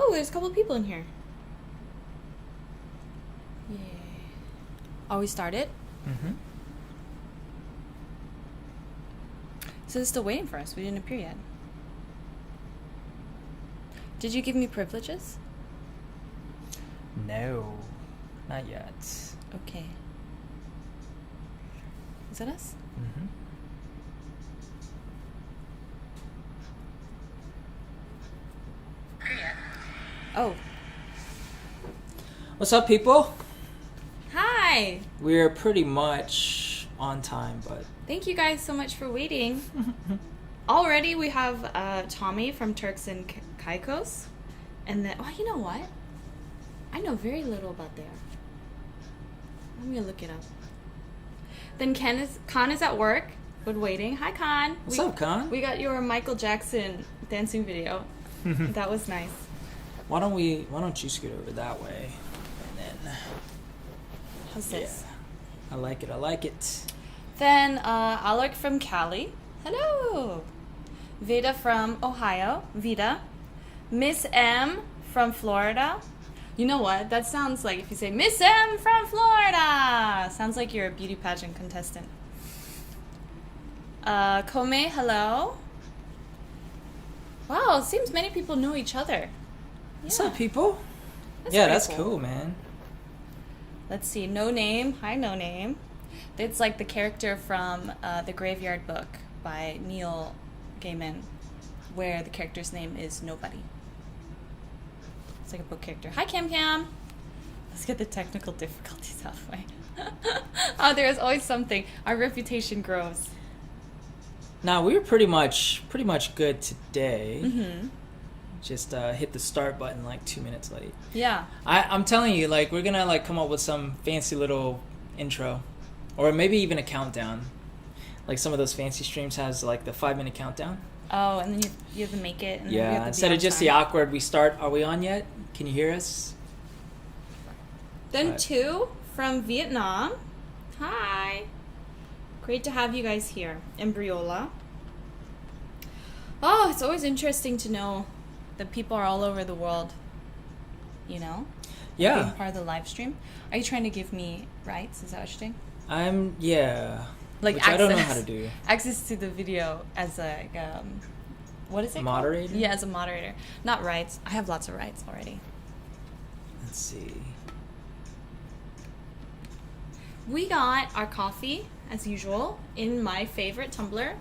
Oh, there's a couple of people in here. Yeah. Are we started? Mm-hmm. So they're still waiting for us. We didn't appear yet. Did you give me privileges? No, not yet. Okay. Is that us? Mm-hmm. Oh. What's up, people? Hi. We're pretty much on time, but Thank you guys so much for waiting. Already we have Tommy from Turks and Caicos. And then, oh, you know what? I know very little about there. I'm going to look it up. Then Khan is at work, but waiting. Hi, Khan. What's up, Khan? We got your Michael Jackson dancing video. That was nice. Why don't you scoot over that way? And then, How's this? I like it. Then Alec from Cali. Hello. Vida from Ohio. Vida. Miss M from Florida. You know what? That sounds like if you say Miss M from Florida. Sounds like you're a beauty pageant contestant. Kome, hello. Wow, it seems many people know each other. What's up, people? That's Yeah, pretty that's cool, man. Let's see. No Name. Hi, No Name. It's like the character from The Graveyard Book by Neil Gaiman, where the character's name is Nobody. It's like a book character. Hi, Cam Cam. Let's get the technical difficulties out of the way. Oh, there's always something. Our reputation grows. Now we were pretty much good today. Mm-hmm. Just hit the start button like 2 minutes late. Yeah. I'm telling you, like, we're gonna like come up with some fancy little intro, or maybe even a countdown. Like some of those fancy streams has like the 5-minute countdown. Oh, and then you have to make it. And then we have Yeah, to be instead on of just time. the awkward, we start. Are we on yet? Can you hear us? Then Right. 2 from Vietnam. Hi. Great to have you guys here. Embryola. Oh, it's always interesting to know that people are all over the world, you know? Yeah. Being part of the live stream. Are you trying to give me rights? Is that what you're doing? Like, which I don't know how to do. Access to the video as a, what is it Moderator? called? Yeah, as a moderator. Not rights. I have lots of rights already. Let's see. We got our coffee, as usual, in my favorite tumbler.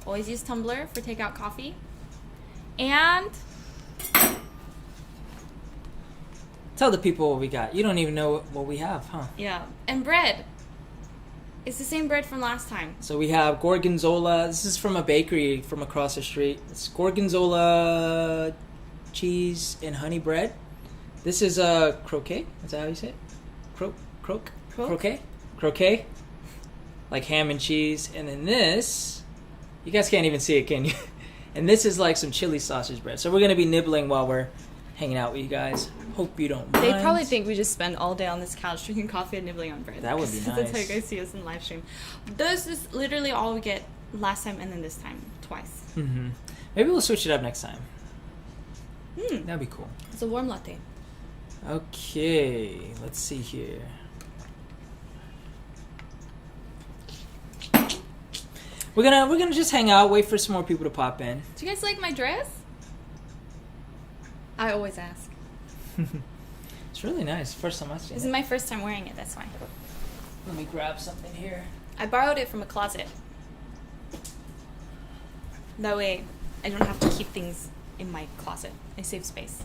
Always use tumbler for takeout coffee. And Tell the people what we got. You don't even know what we have, huh? yeah, and bread. It's the same bread from last time. So we have gorgonzola. This is from a bakery from across the street. It's gorgonzola cheese and honey bread. This is a croquet. Is that how you say it? Croquet? Croquet. Like ham and cheese. And then this, you guys can't even see it, can you? And this is like some chili sausage bread. So we're going to be nibbling while we're hanging out with you guys. Hope you don't mind. They probably think we just spend all day on this couch drinking coffee and nibbling on bread. That would be That's how you nice. guys see us in live stream. This is literally all we get last time and then this time. Twice. Mm-hmm. Maybe we'll switch it up next time. Hmm. That'd be cool. It's a warm latte. Okay, let's see here. We're gonna just hang out, wait for some more people to pop in. Do you guys like my dress? I always ask. It's really nice. First time I've seen This it. is my first time wearing it, that's why. Let me grab something here. I borrowed it from a closet. That way I don't have to keep things in my closet. I save space.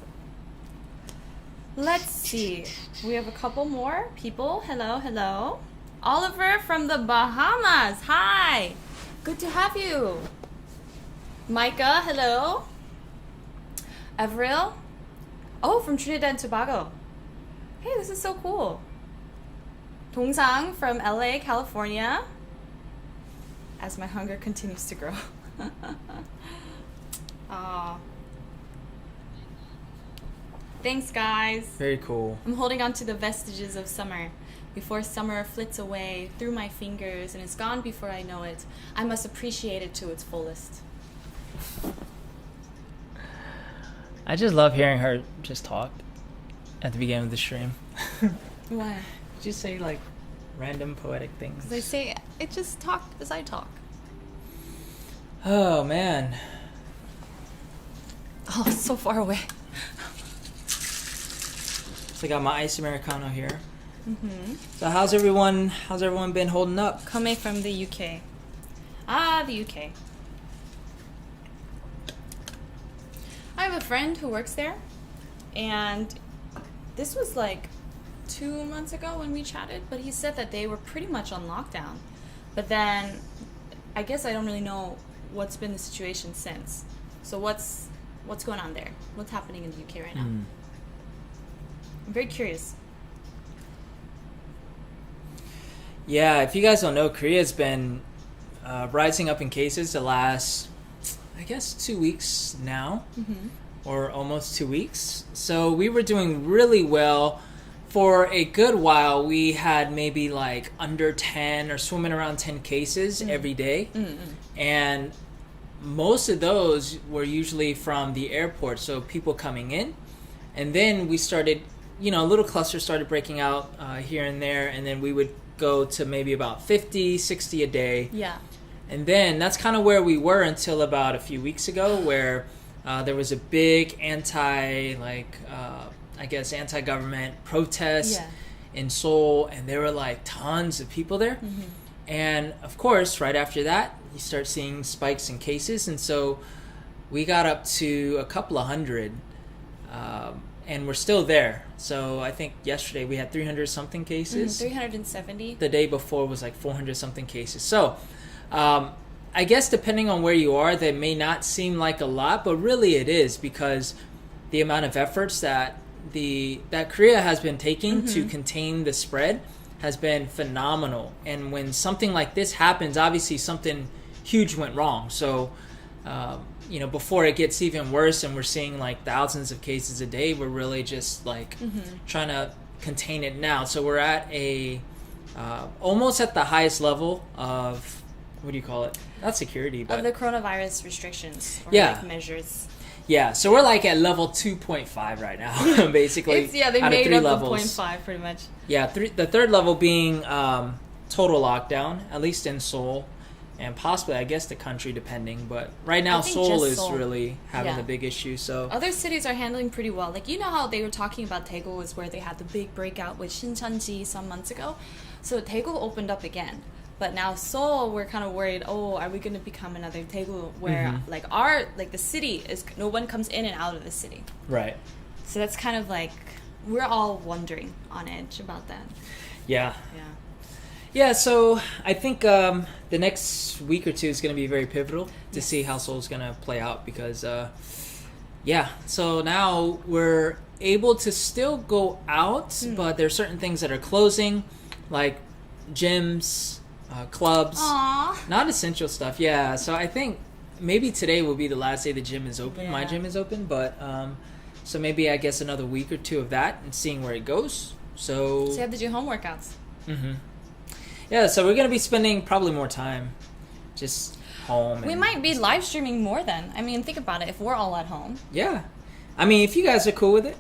Let's see. We have a couple more people. Hello, hello. Oliver from the Bahamas. Hi. Good to have you. Micah, hello. Avril. Oh, from Trinidad and Tobago. Hey, this is so cool. Dongsang from LA, California. As my hunger continues to grow. Aw. Thanks, guys. Very cool. I'm holding on to the vestiges of summer. Before summer flits away through my fingers and is gone before I know it, I must appreciate it to its fullest. I just love hearing her just talk at the beginning of the stream. Why? Just say like random poetic things. They say it just talk as I talk. Oh man. Oh, it's so far away. So I got my ice Americano here. Mm-hmm. So how's everyone been holding up? Coming from the UK. Ah, the UK. I have a friend who works there, and this was like 2 months ago when we chatted, but he said that they were pretty much on lockdown. But then I guess I don't really know what's been the situation since. So what's going on there? What's happening in the UK right now? I'm very curious. Yeah, if you guys don't know, Korea's been rising up in cases the last, I guess, 2 weeks now, or almost 2 weeks. So we were doing really well. For a good while, we had maybe like under 10 or swimming around 10 cases every day. And most of those were usually from the airport, so people coming in. And then we started, a little cluster started breaking out here and there, and then we would go to maybe about 50, 60 a day. Yeah. And then that's kind of where we were until about a few weeks ago, where there was a big anti-government protest in Seoul, and there were like tons of people there. And of course, right after that, you start seeing spikes in cases, and so we got up to a couple of hundred, and we're still there. So I think yesterday we had 300 something cases. 370. The day before was like 400 something cases. So I guess depending on where you are, that may not seem like a lot, but really it is, because the amount of efforts that Korea has been taking to contain the spread has been phenomenal. And when something like this happens, obviously something huge went wrong. So before it gets even worse and we're seeing like thousands of cases a day, we're really just like trying to contain it now. So we're at almost at the highest level of, what do you call it? Not security, but of the coronavirus restrictions or Yeah. like measures. Yeah, so we're like at level 2.5 right now, basically. They out of made 3 up levels. the 0.5 pretty much. Yeah, the third level being total lockdown, at least in Seoul, and possibly, I guess, the country, depending. But right now, I think Seoul just is Seoul. really having Yeah. the big issue. So Other cities are handling pretty well. Like, you know how they were talking about Daegu was where they had the big breakout with Shincheonji some months ago? So Daegu opened up again. But now Seoul, we're kind of worried, are we going to become another Daegu where the city is, no one comes in and out of the city. right, So that's kind of like, we're all wondering on edge about that. yeah. Yeah. Yeah, so I think the next week or two is going to be very pivotal to see how Seoul's going to play out, because, so now we're able to still go out, but there are certain things that are closing, like gyms, clubs, Aww. not essential stuff. Yeah, so I think maybe today will be the last day the gym is open. My Yeah. gym is open, but so maybe I guess another week or two of that and seeing where it goes. So So you have to do home workouts. Yeah, so we're gonna be spending probably more time just home. We might be live streaming more then. I mean, think about it. If we're all at home, Yeah, I mean, if you guys are cool with it,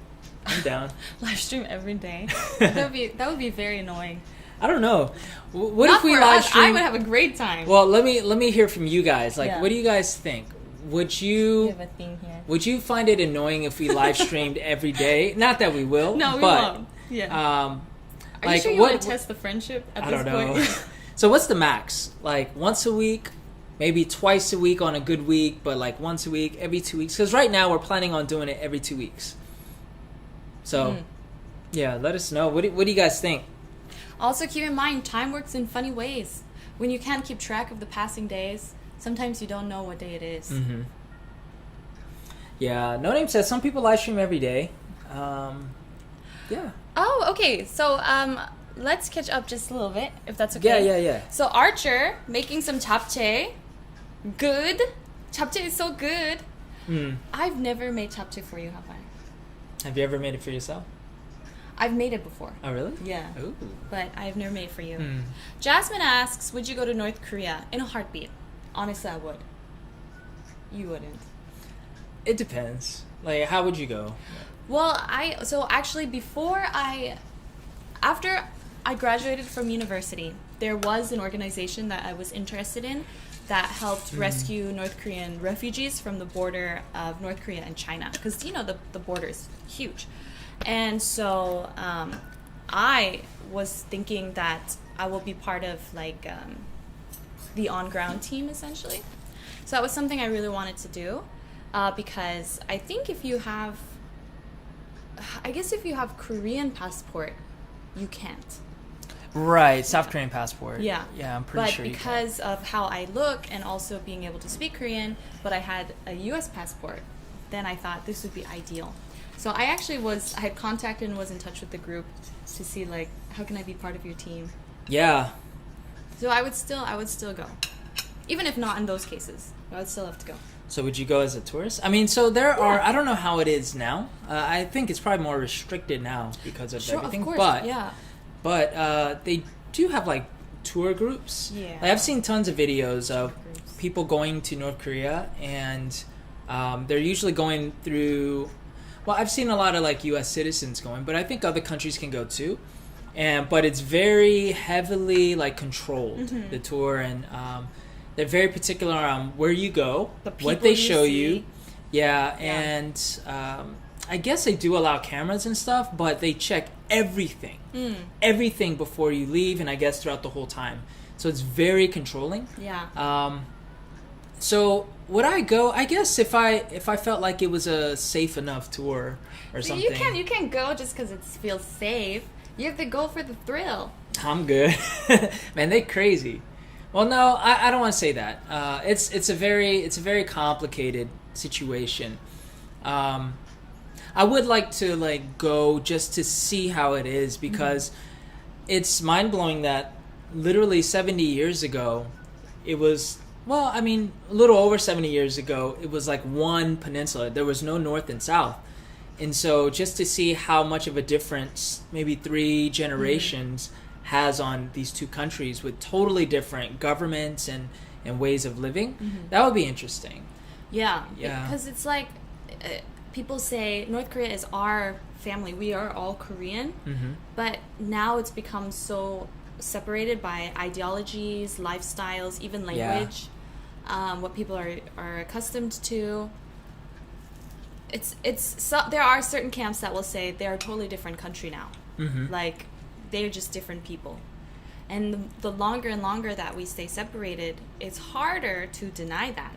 I'm down. live stream every day. that would be very annoying. I don't know. What Not if we for live us. stream? I would have a great time. Well, let me hear from you guys. Like, Yeah. what do you guys think? Would we you have a theme here. would you find it annoying if we live streamed every day? Not that we will. No, we but, won't. Yeah. Are Are you sure you want to test the friendship at I this don't know. point? So what's the max? Like once a week, maybe twice a week on a good week, but like once a week, every 2 weeks. Because right now we're planning on doing it every 2 weeks. So, yeah, let us know. What do you guys think? Also, keep in mind, time works in funny ways. When you can't keep track of the passing days, sometimes you don't know what day it is. Yeah, No Name says some people live stream every day. Yeah. Oh, okay. So, let's catch up just a little bit, if that's okay. Yeah. So, Archer making some japchae. Good. Japchae is so good. I've never made japchae for you, have I? Have you ever made it for yourself? I've made it before. Oh, really? Yeah. Ooh. But I've never made it for you. Jasmine asks, would you go to North Korea? In a heartbeat. Honestly, I would. You wouldn't. It depends. Like, how would you go? Well, after I graduated from university, there was an organization that I was interested in that helped rescue North Korean refugees from the border of North Korea and China, because you know the border is huge. And so I was thinking that I will be part of like the on-ground team, essentially. So that was something I really wanted to do, because I think if you have Korean passport, you can't. Right, South Korean passport. Yeah. Yeah, I'm pretty sure But you can. because of how I look and also being able to speak Korean, but I had a US passport, then I thought this would be ideal. So I had contacted and was in touch with the group to see like, how can I be part of your team? Yeah. So I would still go. Even if not in those cases, I would still have to go. So would you go as a tourist? I mean, so there are, Yeah. I don't know how it is now. I think it's probably more restricted now because of everything. Of course, but yeah. But they do have like tour groups. Yeah. Like, I've seen tons of videos of Groups. people going to North Korea, and they're usually going through. Well, I've seen a lot of like U.S. citizens going, but I think other countries can go too. But it's very heavily like controlled, the tour, and they're very particular on where you go, The what they people you show see. you. Yeah, Yeah. and I guess they do allow cameras and stuff, but they check everything before you leave, and I guess throughout the whole time. So it's very controlling. Yeah. So would I go? I guess if I felt like it was a safe enough tour or So something. you can't go just because it feels safe. You have to go for the thrill. I'm good. Man, they crazy. Well, no, I don't want to say that. It's a very complicated situation. I would like to like go just to see how it is, because it's mind blowing that literally 70 years ago, it was. Well, I mean, a little over 70 years ago, it was like one peninsula. There was no north and south. And so just to see how much of a difference maybe 3 generations has on these two countries with totally different governments and ways of living, that would be interesting. Yeah. Yeah. Because it's like people say North Korea is our family. We are all Korean. But now it's become so separated by ideologies, lifestyles, even language, what people are accustomed to. There are certain camps that will say they are a totally different country now. Like they're just different people. And the longer and longer that we stay separated, it's harder to deny that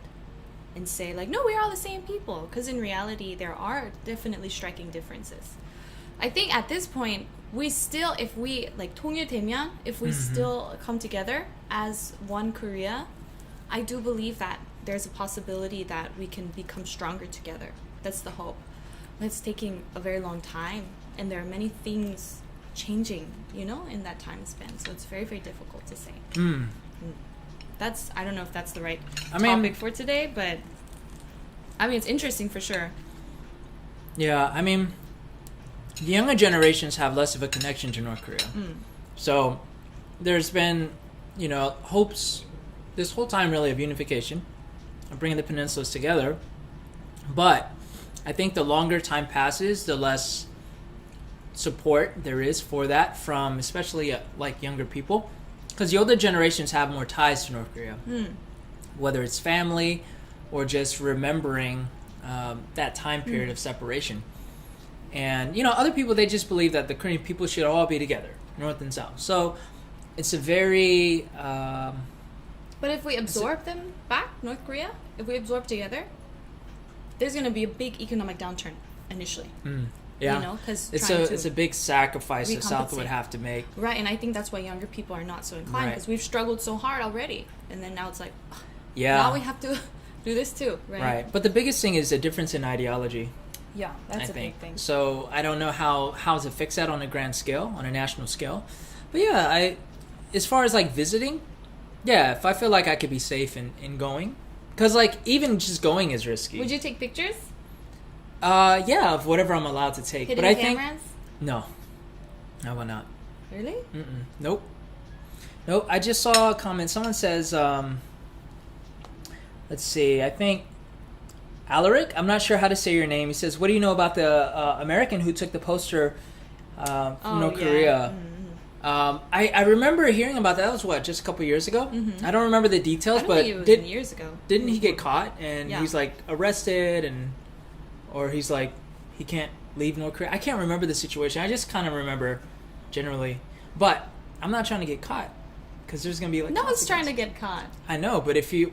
and say like, no, we are all the same people. Because in reality, there are definitely striking differences. I think at this point, we still, if we like 통일되면, if we still come together as one Korea, I do believe that there's a possibility that we can become stronger together. That's the hope. But it's taking a very long time, and there are many things changing, in that time span. So it's very, very difficult to say. I don't know if that's the right topic for today, but I mean, it's interesting for sure. Yeah, I mean, the younger generations have less of a connection to North Korea. So there's been, hopes this whole time really of unification, of bringing the peninsulas together. But I think the longer time passes, the less support there is for that from especially like younger people. Because the older generations have more ties to North Korea. Whether it's family or just remembering that time period of separation. And, other people, they just believe that the Korean people should all be together, North and South. So it's a very... but if we absorb them back, North Korea, if we absorb together, there's going to be a big economic downturn initially. Yeah. Because it's a big sacrifice the South would recompensate. have to make. Right, and I think that's why younger people are not so inclined, because we've struggled so hard already. And then now it's like, now we have to do this too, right? Right. But the biggest thing is a difference in ideology. Yeah, that's I a think. big thing. So I don't know how to fix that on a grand scale, on a national scale. But yeah, as far as like visiting, yeah, if I feel like I could be safe in going, because like even just going is risky. Would you take pictures? Yeah, of whatever I'm allowed to take. Hidden but I cameras? think no, I will not. Really? Nope. I just saw a comment. Someone says, let's see. I think Alaric, I'm not sure how to say your name. He says, what do you know about the American who took the poster from North Korea? I remember hearing about that. That was what, just a couple years ago? I don't remember the details, I don't but think it was years ago. Didn't he get caught and he's like arrested or he's like he can't leave North Korea? I can't remember the situation. I just kind of remember generally, but I'm not trying to get caught because there's gonna be like no one's trying to get caught. I know, but if you're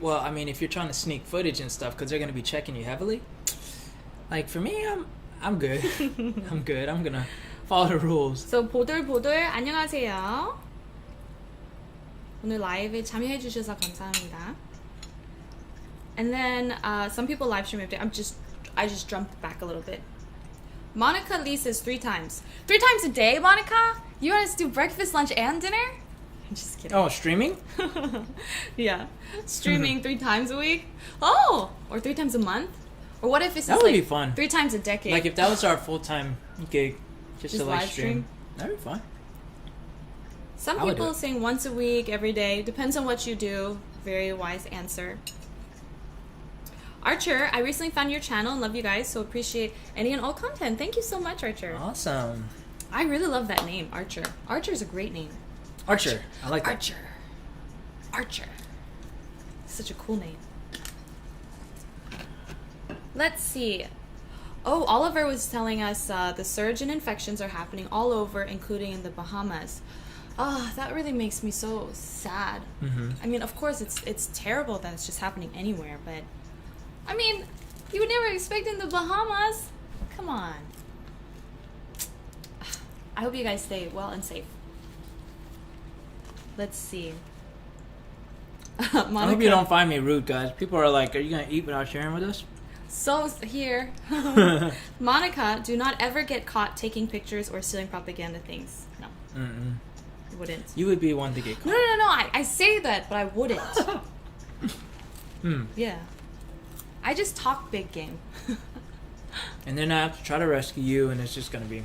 trying to sneak footage and stuff because they're gonna be checking you heavily. Like for me, I'm good. I'm good. I'm gonna follow the rules. So 보들보들 안녕하세요. 오늘 라이브에 참여해 주셔서 감사합니다. And then some people live stream every day. I just jumped back a little bit. Monica Lee says 3 times. 3 times a day, Monica? You want us to do breakfast, lunch, and dinner? I'm just kidding. Oh, streaming? Yeah. Streaming 3 times a week? Oh! Or 3 times a month? Or what if it's that just would like be fun. 3 times a decade? Like if that was our full-time gig, just to like live stream? That'd be fun. Some people saying once a week, every day. Depends on what you do. Very wise answer. Archer, I recently found your channel and love you guys, so appreciate any and all content. Thank you so much, Archer. Awesome. I really love that name, Archer. Archer's a great name. Archer. I like that. Archer. Such a cool name. Let's see. Oh, Oliver was telling us the surge in infections are happening all over, including in the Bahamas. Oh, that really makes me so sad. I mean, of course, it's terrible that it's just happening anywhere, but I mean, you would never expect in the Bahamas. Come on. I hope you guys stay well and safe. Let's see. Monica, I hope you don't find me rude, guys. People are like, are you going to eat without sharing with us? So here. Monica, do not ever get caught taking pictures or stealing propaganda things. No. I wouldn't. You would be one to get caught. No. I say that, but I wouldn't. Yeah. I just talk big game. And then I have to try to rescue you, and it's just going to be...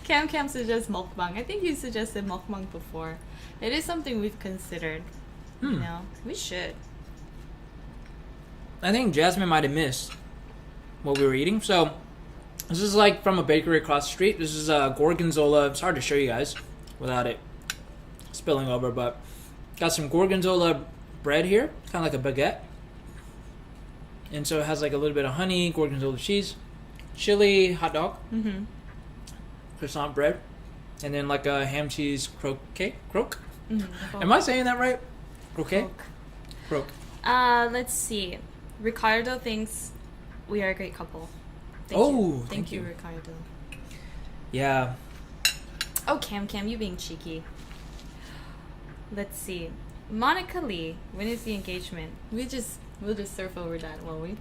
Cam suggests mukbang. I think you suggested mukbang before. It is something we've considered. You know, we should. I think Jasmine might have missed what we were eating. So, this is like from a bakery across the street. This is gorgonzola. It's hard to show you guys without it spilling over, but got some gorgonzola bread here. It's kind of like a baguette. And so it has like a little bit of honey, gorgonzola cheese, chili, hot dog, croissant bread, and then like a ham cheese croquette. Am I saying that right? Croquet? Croque. Let's see. Ricardo thinks we are a great couple. Thank you, Ricardo. Yeah. Oh, Cam, you being cheeky. Let's see. Monica Lee, when is the engagement? We'll just surf over that, won't we?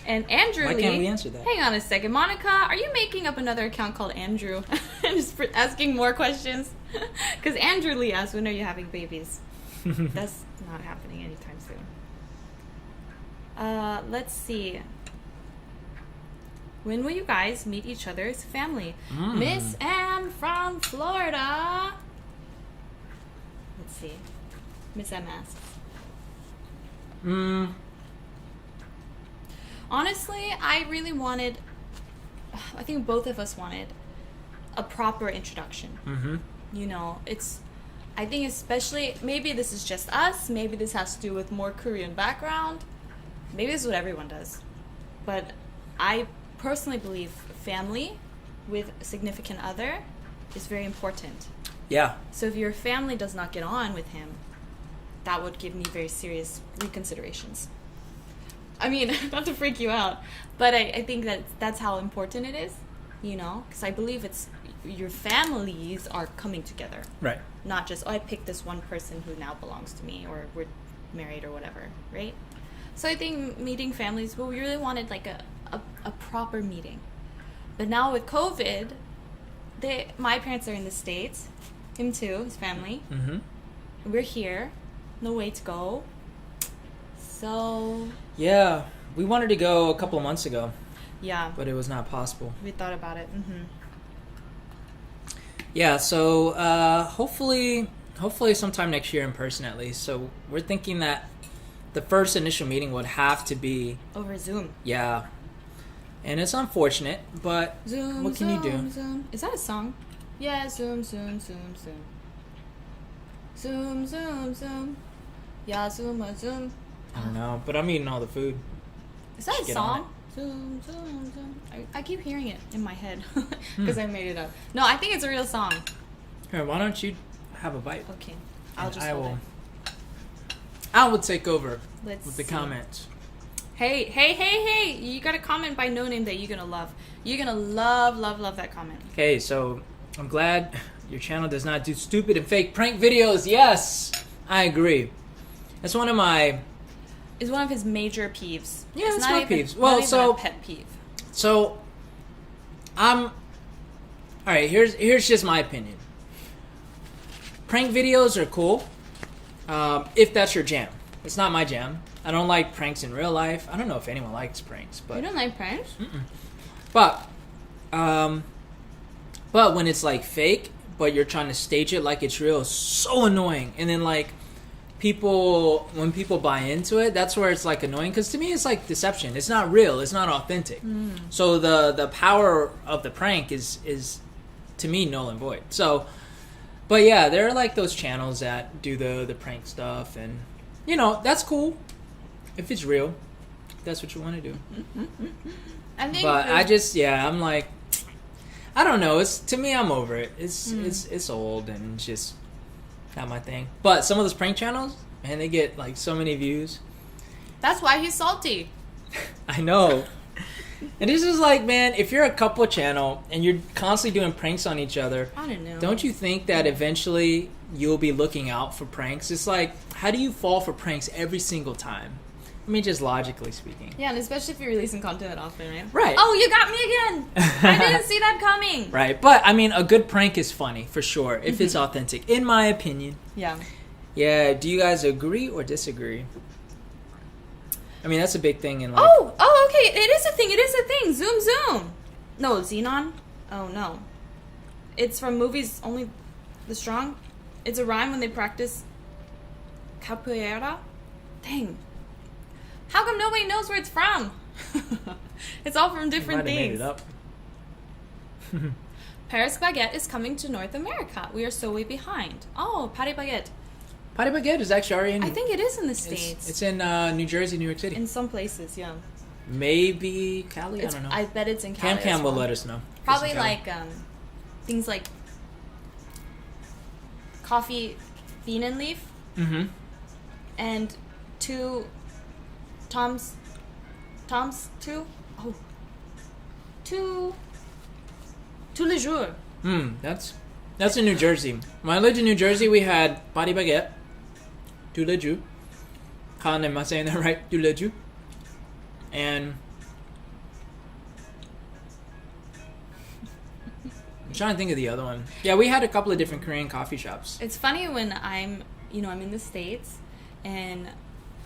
And Andrew Lee. Why can't we answer that? Hang on a second. Monica, are you making up another account called Andrew? And just asking more questions? Because Andrew Lee asked, when are you having babies? That's not happening anytime soon. Let's see. When will you guys meet each other's family? Miss M from Florida. Let's see. Miss M asks. Honestly, I really wanted, I think both of us wanted a proper introduction. You know, I think especially, maybe this is just us, maybe this has to do with more Korean background, maybe this is what everyone does. But I personally believe family with a significant other is very important. Yeah. So if your family does not get on with him, that would give me very serious reconsiderations. I mean, not to freak you out, but I think that's how important it is, you know? Because I believe it's your families are coming together. Right. Not just, I picked this one person who now belongs to me, or we're married or whatever, right? So I think meeting families, well, we really wanted like a proper meeting. But now with COVID, my parents are in the States, him too, his family. We're here, no way to go. So... Yeah, we wanted to go a couple of months ago. Yeah. But it was not possible. We thought about it. Yeah, so hopefully sometime next year in person at least. So we're thinking that the first initial meeting would have to be Over Zoom. yeah, and it's unfortunate, but Zoom. what can you do? Zoom. Is that a song? Yeah. Zoom. Zoom. Zoom. Zoom. Zoom. Zoom. Zoom. Yeah. Zoom. Zoom. I don't know, but I'm eating all the food. Is that a Get on song? Zoom. Zoom. Zoom. I keep hearing it in my head because I made it up. No, I think it's a real song. Here, why don't you have a bite? Okay. I'll And just I hold will. it. I will take over Let's with the see. comments. Hey! You got a comment by No Name that you're gonna love. You're gonna love that comment. Okay, so I'm glad your channel does not do stupid and fake prank videos. Yes, I agree. That's one of my. It's one of his major peeves. Yeah, it's not my even, peeves. not Well, even so a pet peeve. So, all right. Here's just my opinion. Prank videos are cool, if that's your jam. It's not my jam. I don't like pranks in real life. I don't know if anyone likes pranks, but You don't like pranks? but when it's like fake, but you're trying to stage it like it's real, it's so annoying. And then like when people buy into it, that's where it's like annoying, because to me it's like deception. It's not real. It's not authentic. So the power of the prank is to me null and void. So, but yeah, there are like those channels that do the prank stuff, and you know, that's cool if it's real. If that's what you want to do. I think. But I'm like, I don't know. It's to me, I'm over it. It's old and it's just not my thing. But some of those prank channels, man, they get like so many views. That's why he's salty. I know. And this is like, man, if you're a couple channel and you're constantly doing pranks on each other, I don't know. don't you think that eventually you'll be looking out for pranks? It's like, how do you fall for pranks every single time? I mean, just logically speaking. Yeah, and especially if you're releasing content often, right? Right. Oh, you got me again! I didn't see that coming! Right. But, I mean, a good prank is funny, for sure, if it's authentic, in my opinion. Yeah. Yeah, do you guys agree or disagree? I mean, that's a big thing in life. Oh, okay. It is a thing. Zoom, zoom. No, Xenon? Oh, no. It's from movies Only the Strong. It's a rhyme when they practice capoeira. Dang. How come nobody knows where it's from? It's all from different Might have made things. it up. Paris Baguette is coming to North America. We are so way behind. Oh, Paris Baguette. Patty Baguette is actually already in. I think it is in the States. It's in New Jersey, New York City. In some places, yeah. Maybe Cali. It's, I don't know. I bet it's in Cali. Cam as will well. let us know. Probably It's in Cali. like things like coffee bean and leaf Mm-hmm. and two Tom's two le jour. That's in New Jersey. When I lived in New Jersey, we had Patty Baguette, tous les jours. Han, am I saying that right? Tous les jours. And I'm trying to think of the other one. Yeah, we had a couple of different Korean coffee shops. It's funny when I'm in the States and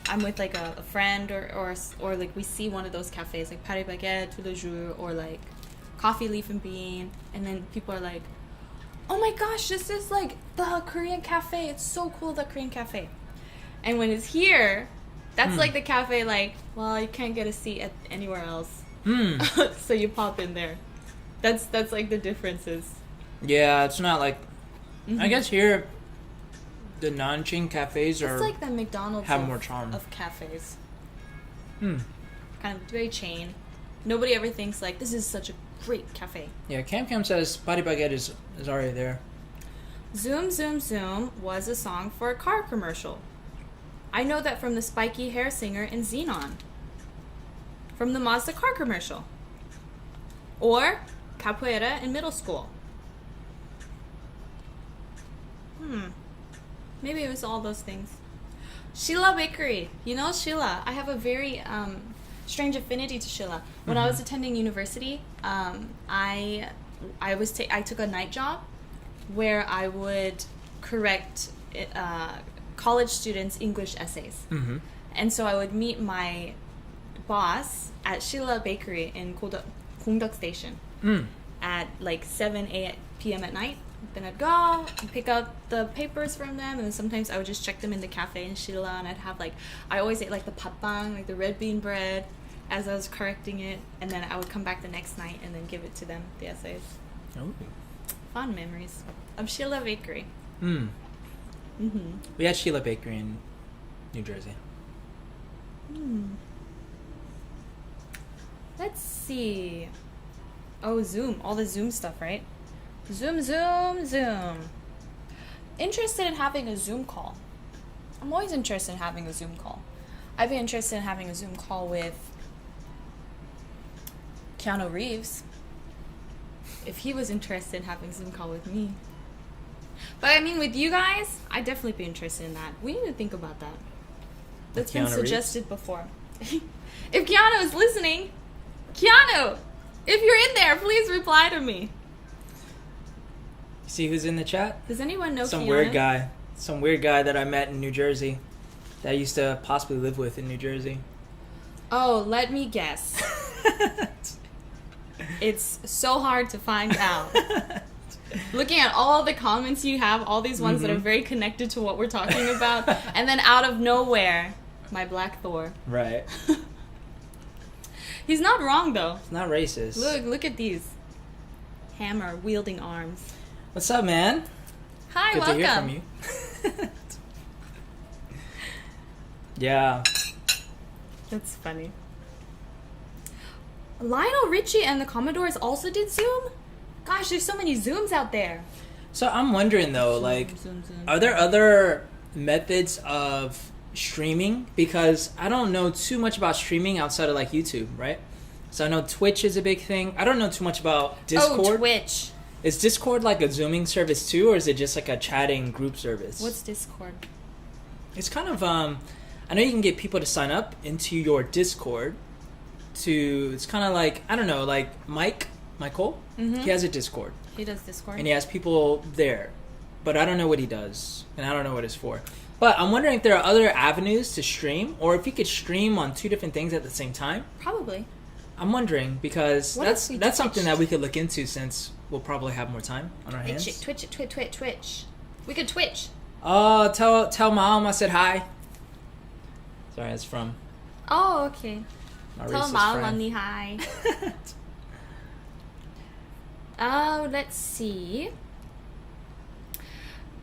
I'm with like a friend or like we see one of those cafes like Paris Baguette, tous les jours, or like Coffee Leaf and Bean, and then people are like, oh my gosh, this is like the Korean cafe. It's so cool, the Korean cafe. And when it's here, that's like the cafe like, well, you can't get a seat at anywhere else. So you pop in there. That's like the differences. Yeah, it's not like. I guess here, the non-chain cafes are. It's like the McDonald's have more charm. of cafes. Kind of very chain. Nobody ever thinks like, this is such a great cafe. Yeah, Cam says Patty Baguette is already there. Zoom Zoom Zoom was a song for a car commercial. I know that from the spiky hair singer in Xenon. From the Mazda car commercial. Or capoeira in middle school. Maybe it was all those things. Sheila Bakery. You know Sheila. I have a very strange affinity to Sheila. When I was attending university, I took a night job where I would correct college students' English essays. And so I would meet my boss at Sheila Bakery in Gongdeok Station at like 7 p.m. at night. Then I'd go and pick up the papers from them, and then sometimes I would just check them in the cafe in Shilla, and I'd have like, I always ate like the patbang, like the red bean bread, as I was correcting it, and then I would come back the next night and then give it to them, the essays. Oh. Fond memories of Shilla Bakery. Hmm. Mm-hmm. We had Sheila Bakery in New Jersey. Let's see. Oh, Zoom. All the Zoom stuff, right? Zoom, Zoom, Zoom. Interested in having a Zoom call. I'm always interested in having a Zoom call. I'd be interested in having a Zoom call with Keanu Reeves. If he was interested in having a Zoom call with me. But I mean, with you guys, I'd definitely be interested in that. We need to think about that. That's been suggested before. If Keanu is listening, Keanu, if you're in there, please reply to me. See who's in the chat? Does anyone know Some Keanu? weird guy. Some weird guy that I met in New Jersey. That I used to possibly live with in New Jersey. Oh, let me guess. It's so hard to find out. Looking at all the comments you have, all these ones that are very connected to what we're talking about, and then out of nowhere, my Black Thor. Right. He's not wrong, though. It's not racist. Look at these. Hammer wielding arms. What's up, man? Hi, Good welcome. to hear from you. Yeah. That's funny. Lionel Richie and the Commodores also did Zoom? Gosh, there's so many Zooms out there. So I'm wondering though, Zoom. are there other methods of streaming? Because I don't know too much about streaming outside of like YouTube, right? So I know Twitch is a big thing. I don't know too much about Discord. Oh, Twitch. Is Discord like a Zooming service too, or is it just like a chatting group service? What's Discord? It's kind of I know you can get people to sign up into your Discord. It's kind of like, I don't know, like Michael. Mm-hmm. He has a Discord. He does Discord. And he has people there, but I don't know what he does, and I don't know what it's for. But I'm wondering if there are other avenues to stream, or if you could stream on two different things at the same time. Probably. I'm wondering, because What that's if we that's Twitch? something that we could look into, since we'll probably have more time on our hands. Twitch it. Twitch. We could Twitch. Tell mom I said hi. Sorry, it's from Oh, okay. my Tell racist Mom friend. Money hi. Oh, let's see.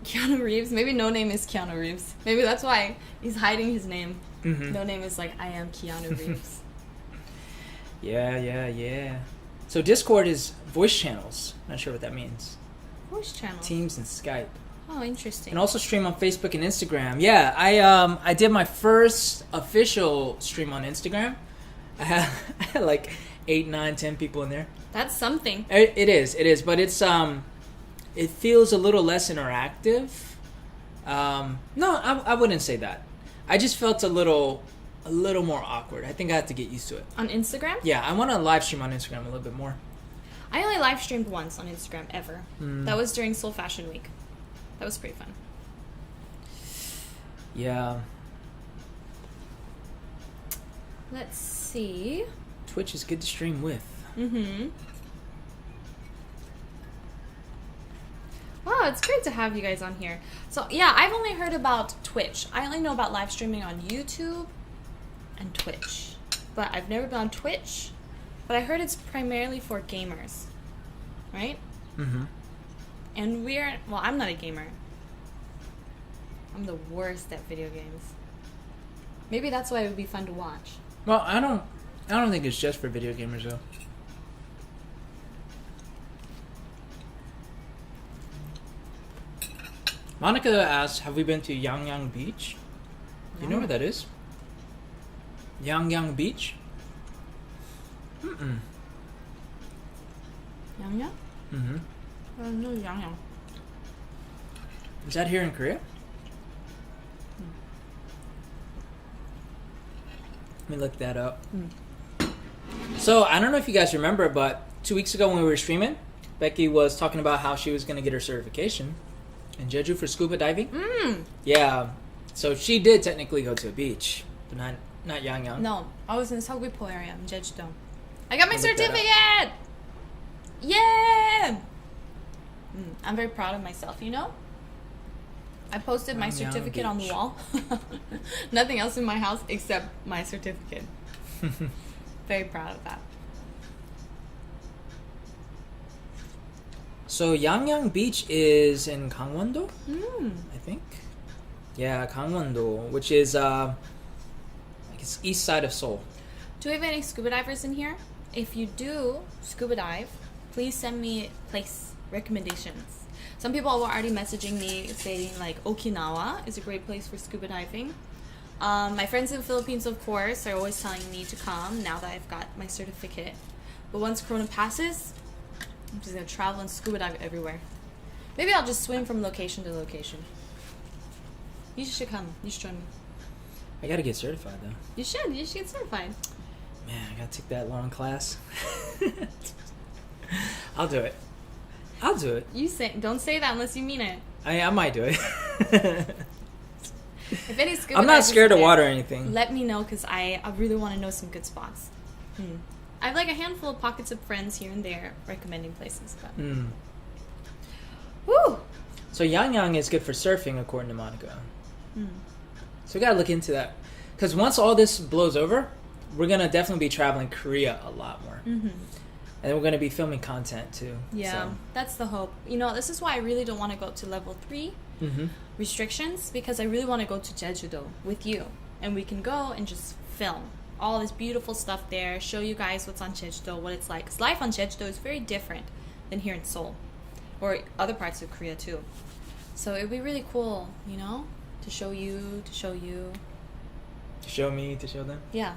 Keanu Reeves. Maybe no name is Keanu Reeves. Maybe that's why he's hiding his name. Mhm. No name is like, I am Keanu Reeves. Yeah. So Discord is voice channels. Not sure what that means. Voice channel. Teams and Skype. Oh, interesting. And also stream on Facebook and Instagram. Yeah, I did my first official stream on Instagram. I had like 8, 9, 10 people in there. That's something. It is, but it's it feels a little less interactive. No, I wouldn't say that. I just felt a little more awkward. I think I have to get used to it. On Instagram? Yeah, I want to live stream on Instagram a little bit more. I only live streamed once on Instagram ever. That was during Seoul Fashion Week. That was pretty fun. Yeah. Let's see. Twitch is good to stream with. Mm-hmm. Wow, it's great to have you guys on here. So, yeah, I've only heard about Twitch. I only know about live streaming on YouTube and Twitch. But I've never been on Twitch. But I heard it's primarily for gamers. Right? Mm-hmm. And I'm not a gamer. I'm the worst at video games. Maybe that's why it would be fun to watch. Well, I don't think it's just for video gamers though. Monica asked, "Have we been to Yangyang Beach? You know where that is? Yangyang Beach? Mm-mm. Yangyang? Mm-hmm. No, Yangyang. Is that here in Korea? Let me look that up. So, I don't know if you guys remember, but 2 weeks ago when we were streaming, Becky was talking about how she was going to get her certification in Jeju for scuba diving. Yeah. So, she did technically go to a beach, but not Yangyang. No, I was in the Seogwipo area in Jeju-do. I got my I'll look that up. certificate! Yeah! I'm very proud of myself, you know? I posted my Nanyang certificate on the Beach. wall. Nothing else in my house except my certificate. Very proud of that. So Yangyang Beach is in Gangwon-do, Mm. I think. Yeah, Gangwon-do, which is I guess east side of Seoul. Do we have any scuba divers in here? If you do scuba dive, please send me place recommendations. Some people were already messaging me saying like Okinawa is a great place for scuba diving. My friends in the Philippines, of course, are always telling me to come now that I've got my certificate. But once Corona passes, I'm just gonna travel and scuba dive everywhere. Maybe I'll just swim from location to location. You should come. You should join me. I gotta get certified though. You should. You should get certified. Man, I gotta take that long class. I'll do it. I'll do it. Don't say that unless you mean it. I might do it. If any scuba I'm not divers scared of there, water or anything. let me know because I really want to know some good spots. I have like a handful of pockets of friends here and there recommending places. But woo! So Yangyang is good for surfing, according to Monica. So we gotta look into that. Because once all this blows over, we're gonna definitely be traveling Korea a lot more. And we're gonna be filming content too. Yeah, So. that's the hope. You know, this is why I really don't want to go to level 3 restrictions because I really want to go to Jeju-do with you. And we can go and just film all this beautiful stuff there, show you guys what's on Jeju-do, what it's like. Because life on Jeju-do is very different than here in Seoul or other parts of Korea too. So it would be really cool, you know, to show you. To show me, to show them? Yeah.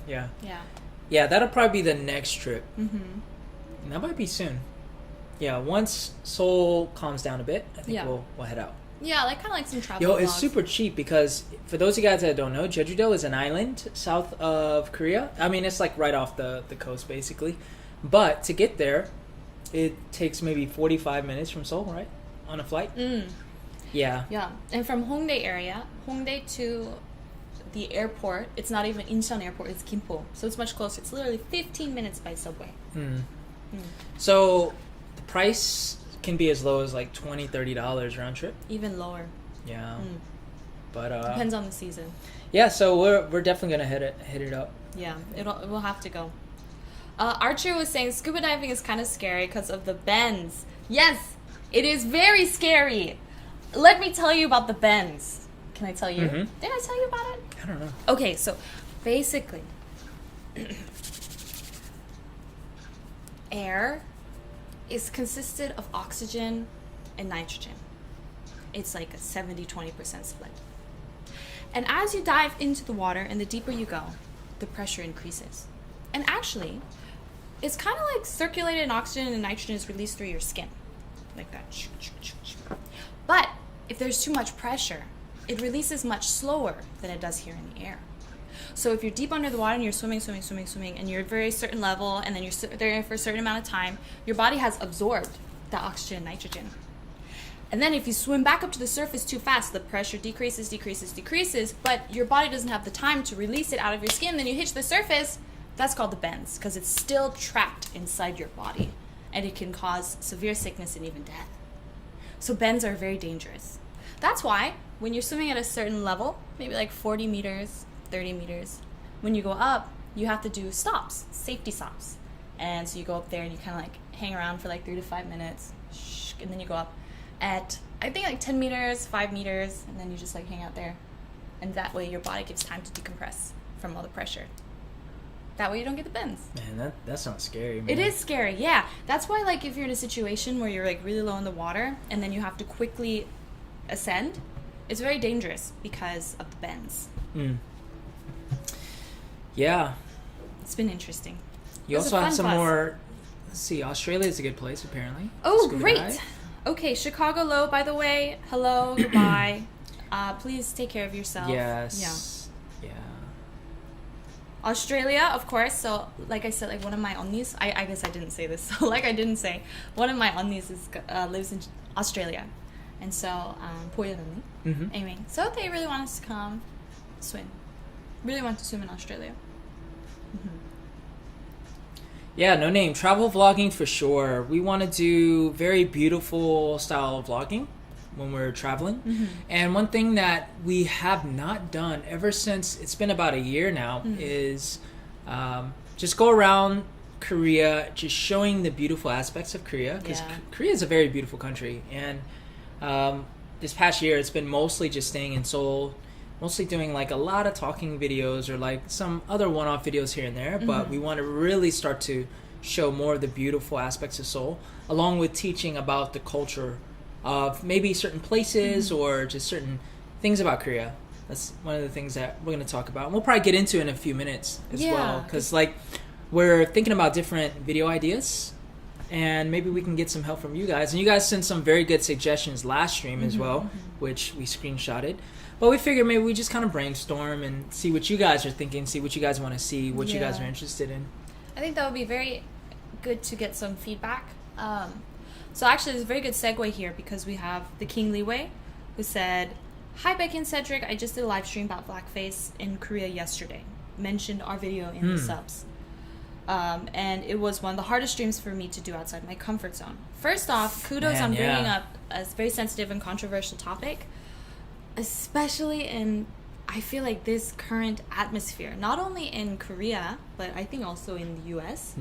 Yeah. Yeah. Yeah, that'll probably be the next trip. Mm-hmm. And that might be soon. Yeah, once Seoul calms down a bit, I think Yeah. we'll head out. Yeah, like kind of like some travel Yo, it's vlogs. super cheap because for those of you guys that don't know, Jeju-do is an island south of Korea. I mean, it's like right off the coast basically. But to get there, it takes maybe 45 minutes from Seoul, right? On a flight? Yeah. Yeah, and from Hongdae area, Hongdae to the airport, it's not even Incheon airport, it's Gimpo. So it's much closer. It's literally 15 minutes by subway. So the price can be as low as like $20, $30 round trip. Even lower. Yeah. But Depends on the season. yeah, so we're definitely gonna hit it up. Yeah, we'll have to go. Archer was saying scuba diving is kind of scary because of the bends. Yes, it is very scary. Let me tell you about the bends. Can I tell you? Did I tell you about it? I don't know. Okay, so basically, air is consisted of oxygen and nitrogen. It's like a 70-20% split. And as you dive into the water and the deeper you go, the pressure increases. And actually, it's kind of like circulated oxygen and nitrogen is released through your skin. Like that. But if there's too much pressure, it releases much slower than it does here in the air. So if you're deep under the water and you're swimming, and you're at a very certain level, and then you're there for a certain amount of time, your body has absorbed the oxygen and nitrogen. And then if you swim back up to the surface too fast, the pressure decreases, but your body doesn't have the time to release it out of your skin, then you hit the surface. That's called the bends, because it's still trapped inside your body, and it can cause severe sickness and even death. So bends are very dangerous. That's why when you're swimming at a certain level, maybe like 40 meters, 30 meters, when you go up, you have to do stops, safety stops. And so you go up there and you kind of like hang around for like 3 to 5 minutes, and then you go up at, I think like 10 meters, 5 meters, and then you just like hang out there. And that way your body gives time to decompress from all the pressure. That way you don't get the bends. Man, that sounds scary, man. It is scary, yeah. That's why, like, if you're in a situation where you're like really low in the water and then you have to quickly ascend, it's very dangerous because of the bends. Yeah. It's been interesting. You also have some more. Let's see, Australia is a good place apparently. Oh, Scuba great. dive. Okay, Chicago Low, by the way. Hello, goodbye. Please take care of yourself. Yes. Yeah. Australia, of course. So, like I said, like one of my onnies, I guess I didn't say this. So, like I didn't say, one of my onnies lives in Australia. And so, 보현 언니. Anyway, so they really want us to come swim. Really want to swim in Australia. Yeah, no name. Travel vlogging for sure. We want to do very beautiful style of vlogging when we're traveling. And one thing that we have not done ever since it's been about a year now is just go around Korea, just showing the beautiful aspects of Korea, because Korea is a very beautiful country. And this past year, it's been mostly just staying in Seoul, mostly doing like a lot of talking videos or like some other one-off videos here and there. But we want to really start to show more of the beautiful aspects of Seoul, along with teaching about the culture of maybe certain places or just certain things about Korea. That's one of the things that we're going to talk about. And we'll probably get into in a few minutes as well, because like we're thinking about different video ideas, and maybe we can get some help from you guys. And you guys sent some very good suggestions last stream as well, which we screenshotted. But we figured maybe we just kind of brainstorm and see what you guys are thinking, see what you guys want to see, what you guys are interested in. I think that would be very good to get some feedback. So actually, there's a very good segue here, because we have the King Liwei, who said, "Hi Becky and Cedric, I just did a live stream about blackface in Korea yesterday. Mentioned our video in the subs. And it was one of the hardest streams for me to do outside my comfort zone. First off, kudos on bringing up a very sensitive and controversial topic, especially in, I feel like, this current atmosphere, not only in Korea, but I think also in the US.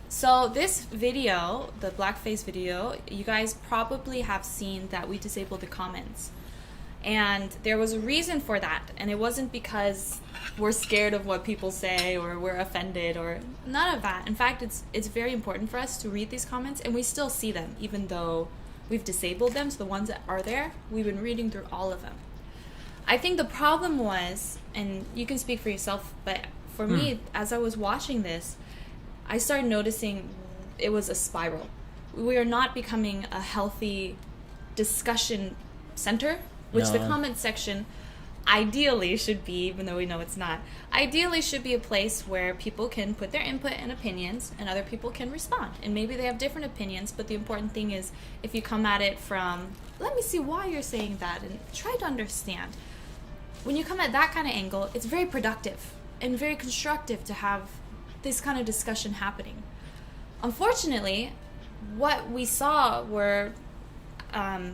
So this video, the blackface video, you guys probably have seen that we disabled the comments. And there was a reason for that. And it wasn't because we're scared of what people say or we're offended or none of that. In fact, it's very important for us to read these comments, and we still see them, even though we've disabled them. So the ones that are there, we've been reading through all of them. I think the problem was, and you can speak for yourself, but for me, as I was watching this, I started noticing it was a spiral. We are not becoming a healthy discussion center, which the comment section ideally should be, even though we know it's not, ideally should be a place where people can put their input and opinions and other people can respond. And maybe they have different opinions, but the important thing is if you come at it from, let me see why you're saying that and try to understand. When you come at that kind of angle, it's very productive and very constructive to have this kind of discussion happening. Unfortunately, what we saw were, I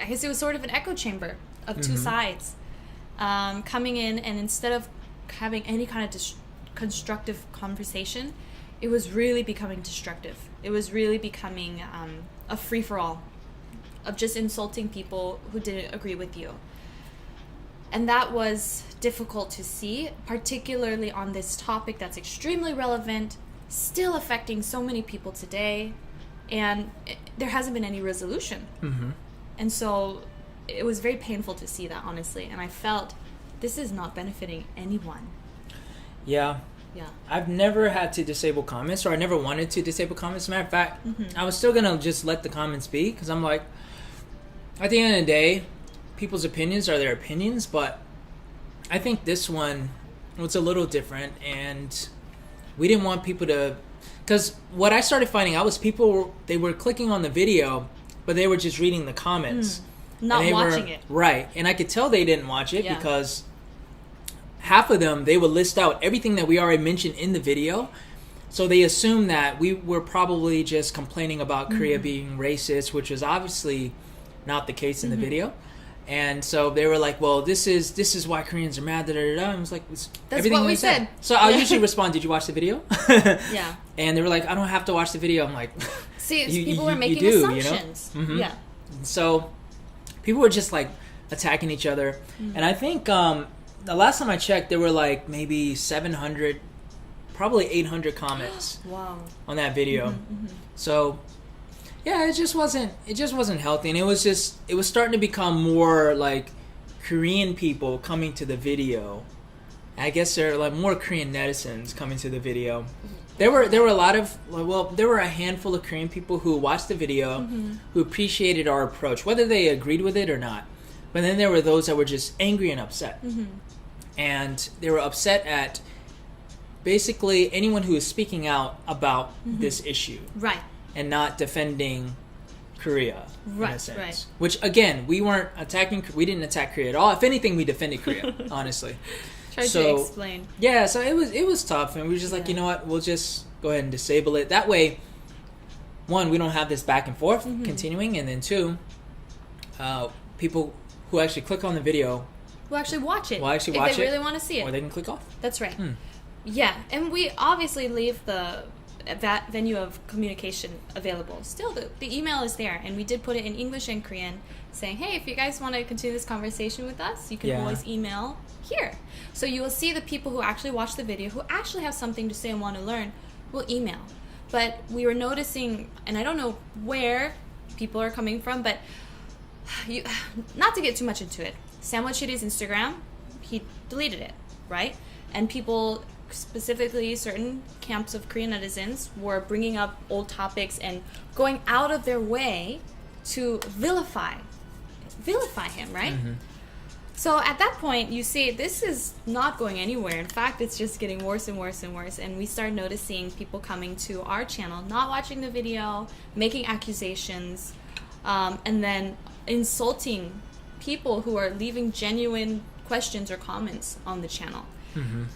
guess it was sort of an echo chamber of two sides coming in, and instead of having any kind of constructive conversation, it was really becoming destructive. It was really becoming a free-for-all of just insulting people who didn't agree with you. And that was difficult to see, particularly on this topic that's extremely relevant, still affecting so many people today, and there hasn't been any resolution. And so it was very painful to see that, honestly, and I felt this is not benefiting anyone. Yeah. I've never had to disable comments, or I never wanted to disable comments. As a matter of fact, I was still going to just let the comments be, because I'm like, at the end of the day, people's opinions are their opinions, but I think this one was a little different, and we didn't want people to, because what I started finding out was they were clicking on the video, but they were just reading the comments. Not watching it. Right, and I could tell they didn't watch it because half of them, they would list out everything that we already mentioned in the video, so they assumed that we were probably just complaining about Korea being racist, which was obviously not the case in the video. And so they were like, well, this is why Koreans are mad, And I was like, that's everything what we said. So I'll usually respond, did you watch the video? Yeah. And they were like, I don't have to watch the video. I'm like, see, people were making assumptions. You know? Yeah. So people were just like attacking each other. And I think the last time I checked, there were like maybe 700, probably 800 comments on that video. So yeah, it just wasn't healthy, and it was starting to become more like Korean people coming to the video. I guess there are like more Korean netizens coming to the video. There were a lot of, there were a handful of Korean people who watched the video, who appreciated our approach, whether they agreed with it or not. But then there were those that were just angry and upset, and they were upset at basically anyone who is speaking out about this issue, right? And not defending Korea, in a sense. Right. Which, again, we weren't attacking. We didn't attack Korea at all. If anything, we defended Korea, honestly. Tried to explain. Yeah, so it was tough, and we were just like, you know what? We'll just go ahead and disable it. That way, one, we don't have this back and forth continuing, and then two, people who actually click on the video will actually watch it. If they really want to see it. Or they can click off. That's right. Yeah, and we obviously leave that venue of communication available. Still, the email is there, and we did put it in English and Korean, saying, hey, if you guys want to continue this conversation with us, you can always email here. So you will see the people who actually watch the video, who actually have something to say and want to learn, will email. But we were noticing, and I don't know where people are coming from, but not to get too much into it, Sandwichity's Instagram, he deleted it, right? And people, specifically certain camps of Korean netizens, were bringing up old topics and going out of their way to vilify him, right? So at that point, you see, this is not going anywhere. In fact, it's just getting worse and worse and worse. And we start noticing people coming to our channel, not watching the video, making accusations, and then insulting people who are leaving genuine questions or comments on the channel.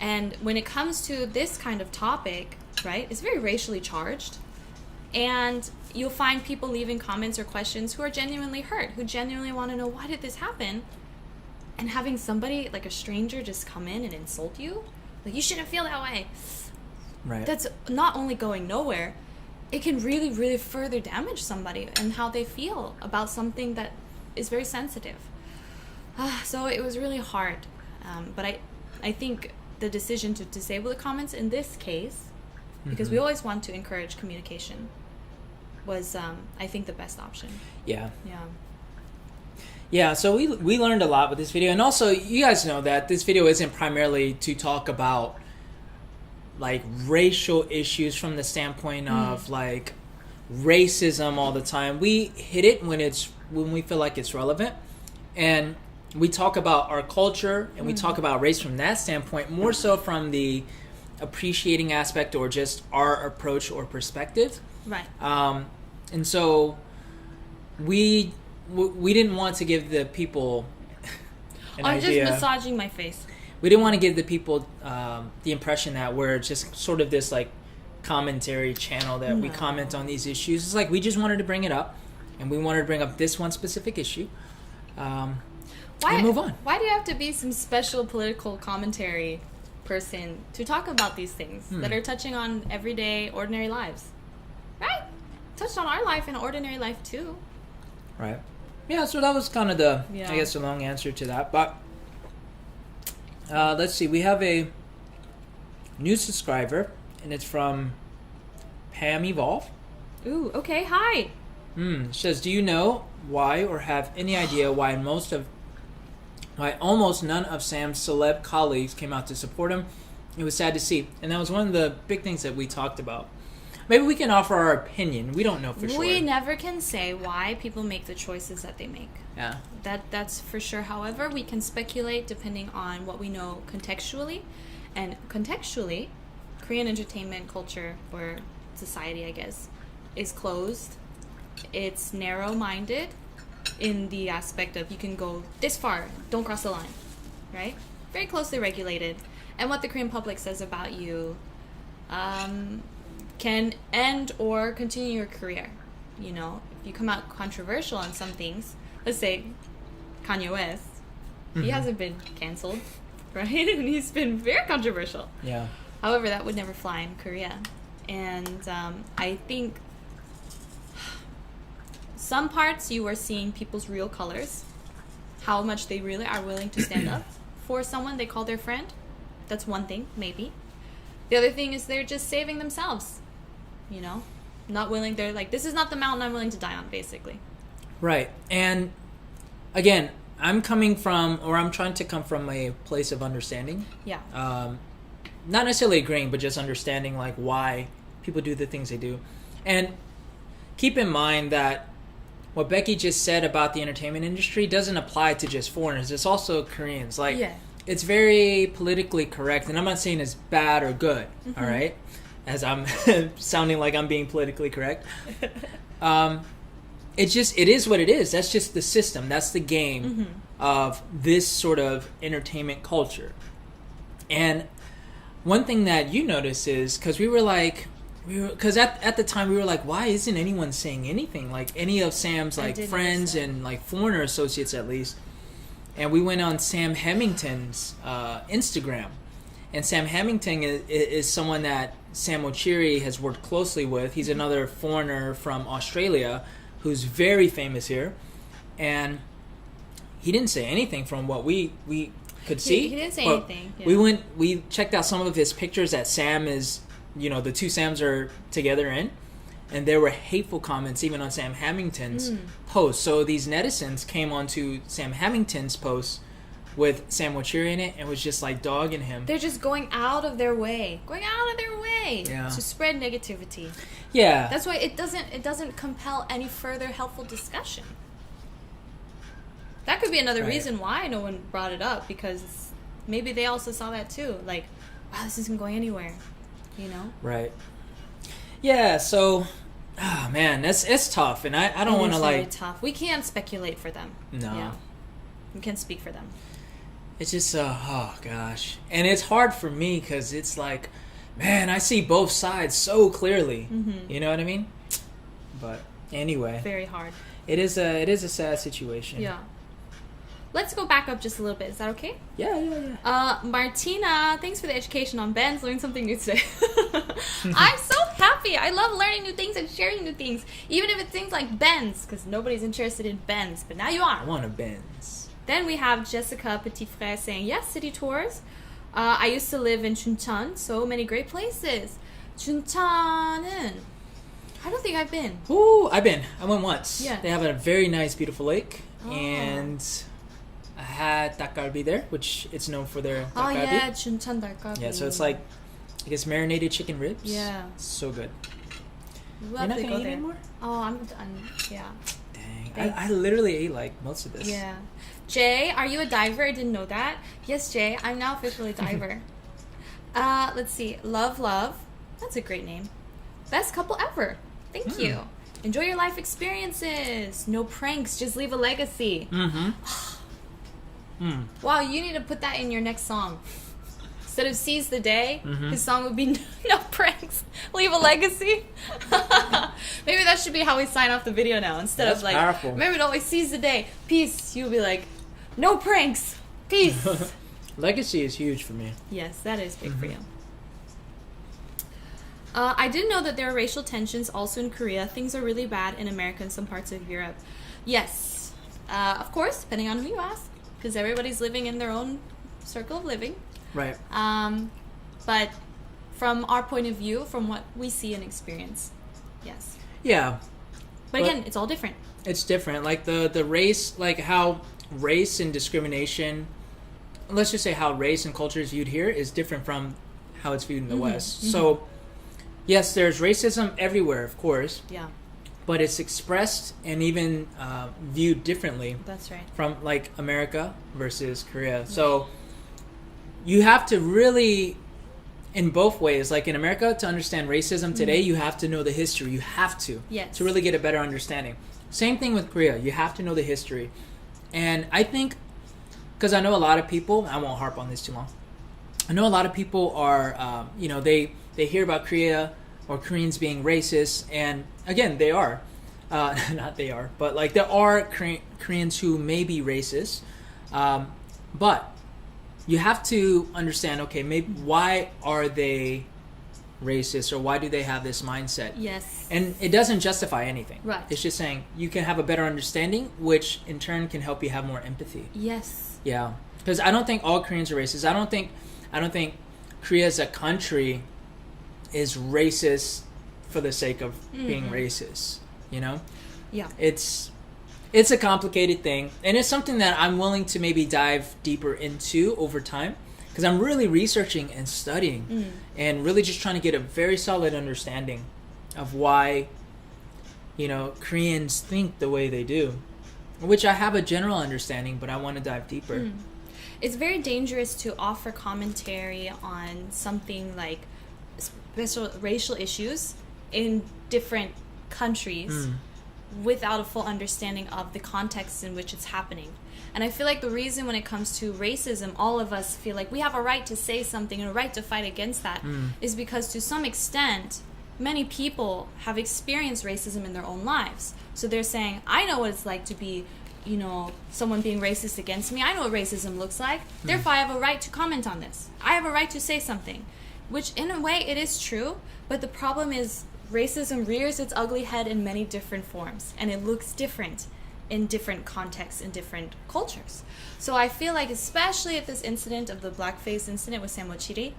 And when it comes to this kind of topic, right, it's very racially charged. And you'll find people leaving comments or questions who are genuinely hurt, who genuinely want to know, why did this happen? And having somebody, like a stranger, just come in and insult you, like, you shouldn't feel that way. Right. That's not only going nowhere, it can really, really further damage somebody and how they feel about something that is very sensitive. So it was really hard. But I think the decision to disable the comments in this case, because we always want to encourage communication, was, I think, the best option. Yeah. Yeah, so we learned a lot with this video. And also, you guys know that this video isn't primarily to talk about, like, racial issues from the standpoint of, like, racism all the time. We hit it when we feel like it's relevant. And we talk about our culture and we talk about race from that standpoint, more so from the appreciating aspect or just our approach or perspective. Right. And so we didn't want to give the people an idea. Just massaging my face. We didn't want to give the people the impression that we're just sort of this, like, commentary channel that we comment on these issues. It's like we just wanted to bring it up, and we wanted to bring up this one specific issue. And move on. Why do you have to be some special political commentary person to talk about these things that are touching on everyday, ordinary lives? Right? Touched on our life and ordinary life too. Right. Yeah, so that was kind of the, I guess, the long answer to that. But let's see. We have a new subscriber, and it's from Pam Evolve. Ooh, okay. Hi. It says, do you know why or have any idea why almost none of Sam's celeb colleagues came out to support him? It was sad to see. And that was one of the big things that we talked about. Maybe we can offer our opinion. We don't know for sure. We never can say why people make the choices that they make. Yeah. That's for sure. However, we can speculate depending on what we know contextually. And contextually, Korean entertainment culture, or society, I guess, is closed. It's narrow-minded in the aspect of you can go this far, don't cross the line, right? Very closely regulated. And what the Korean public says about you can end or continue your career. You know, if you come out controversial on some things, let's say Kanye West, he hasn't been canceled, right? And he's been very controversial. Yeah. However, that would never fly in Korea. And I think some parts you are seeing people's real colors, how much they really are willing to stand up for someone they call their friend. That's one thing, maybe. The other thing is they're just saving themselves, you know, not willing. They're like, this is not the mountain I'm willing to die on, basically. Right. And again, I'm trying to come from a place of understanding. Yeah. Not necessarily agreeing, but just understanding, like, why people do the things they do. And keep in mind that what Becky just said about the entertainment industry doesn't apply to just foreigners. It's also Koreans. Like, it's very politically correct. And I'm not saying it's bad or good, all right? As I'm sounding like I'm being politically correct. It is what it is. That's just the system. That's the game of this sort of entertainment culture. And one thing that you notice is, because we were because at the time we were like, why isn't anyone saying anything? Like any of Sam's like friends and like foreigner associates at least. And we went on Sam Hemington's Instagram. And Sam Hemington is someone that Sam Ochiri has worked closely with. He's another foreigner from Australia who's very famous here. And he didn't say anything from what we could see. He didn't say anything. Yeah. We checked out some of his pictures that Sam is, the two Sams are together in. And there were hateful comments even on Sam Hamilton's post. So these netizens came onto Sam Hamilton's post with Sam Ochiri in it and was just like dogging him. They're just going out of their way to spread negativity. Yeah. That's why it doesn't compel any further helpful discussion. That could be another reason why no one brought it up, because maybe they also saw that too. Like, wow, this isn't going anywhere. Right. Yeah, so man, it's tough, and I don't want to like. It's very tough. We can't speculate for them. No. Yeah. We can't speak for them. It's just oh gosh, and it's hard for me because it's like, man, I see both sides so clearly. Mm-hmm. You know what I mean? But anyway, very hard. It is a sad situation. Yeah. Let's go back up just a little bit. Is that okay? Yeah. Martina, thanks for the education on Benz. Learned something new today. I'm so happy. I love learning new things and sharing new things, even if it's things like Benz, because nobody's interested in Benz, but now you are. I want a Benz. Then we have Jessica Petit Frere saying, yes, city tours. I used to live in Chuncheon. So many great places. Chuncheon은 I don't think I've been. Ooh, I've been. I went once. Yeah. They have a very nice, beautiful lake, Oh. and I had 닭갈비 there, which it's known for their 닭갈bi. Oh yeah, Chuncheon 닭갈비. Yeah, so it's like, I guess, marinated chicken ribs. Yeah. So good. We'll You're have not to gonna go eat there. anymore? Oh, I'm done. Yeah. Dang. I literally ate like most of this. Yeah. Jay, are you a diver? I didn't know that. Yes, Jay, I'm now officially a diver. Let's see. Love. That's a great name. Best couple ever. Thank you. Enjoy your life experiences. No pranks. Just leave a legacy. Mm-hmm. Wow, you need to put that in your next song. Instead of Seize the Day, his song would be No Pranks, Leave a Legacy. Maybe that should be how we sign off the video now. Instead That's of like, powerful. remember to always seize the day. Peace. You'll be like, no pranks. Peace. Legacy is huge for me. Yes, that is big for you. I didn't know that there are racial tensions also in Korea. Things are really bad in America and some parts of Europe. Yes. Of course, depending on who you ask. Because everybody's living in their own circle of living. Right. But from our point of view, from what we see and experience, yes. Yeah. But again, it's all different. It's different. Like the race, like how race and discrimination, let's just say how race and culture is viewed here is different from how it's viewed in the West. So, yes, there's racism everywhere, of course. Yeah. But it's expressed and even viewed differently. That's right. From like America versus Korea. So you have to really, in both ways, like in America, to understand racism today, you have to know the history. You have to. Yes. To really get a better understanding. Same thing with Korea. You have to know the history. And I think, because I know a lot of people, I won't harp on this too long. I know a lot of people are, they hear about Korea or Koreans being racist, and again, they are. Not they are, but like there are Koreans who may be racist, but you have to understand, okay, maybe why are they racist, or why do they have this mindset? Yes. And it doesn't justify anything. Right. It's just saying you can have a better understanding, which in turn can help you have more empathy. Yes. Yeah, because I don't think all Koreans are racist. I don't think Korea as a country is racist for the sake of being racist. You know? Yeah. It's a complicated thing, and it's something that I'm willing to maybe dive deeper into over time, because I'm really researching and studying and really just trying to get a very solid understanding of why, Koreans think the way they do, which I have a general understanding, but I want to dive deeper. It's very dangerous to offer commentary on something like special racial issues in different countries without a full understanding of the context in which it's happening. And I feel like the reason when it comes to racism, all of us feel like we have a right to say something and a right to fight against that is because to some extent, many people have experienced racism in their own lives. So they're saying, I know what it's like to be, you know, someone being racist against me. I know what racism looks like. Therefore, I have a right to comment on this. I have a right to say something. Which, in a way, it is true. But the problem is racism rears its ugly head in many different forms. And it looks different in different contexts, in different cultures. So I feel like, especially at this incident of the blackface incident with Samochiri,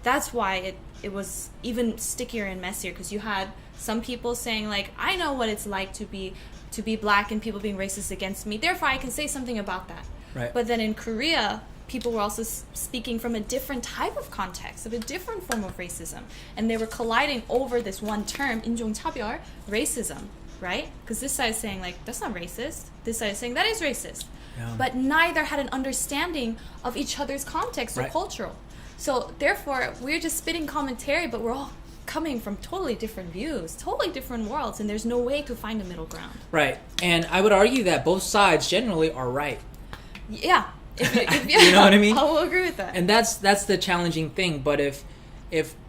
that's why it was even stickier and messier, because you had some people saying, like, I know what it's like to be black and people being racist against me, therefore I can say something about that. Right. But then in Korea, people were also speaking from a different type of context, of a different form of racism, and they were colliding over this one term, 인종차별, racism, right? Because this side is saying, like, that's not racist. This side is saying, that is racist. Yeah. But neither had an understanding of each other's context or Right. cultural. So therefore, we're just spitting commentary, but we're all coming from totally different views, totally different worlds, and there's no way to find a middle ground. Right. And I would argue that both sides generally are right. Yeah. You know what I mean? I will agree with that. And that's the challenging thing. But if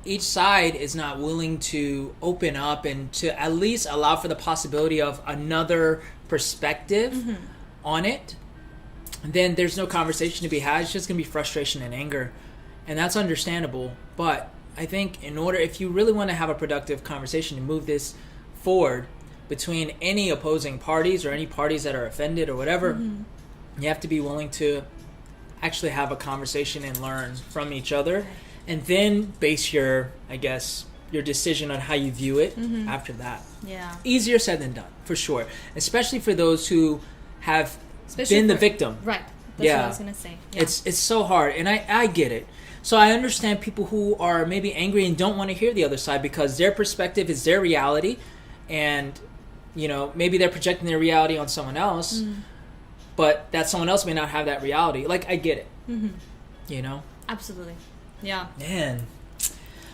each side is not willing to open up and to at least allow for the possibility of another perspective on it, then there's no conversation to be had. It's just going to be frustration and anger. And that's understandable. But I think in order, if you really want to have a productive conversation to move this forward between any opposing parties or any parties that are offended or whatever, you have to be willing to actually have a conversation and learn from each other, and then base your decision on how you view it after that. Yeah. Easier said than done, for sure. Especially for those who have Especially been the victim. Right. That's what I was going to say. Yeah. It's so hard, and I get it. So I understand people who are maybe angry and don't want to hear the other side because their perspective is their reality, and maybe they're projecting their reality on someone else, but that someone else may not have that reality. Like, I get it. Absolutely. Yeah. Man.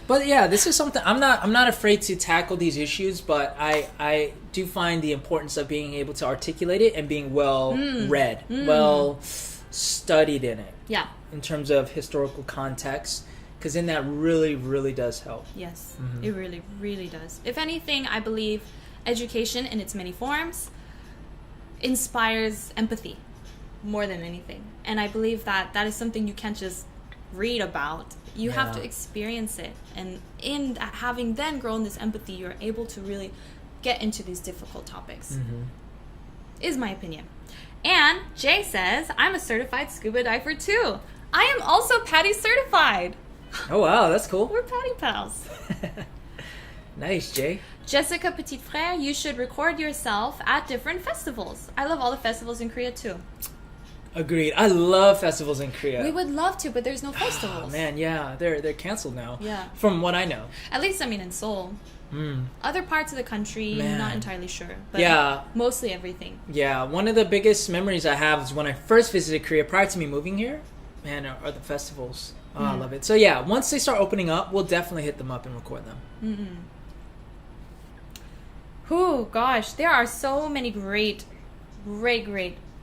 But yeah, this is something I'm not afraid to tackle these issues, but I do find the importance of being able to articulate it and being well read, well studied in it. Yeah. In terms of historical context, because then that really, really does help. Yes, it really, really does. If anything, I believe education in its many forms inspires empathy more than anything. And I believe that is something you can't just read about. You have to experience it. And in having then grown this empathy, you're able to really get into these difficult topics. Is my opinion. And Jay says, I'm a certified scuba diver too. I am also Patty certified. Oh, wow, that's cool. We're Patty pals. Nice, Jay. Jessica Petit Frere, you should record yourself at different festivals. I love all the festivals in Korea too. Agreed. I love festivals in Korea. We would love to, but there's no festivals. Oh, man, yeah. They're canceled now. Yeah. From what I know. At least, in Seoul. Other parts of the country, Man. not entirely sure. But yeah. Mostly everything. Yeah. One of the biggest memories I have is when I first visited Korea prior to me moving here. Man, are the festivals. Oh, I love it. So, yeah, once they start opening up, we'll definitely hit them up and record them. Oh, gosh. There are so many great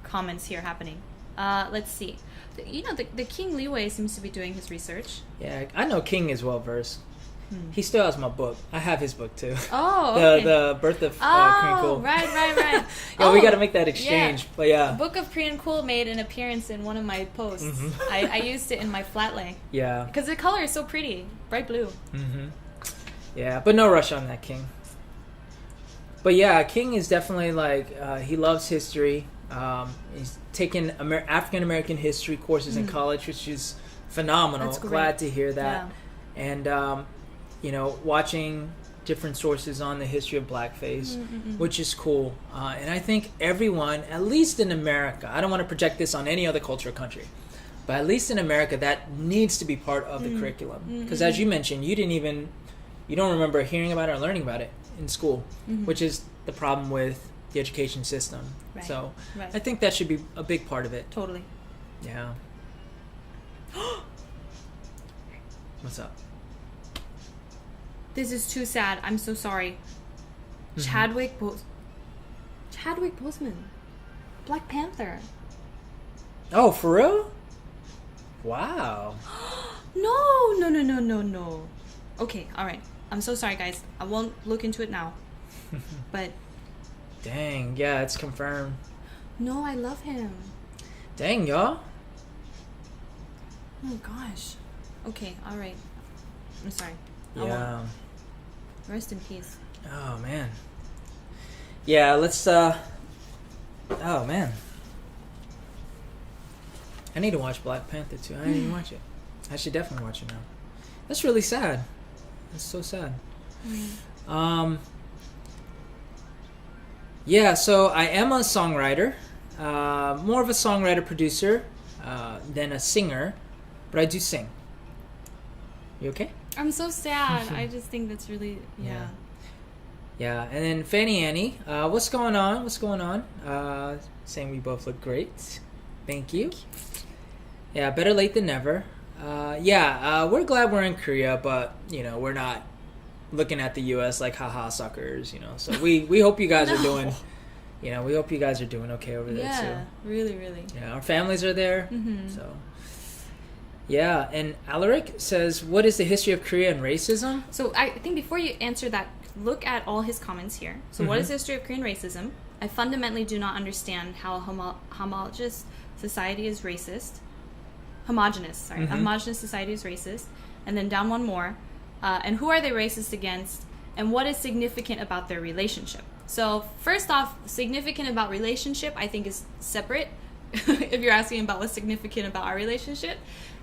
comments here happening. Let's see. The King Liwei seems to be doing his research. Yeah, I know King is well versed. He still has my book. I have his book too. Oh, okay. The Birth of Korean Cool. Right. Yeah, we got to make that exchange. Yeah. But yeah, The Book of Korean Cool made an appearance in one of my posts. I used it in my flat lay. Yeah. Because the color is so pretty, bright blue. Yeah, but no rush on that, King. But yeah, King is definitely he loves history. He's taken African American history courses in college, which is phenomenal. That's great. Glad to hear that. Yeah. And watching different sources on the history of blackface, which is cool. And I think everyone, at least in America, I don't want to project this on any other culture or country, but at least in America, that needs to be part of the curriculum. Because as you mentioned, you don't remember hearing about it or learning about it in school, which is the problem with the education system. Right. So Right. I think that should be a big part of it. Totally. Yeah. What's up? This is too sad. I'm so sorry. Chadwick Boseman. Black Panther. Oh, for real? Wow. No. Okay, all right. I'm so sorry, guys. I won't look into it now. But Dang, yeah, it's confirmed. no, I love him. Dang, y'all. Oh gosh. Okay, all right. I'm sorry. I Yeah. won't. Rest in peace. Oh man. Yeah, let's oh man. I need to watch Black Panther too. I didn't even watch it. I should definitely watch it now. That's really sad. That's so sad. Yeah, so I am a songwriter. More of a songwriter producer than a singer, but I do sing. You okay? I'm so sad. I just think that's really Yeah, and then Fanny Annie, what's going on? What's going on? Saying we both look great. Thank you. Yeah, better late than never. We're glad we're in Korea, but we're not looking at the U.S. like haha suckers. So we hope you guys are doing. We hope you guys are doing okay over there too. Yeah, really, really. Yeah, our families are there. Mm-hmm. So. Yeah, and Alaric says, what is the history of Korea and racism? So I think before you answer that, look at all his comments here. So what is the history of Korean racism? I fundamentally do not understand how a homogeneous society is racist. Homogeneous society is racist. And then down one more. And who are they racist against? And what is significant about their relationship? So first off, significant about relationship, I think is separate. If you're asking about what's significant about our relationship,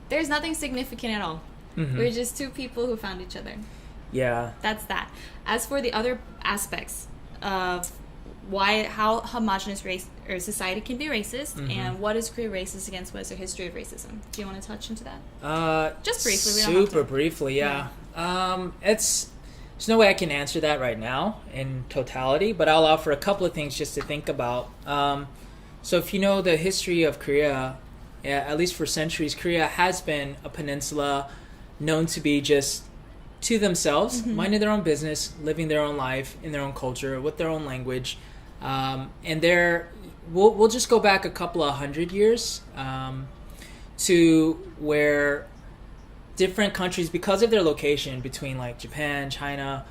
there's nothing significant at all. We're just two people who found each other. Yeah. That's that. As for the other aspects of how homogenous race or society can be racist and what is Korea racist against, what is their history of racism? Do you want to touch into that? Just briefly. We don't have Super to. briefly, yeah. There's no way I can answer that right now in totality, but I'll offer a couple of things just to think about. So if you know the history of Korea, at least for centuries, Korea has been a peninsula known to be just to themselves, minding their own business, living their own life in their own culture, with their own language. And we'll just go back a couple of 100 years to where different countries, because of their location between like Japan, China,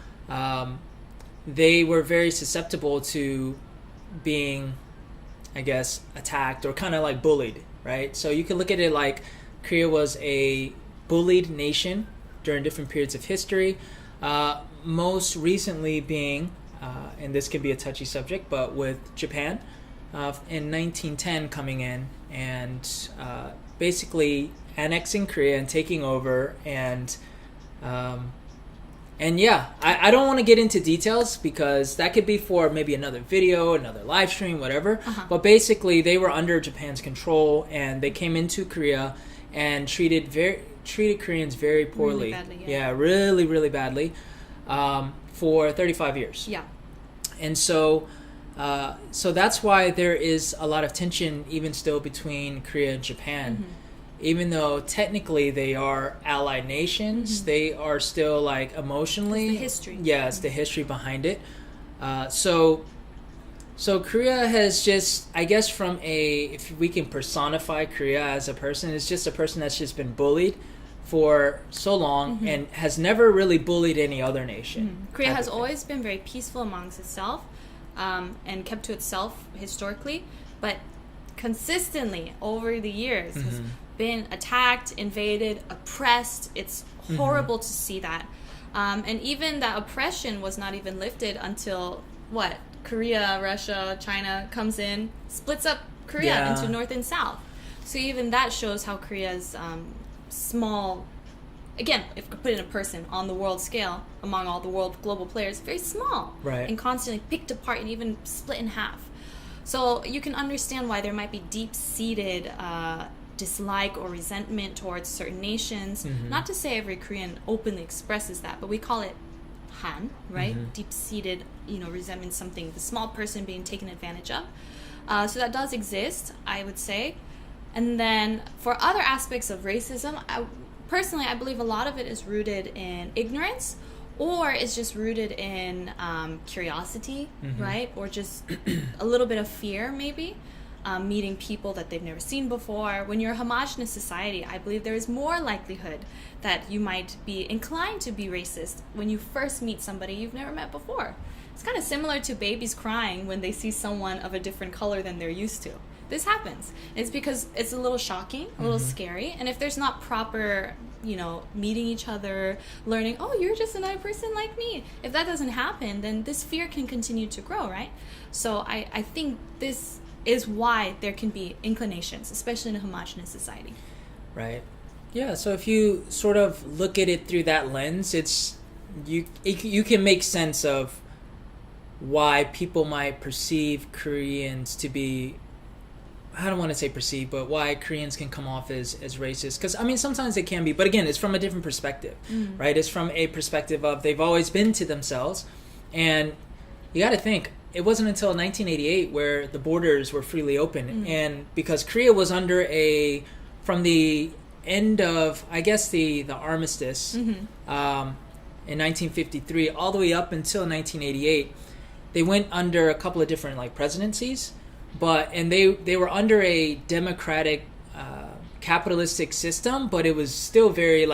they were very susceptible to being, I guess, attacked or kind of like bullied, right? So you can look at it like Korea was a bullied nation during different periods of history. Most recently being, and this can be a touchy subject, but with Japan in 1910 coming in and basically annexing Korea and taking over and yeah, I don't want to get into details because that could be for maybe another video, another live stream, whatever. But basically, they were under Japan's control, and they came into Korea and treated Koreans very poorly. Really badly, yeah, really, really badly for 35 years. Yeah. And so that's why there is a lot of tension even still between Korea and Japan. Even though technically they are allied nations, they are still like emotionally. It's the history. Yeah, it's the history behind it. So Korea has just, I guess, if we can personify Korea as a person, it's just a person that's just been bullied for so long and has never really bullied any other nation. Korea has always been very peaceful amongst itself and kept to itself historically, but consistently over the years has been attacked, invaded, oppressed. It's horrible to see that. And even that oppression was not even lifted until, Korea, Russia, China comes in, splits up Korea into North and South. So even that shows how Korea's small, again, if you put in a person on the world scale, among all the world global players, very small. Right. And constantly picked apart and even split in half. So you can understand why there might be deep-seated dislike or resentment towards certain nations. Not to say every Korean openly expresses that, but we call it Han, right? Deep-seated, resentment, something, the small person being taken advantage of. So that does exist, I would say. And then for other aspects of racism, personally, I believe a lot of it is rooted in ignorance, or it's just rooted in curiosity, right? Or just a little bit of fear, maybe. meeting people that they've never seen before. When you're a homogenous society, I believe there is more likelihood that you might be inclined to be racist when you first meet somebody you've never met before. It's kind of similar to babies crying when they see someone of a different color than they're used to. This happens. It's because it's a little shocking, a little scary, and if there's not proper, meeting each other, learning, oh, you're just another person like me. If that doesn't happen, then this fear can continue to grow, right? So I think this is why there can be inclinations, especially in a homogenous society. Right. Yeah, so if you sort of look at it through that lens, you can make sense of why people might perceive Koreans to be, I don't want to say perceive, but why Koreans can come off as racist. Because, I mean, sometimes they can be, but again, it's from a different perspective, right? It's from a perspective of they've always been to themselves. And you got to think, it wasn't until 1988 where the borders were freely open. And because Korea was under from the end of, I guess, the armistice in 1953 all the way up until 1988, they went under a couple of different presidencies, and they were under a democratic capitalistic system, but it was still very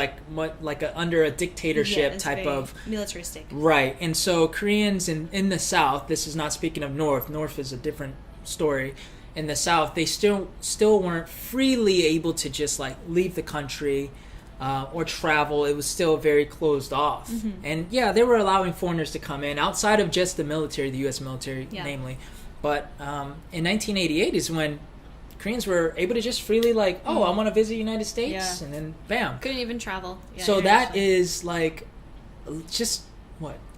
under a dictatorship type of militaristic. Right. And so Koreans in the South, this is not speaking of North is a different story. In the South, they still weren't freely able to just leave the country or travel. It was still very closed off. And yeah, they were allowing foreigners to come in outside of just the military, the U.S. military, namely. But in 1988 is when Koreans were able to just freely I want to visit the United States, and then bam. Couldn't even travel. Yeah, so that is just,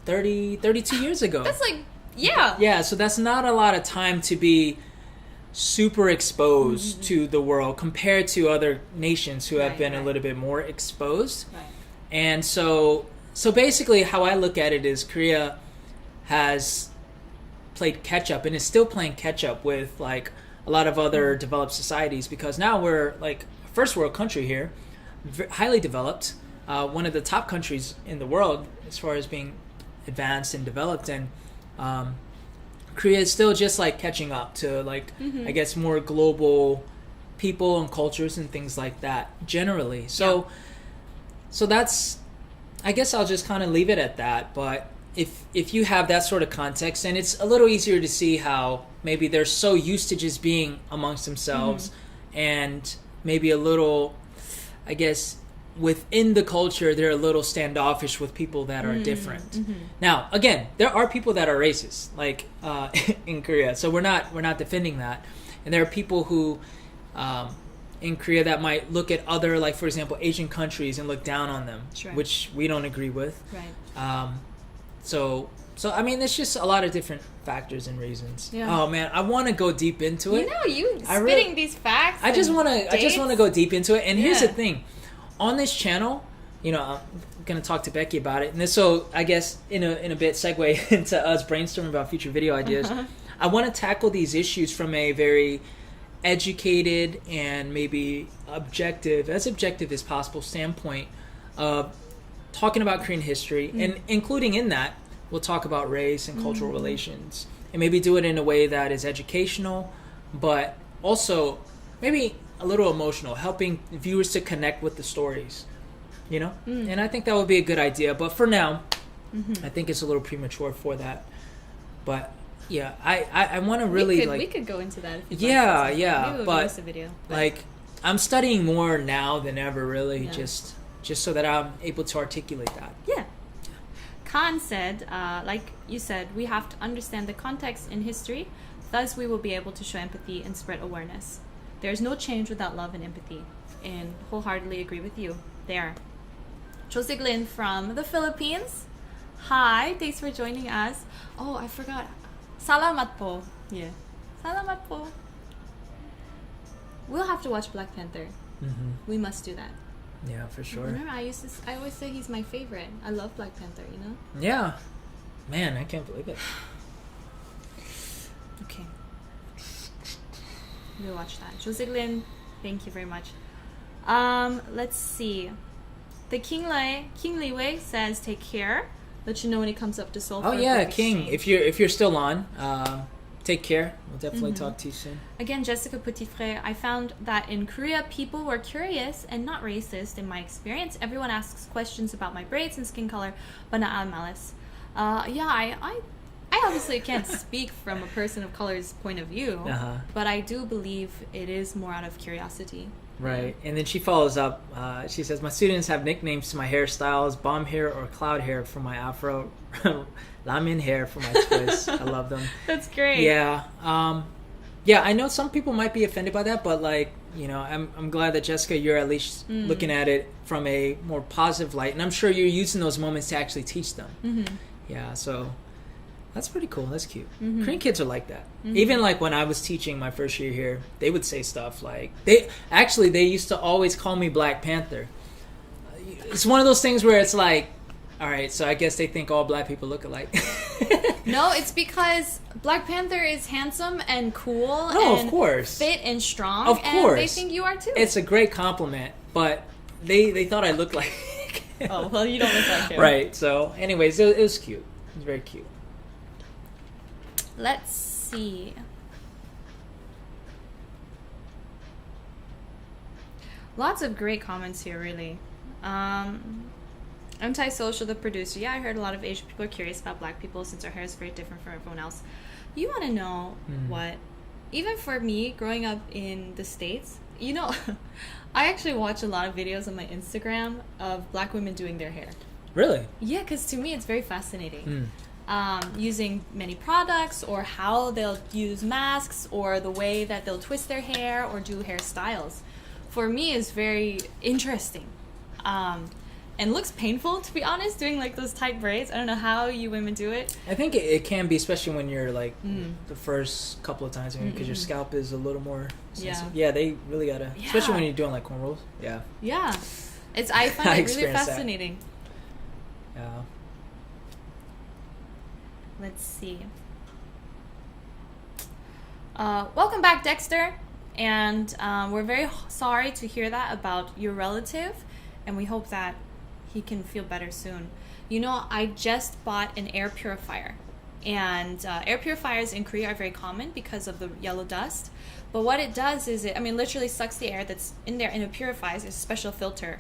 32 years ago. That's yeah. Yeah, so that's not a lot of time to be super exposed to the world compared to other nations who have been a little bit more exposed. Right. And so basically how I look at it is Korea has played catch up and is still playing catch up with a lot of other developed societies, because now we're a first world country here, highly developed, one of the top countries in the world as far as being advanced and developed, and Korea is still just catching up to I guess more global people and cultures and things like that generally. So that's, I guess I'll just kind of leave it at that. But if you have that sort of context, then it's a little easier to see how maybe they're so used to just being amongst themselves, and maybe a little, I guess, within the culture, they're a little standoffish with people that are different. Now, again, there are people that are racist, in Korea. So we're not defending that. And there are people who, in Korea, that might look at other, for example, Asian countries and look down on them, which we don't agree with. Right. So I mean, there's just a lot of different factors and reasons. Yeah. Oh man, I want to go deep into it. You spitting these facts. I just want to go deep into it. And here's the thing. On this channel, I'm going to talk to Becky about it. And this, so I guess in a bit segue into us brainstorming about future video ideas. I want to tackle these issues from a very educated and maybe objective as possible standpoint of talking about Korean history, and including in that, we'll talk about race and cultural relations, and maybe do it in a way that is educational, but also maybe a little emotional, helping viewers to connect with the stories, And I think that would be a good idea. But for now, I think it's a little premature for that. But yeah, I want to really we could go into that. If yeah. Maybe But a video. I'm studying more now than ever, really, just so that I'm able to articulate that. Yeah. Khan said, like you said, we have to understand the context in history. Thus, we will be able to show empathy and spread awareness. There is no change without love and empathy. And wholeheartedly agree with you there. Josiglin from the Philippines. Hi, thanks for joining us. Oh, I forgot. Salamat po. Yeah. Salamat po. We'll have to watch Black Panther. We must do that. Yeah, for sure. Remember, I always say he's my favorite. I love Black Panther, Yeah. Man, I can't believe it. Okay. We'll watch that. Josiglin, thank you very much. Let's see. The King Liwei says, take care. Let you know when he comes up to Seoul. Oh yeah, King. If you're still on, Take care. We'll definitely talk to you soon. Again, Jessica Petitfrère, I found that in Korea, people were curious and not racist in my experience. Everyone asks questions about my braids and skin color, but not out of malice. I obviously can't speak from a person of color's point of view, but I do believe it is more out of curiosity. Right. And then she follows up. She says, my students have nicknames to my hairstyles, bomb hair or cloud hair for my afro, ramen hair for my twist. I love them. That's great. Yeah. Yeah, I know some people might be offended by that, but like, you know, I'm glad that Jessica, you're at least looking at it from a more positive light. And I'm sure you're using those moments to actually teach them. Yeah, so that's pretty cool. That's cute. Korean kids are like that. Even like when I was teaching my first year here, they would say stuff like, they used to always call me Black Panther. It's one of those things where it's like, all right, so I guess they think all black people look alike. No, it's because Black Panther is handsome and cool No, and of course. fit and strong. Of and course. they think you are too. It's a great compliment, but they thought I looked like him. Oh, well, you don't look like him. Right, so anyways, it was cute. It was very cute. Let's see. Lots of great comments here, really. Antisocial, the producer. Yeah, I heard a lot of Asian people are curious about black people since our hair is very different from everyone else. You want to know what? Even for me, growing up in the States, you know, I actually watch a lot of videos on my Instagram of black women doing their hair. Really? Yeah, because to me it's very fascinating. Using many products, or how they'll use masks, or the way that they'll twist their hair or do hairstyles. For me, is very interesting. And looks painful, to be honest, doing like those tight braids. I don't know how you women do it. I think it can be, especially when you're like the first couple of times, because your scalp is a little more sensitive. Yeah, they really gotta, especially when you're doing like cornrows. Yeah. Yeah, I find it really fascinating. Yeah. Let's see. Welcome back, Dexter. And we're very sorry to hear that about your relative, and we hope that he can feel better soon. You know, I just bought an air purifier, and air purifiers in Korea are very common because of the yellow dust. But what it does is it literally sucks the air that's in there, and it purifies. It's a special filter,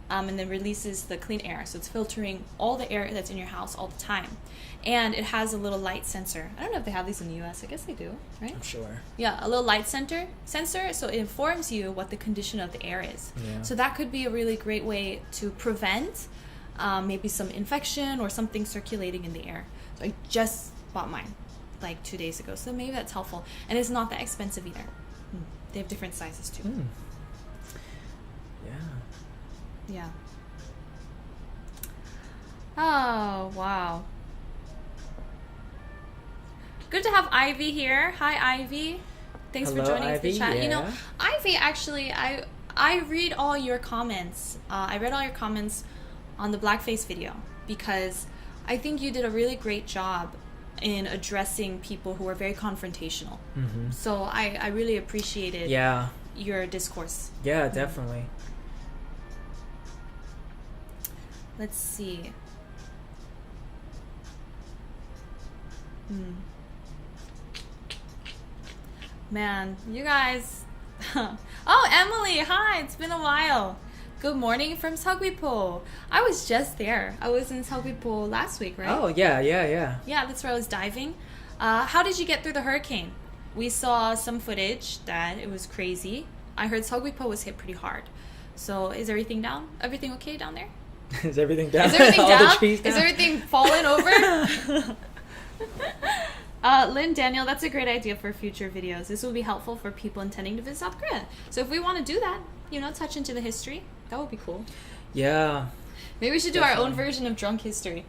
and then releases the clean air. So it's filtering all the air that's in your house all the time. And it has a little light sensor. I don't know if they have these in the US. I guess they do, right? I'm sure. Yeah, a little light sensor, so it informs you what the condition of the air is. Yeah. So that could be a really great way to prevent maybe some infection or something circulating in the air. So I just bought mine like 2 days ago, so maybe that's helpful. And it's not that expensive either. They have different sizes too. Yeah. Oh, wow. Good to have Ivy here. Hi, Ivy. Thanks Hello, for joining Ivy. the chat. Yeah. You know, Ivy, actually, I read all your comments. I read all your comments on the blackface video because I think you did a really great job in addressing people who are very confrontational. So I really appreciated your discourse. Yeah, definitely. Let's see. Man, you guys. Oh, Emily, hi. It's been a while. Good morning from Seogwipo. I was just there. I was in Seogwipo last week, right? Oh, yeah. Yeah, that's where I was diving. How did you get through the hurricane? We saw some footage that it was crazy. I heard Seogwipo was hit pretty hard. So is everything down? Everything okay down there? Is everything down? Is everything All down? the trees down? Is everything falling over? Lynn, Daniel, that's a great idea for future videos. This will be helpful for people intending to visit South Korea. So if we want to do that, touch into the history, that would be cool. Yeah. Maybe we should do our own version of Drunk History.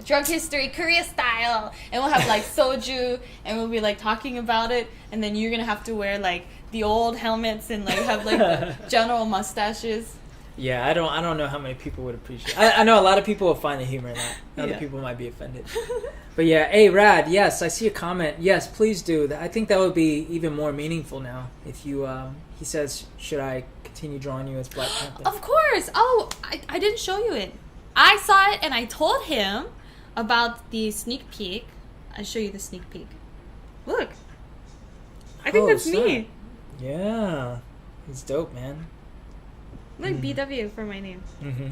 Drunk History, Korea style. And we'll have like soju, and we'll be like talking about it, and then you're going to have to wear like the old helmets and like have like the general mustaches. Yeah, I don't know how many people would appreciate. I know a lot of people will find the humor in that. Other people might be offended. But yeah, hey, Rad, yes, I see a comment. Yes, please do. I think that would be even more meaningful now if you, he says, should I continue drawing you as Black Panther? Of course. Oh, I didn't show you it. I saw it and I told him about the sneak peek. I'll show you the sneak peek. Look. I think that's me. Yeah. It's dope, man. Look, BW for my name. Mm-hmm.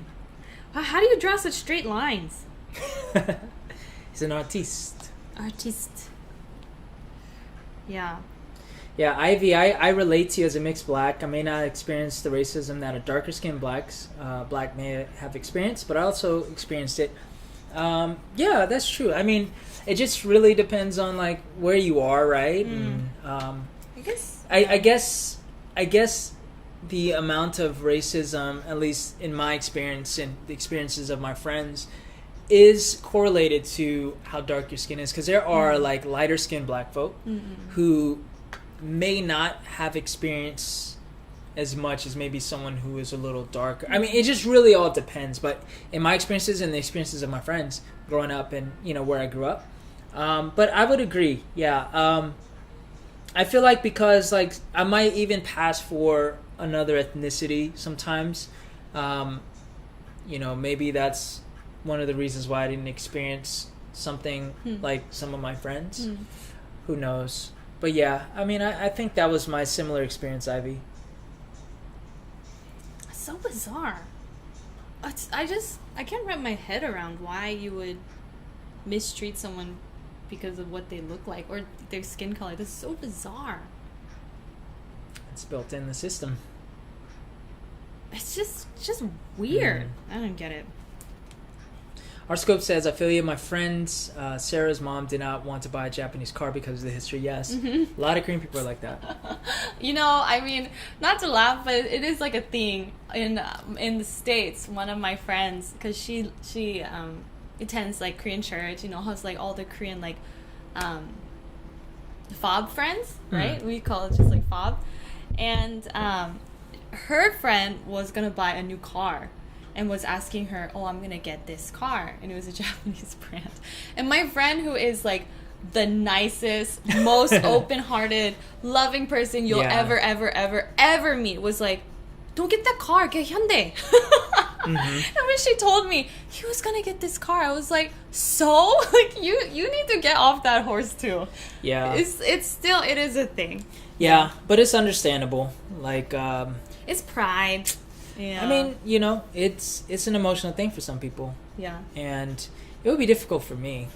Wow, how do you draw such straight lines? He's an artiste. Artiste. Yeah. Yeah, Ivy, I relate to you as a mixed black. I may not experience the racism that a darker skinned black may have experienced, but I also experienced it. Yeah, that's true. I mean, it just really depends on like where you are, right? And, I guess the amount of racism, at least in my experience and the experiences of my friends, is correlated to how dark your skin is, because there are like lighter skinned black folk who may not have experienced as much as maybe someone who is a little darker. I mean, it just really all depends. But in my experiences and the experiences of my friends growing up and, you know, where I grew up. But I would agree. Yeah. I feel like because like I might even pass for another ethnicity sometimes. You know, maybe that's one of the reasons why I didn't experience something like some of my friends. Who knows? But yeah, I mean, I think that was my similar experience, Ivy. So bizarre. I can't wrap my head around why you would mistreat someone because of what they look like or their skin color. That's so bizarre. It's built in the system. It's just weird. I don't get it. Our scope says, I feel you. My friend Sarah's mom did not want to buy a Japanese car because of the history. Yes. A lot of Korean people are like that. You know, I mean, not to laugh, but it is like a thing in the States. One of my friends, because she attends like Korean church, you know, has like all the Korean like fob friends, right? We call it just like fob. And her friend was gonna buy a new car and was asking her, oh, I'm gonna get this car, and it was a Japanese brand. And my friend, who is like the nicest, most open-hearted, loving person you'll ever meet, was like, don't get that car, get Hyundai. And when she told me he was gonna get this car, I was like, so like you need to get off that horse too. Yeah, it's still, it is a thing. Yeah, but it's understandable. Like it's pride. Yeah. I mean, you know, it's an emotional thing for some people. Yeah. And it would be difficult for me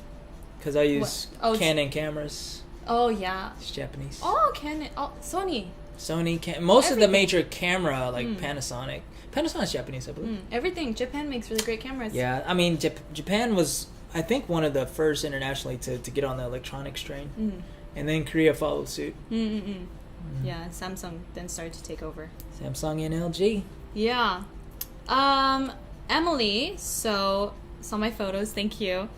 because I use Canon cameras. Oh yeah. It's Japanese. Oh, Canon. Oh, Sony. Most of the major camera, like Panasonic. Panasonic's Japanese, I believe. Everything. Japan makes really great cameras. Yeah, I mean, Japan was, I think, one of the first internationally to get on the electronics train. And then Korea followed suit. Yeah, and Samsung then started to take over. Samsung and LG. Yeah. Emily, so saw my photos, thank you.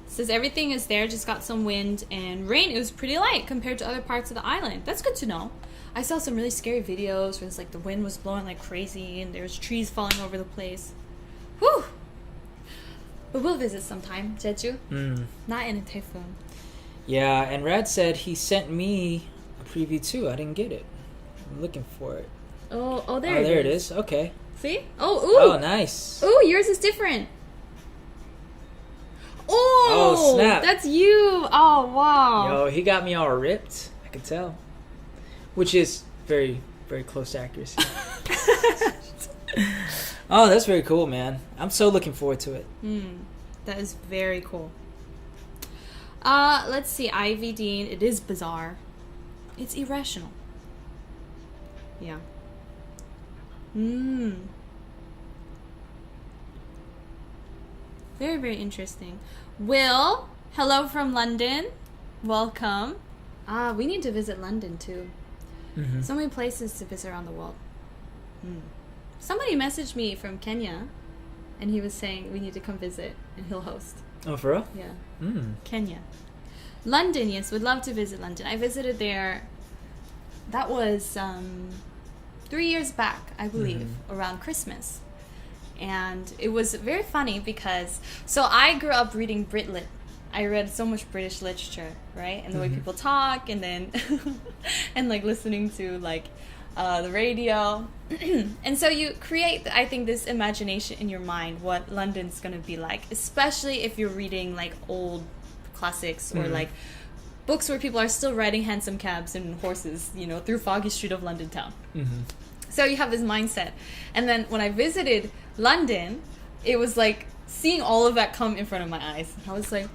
Says everything is there, just got some wind and rain. It was pretty light compared to other parts of the island. That's good to know. I saw some really scary videos where it's like the wind was blowing like crazy and there was trees falling over the place. Whew! But we'll visit sometime, Jeju. Not in a typhoon. Yeah, and Rad said he sent me a preview too. I didn't get it. I'm looking for it. Oh, there it is. Okay. See? Oh, nice. Ooh, yours is different. Oh, snap. That's you. Oh, wow. Yo, he got me all ripped. I could tell. Which is very, very close to accuracy. Oh, that's very cool, man. I'm so looking forward to it. That is very cool. Let's see. Ivy Dean. It is bizarre. It's irrational. Yeah. Very, very interesting. Will, hello from London. Welcome. We need to visit London too. So many places to visit around the world. Somebody messaged me from Kenya, and he was saying we need to come visit, and he'll host. Oh, for real? Yeah. Kenya. London, yes, would love to visit London. I visited there. That was 3 years back, I believe, around Christmas. And it was very funny because, so I grew up reading Britlit. I read so much British literature, right? And the way people talk, and then, and like listening to like the radio. And so you create, I think, this imagination in your mind, what London's gonna be like, especially if you're reading like old classics or like books where people are still riding hansom cabs and horses, you know, through foggy street of London town. Mm-hmm. So you have this mindset. And then when I visited London, it was like seeing all of that come in front of my eyes. I was like,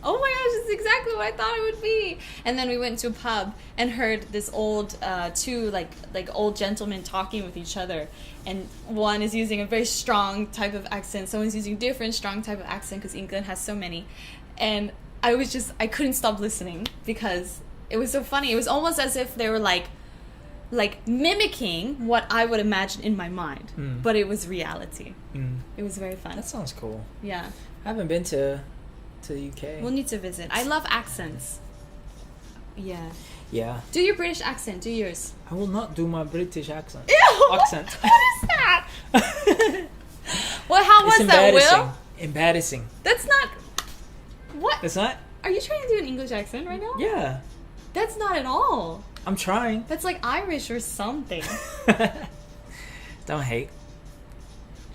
oh my gosh, this is exactly what I thought it would be. And then we went to a pub and heard this old, two like old gentlemen talking with each other. And one is using a very strong type of accent. Someone's using a different strong type of accent because England has so many. And I couldn't stop listening because it was so funny. It was almost as if they were like mimicking what I would imagine in my mind, but it was reality. It was very fun. That sounds cool. Yeah. I haven't been to the UK. We'll need to visit. I love accents. Yeah. Yeah. Do your British accent. Do yours. I will not do my British accent. Ew! Accent. What is that? Well, how was that, Will? Embarrassing. That's not... What? It's not? Are you trying to do an English accent right now? Yeah. That's not at all. I'm trying. That's like Irish or something. Don't hate.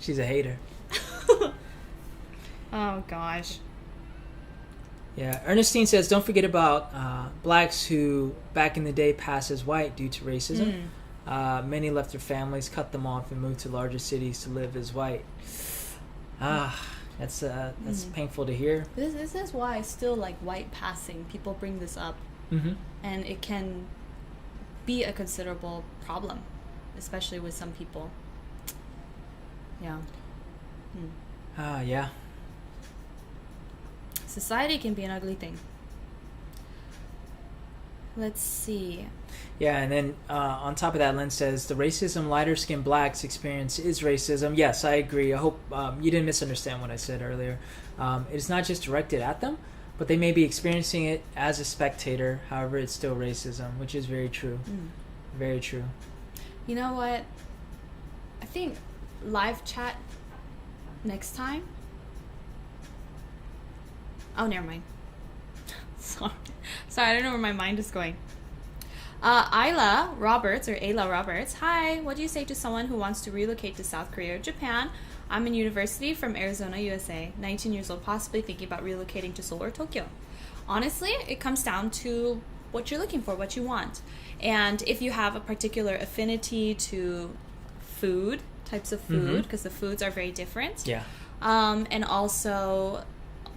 She's a hater. Oh, gosh. Yeah. Ernestine says, don't forget about blacks who back in the day passed as white due to racism. Many left their families, cut them off, and moved to larger cities to live as white. That's painful to hear. This is why I still like white passing. People bring this up. And it can be a considerable problem, especially with some people. Yeah. Yeah. Society can be an ugly thing. Let's see. Yeah, and then on top of that, Lynn says, the racism lighter-skinned blacks experience is racism. Yes, I agree. I hope you didn't misunderstand what I said earlier. It's not just directed at them, but they may be experiencing it as a spectator. However, it's still racism, which is very true. Very true. You know what? I think live chat next time. Oh, never mind. Sorry, I don't know where my mind is going. Ayla Roberts, or Ayla Roberts. Hi, what do you say to someone who wants to relocate to South Korea or Japan? I'm in university from Arizona, USA. 19 years old, possibly thinking about relocating to Seoul or Tokyo. Honestly, it comes down to what you're looking for, what you want. And if you have a particular affinity to food, types of food, because the foods are very different. Yeah. And also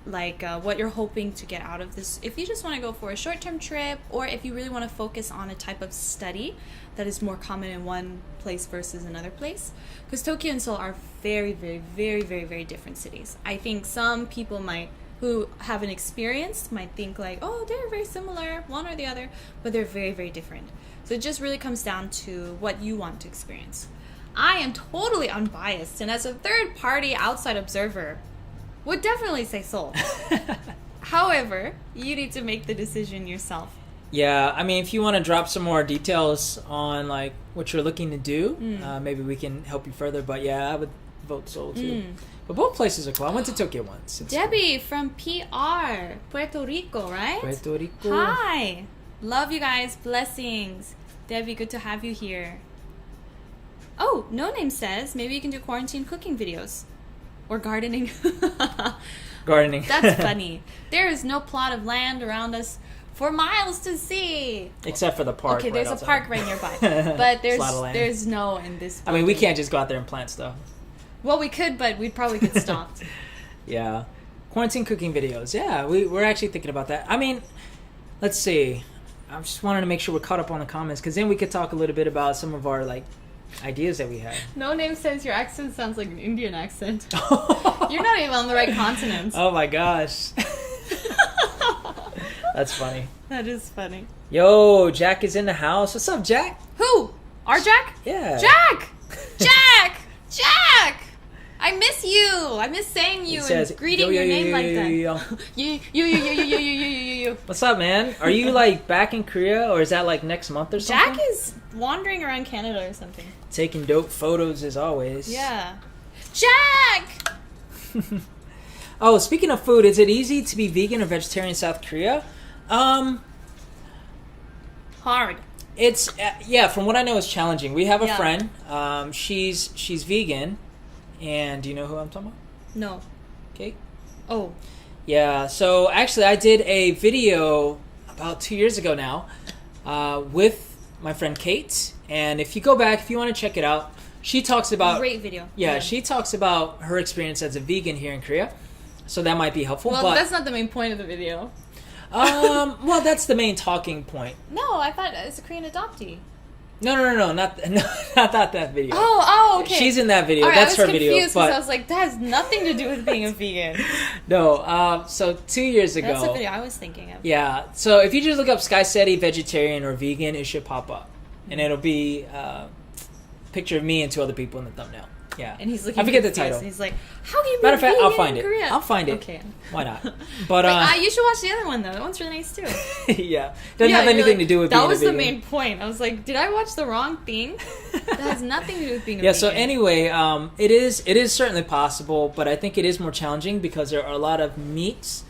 like what you're hoping to get out of this. If you just want to go for a short-term trip, or if you really want to focus on a type of study that is more common in one place versus another place. Because Tokyo and Seoul are very, very, very, very, very different cities. I think some people who haven't experienced might think like, oh, they're very similar, one or the other, but they're very, very different. So it just really comes down to what you want to experience. I am totally unbiased, and as a third-party outside observer, would definitely say Seoul. However, you need to make the decision yourself. Yeah, I mean, if you want to drop some more details on like what you're looking to do, maybe we can help you further. But yeah, I would vote Seoul too. But both places are cool. I went to Tokyo once. It's Debbie from PR, Puerto Rico, right? Puerto Rico. Hi. Love you guys. Blessings. Debbie, good to have you here. Oh, No Name says maybe you can do quarantine cooking videos. Or gardening. Gardening. That's funny. There is no plot of land around us for miles to see. Except for the park. Okay, there's a park right nearby. But there's no in this building. I mean, we can't just go out there and plant stuff. Well, we could, but we'd probably get stopped. Yeah. Quarantine cooking videos. Yeah, we're actually thinking about that. I mean, let's see. I just wanted to make sure we're caught up on the comments, because then we could talk a little bit about some of our, like, ideas that we had. No Name says your accent sounds like an Indian accent. You're not even on the right continent. Oh my gosh. That's funny. That is funny. Yo, Jack is in the house. What's up, Jack? Who? Our Jack? Yeah. Jack! Jack! Jack! I miss you. I miss saying you and greeting your name like that. You. What's up, man? Are you like back in Korea, or is that like next month or something? Jack is wandering around Canada or something. Taking dope photos as always. Yeah. Jack! Oh, speaking of food, is it easy to be vegan or vegetarian in South Korea? Hard. It's yeah. From what I know, it's challenging. We have a friend. She's vegan, and do you know who I'm talking about? No. Okay. Oh. Yeah. So actually, I did a video about 2 years ago now with my friend Kate. And if you go back, if you want to check it out, she talks about... Great video. Yeah, she talks about her experience as a vegan here in Korea. So that might be helpful. Well, but that's not the main point of the video. Well, that's the main talking point. No, I thought it's a Korean adoptee. No, not that video. Oh, okay. She's in that video. Right, That's her I video. was confused because I was like, that has nothing to do with being a vegan. No, so 2 years ago. That's the video I was thinking of. Yeah, so if you just look up Skycedi vegetarian or vegan, it should pop up, and it'll be a picture of me and 2 other people in the thumbnail. Yeah, and he's looking. I forget the confused. title. He's like, "How can you be Matter of fact, vegan I'll find in it. Korea?" I'll find it. Okay, why not? But you should watch the other one though. That one's really nice too. Yeah, doesn't have anything to do with being a That was vegan. the main point. I was like, did I watch the wrong thing? That has nothing to do with being a Yeah. vegan. So anyway, it is certainly possible, but I think it is more challenging because there are a lot of meats,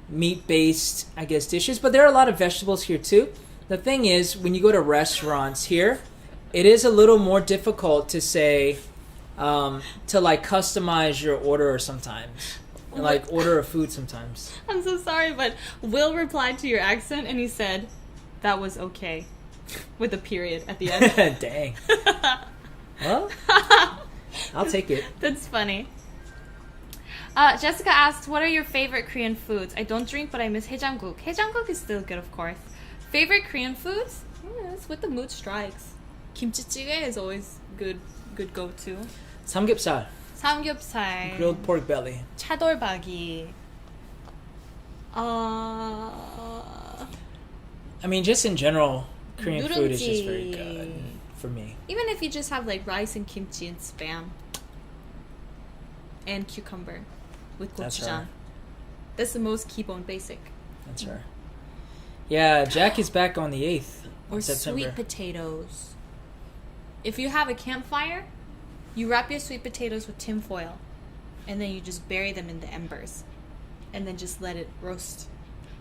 meat-based, I guess, dishes, but there are a lot of vegetables here too. The thing is, when you go to restaurants here, it is a little more difficult to say, to like customize your order sometimes, and like order a food sometimes. I'm so sorry, but Will replied to your accent and he said, "That was okay," with a period at the end. Dang. Well, I'll take it. That's funny. Jessica asked, what are your favorite Korean foods? I don't drink, but I miss haejanguk. Haejanguk is still good, of course. Favorite Korean foods? It's with the mood strikes. Kimchi jjigae is always good go-to. Samgyeopsal, 삼겹살. grilled pork belly. 차돌박이. I mean, just in general, Korean food is just very 누룽지. good for me. Even if you just have like rice and kimchi and spam. And cucumber with That's gochujang. her. That's the most keep-on basic. That's her. Yeah, Jack is back on the 8th Or of September. sweet potatoes. If you have a campfire, you wrap your sweet potatoes with tin foil, and then you just bury them in the embers, and then just let it roast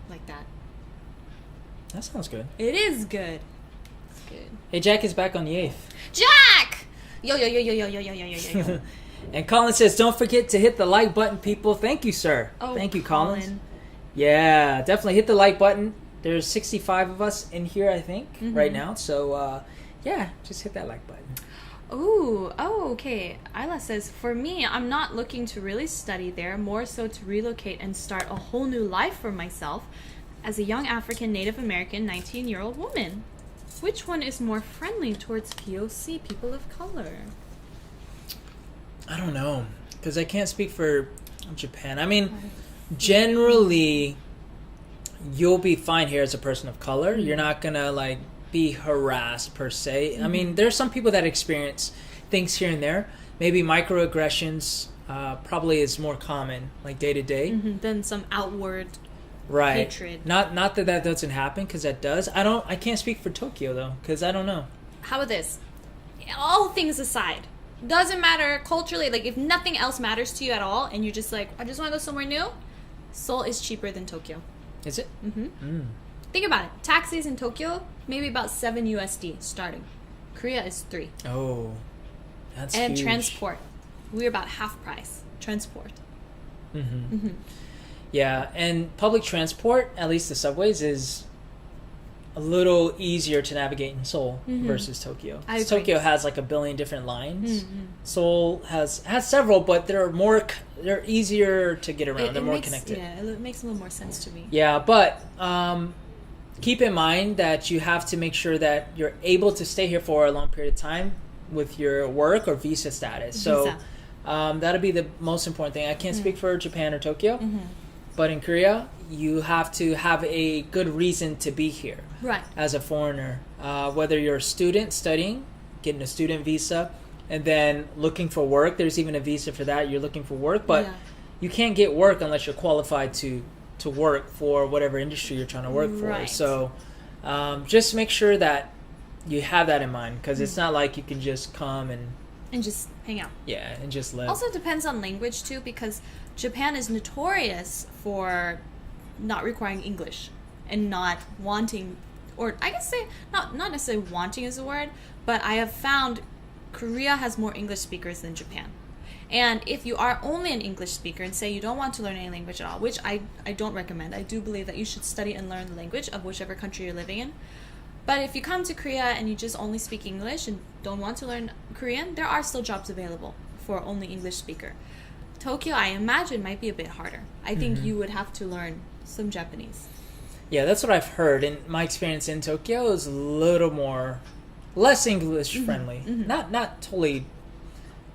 like that. That sounds good. It is good. It's good. Hey, Jack is back on the 8th. Jack! Yo. And Colin says, don't forget to hit the like button, people. Thank you, sir. Oh, Thank you, Colin. Yeah, definitely hit the like button. There's 65 of us in here, I think, right now. So, yeah, just hit that like button. Ooh, okay. Isla says, for me, I'm not looking to really study there, more so to relocate and start a whole new life for myself as a young African Native American 19-year-old woman. Which one is more friendly towards POC, people of color? I don't know, because I can't speak for Japan. I mean, generally, you'll be fine here as a person of color. You're not gonna like be harassed per se. I mean, there's some people that experience things here and there. Maybe microaggressions probably is more common, like day to day, Than some outward right? hatred. Not that doesn't happen, because that does. I can't speak for Tokyo though, because I don't know. How about this? All things aside, doesn't matter culturally, like if nothing else matters to you at all, and you're just like, I just want to go somewhere new, Seoul is cheaper than Tokyo. Is it? Think about it. Taxis in Tokyo, maybe about 7 USD starting. Korea is 3. Oh, that's And huge. transport. We're about half price. Transport. Yeah, and public transport, at least the subways, is a little easier to navigate in Seoul versus Tokyo. I agree. Tokyo has like a billion different lines. Seoul has several, but they're easier to get around. They're more connected. Yeah, it makes a little more sense to me. Yeah, but keep in mind that you have to make sure that you're able to stay here for a long period of time with your work or visa status. So that'll be the most important thing. I can't speak for Japan or Tokyo, but in Korea, you have to have a good reason to be here. Right. As a foreigner, whether you're a student studying, getting a student visa, and then looking for work. There's even a visa for that. You're looking for work, but you can't get work unless you're qualified to work for whatever industry you're trying to work for. Right. So just make sure that you have that in mind, because it's not like you can just come and just hang out. Yeah, and just live. Also depends on language too, because Japan is notorious for not requiring English and not wanting, or I guess say not necessarily wanting is the word, but I have found Korea has more English speakers than Japan. And if you are only an English speaker and say you don't want to learn any language at all, which I don't recommend. I do believe that you should study and learn the language of whichever country you're living in. But if you come to Korea and you just only speak English and don't want to learn Korean, there are still jobs available for only English speaker. Tokyo, I imagine, might be a bit harder. I think you would have to learn some Japanese. Yeah, that's what I've heard. And my experience in Tokyo is a little more, less English friendly. Not totally,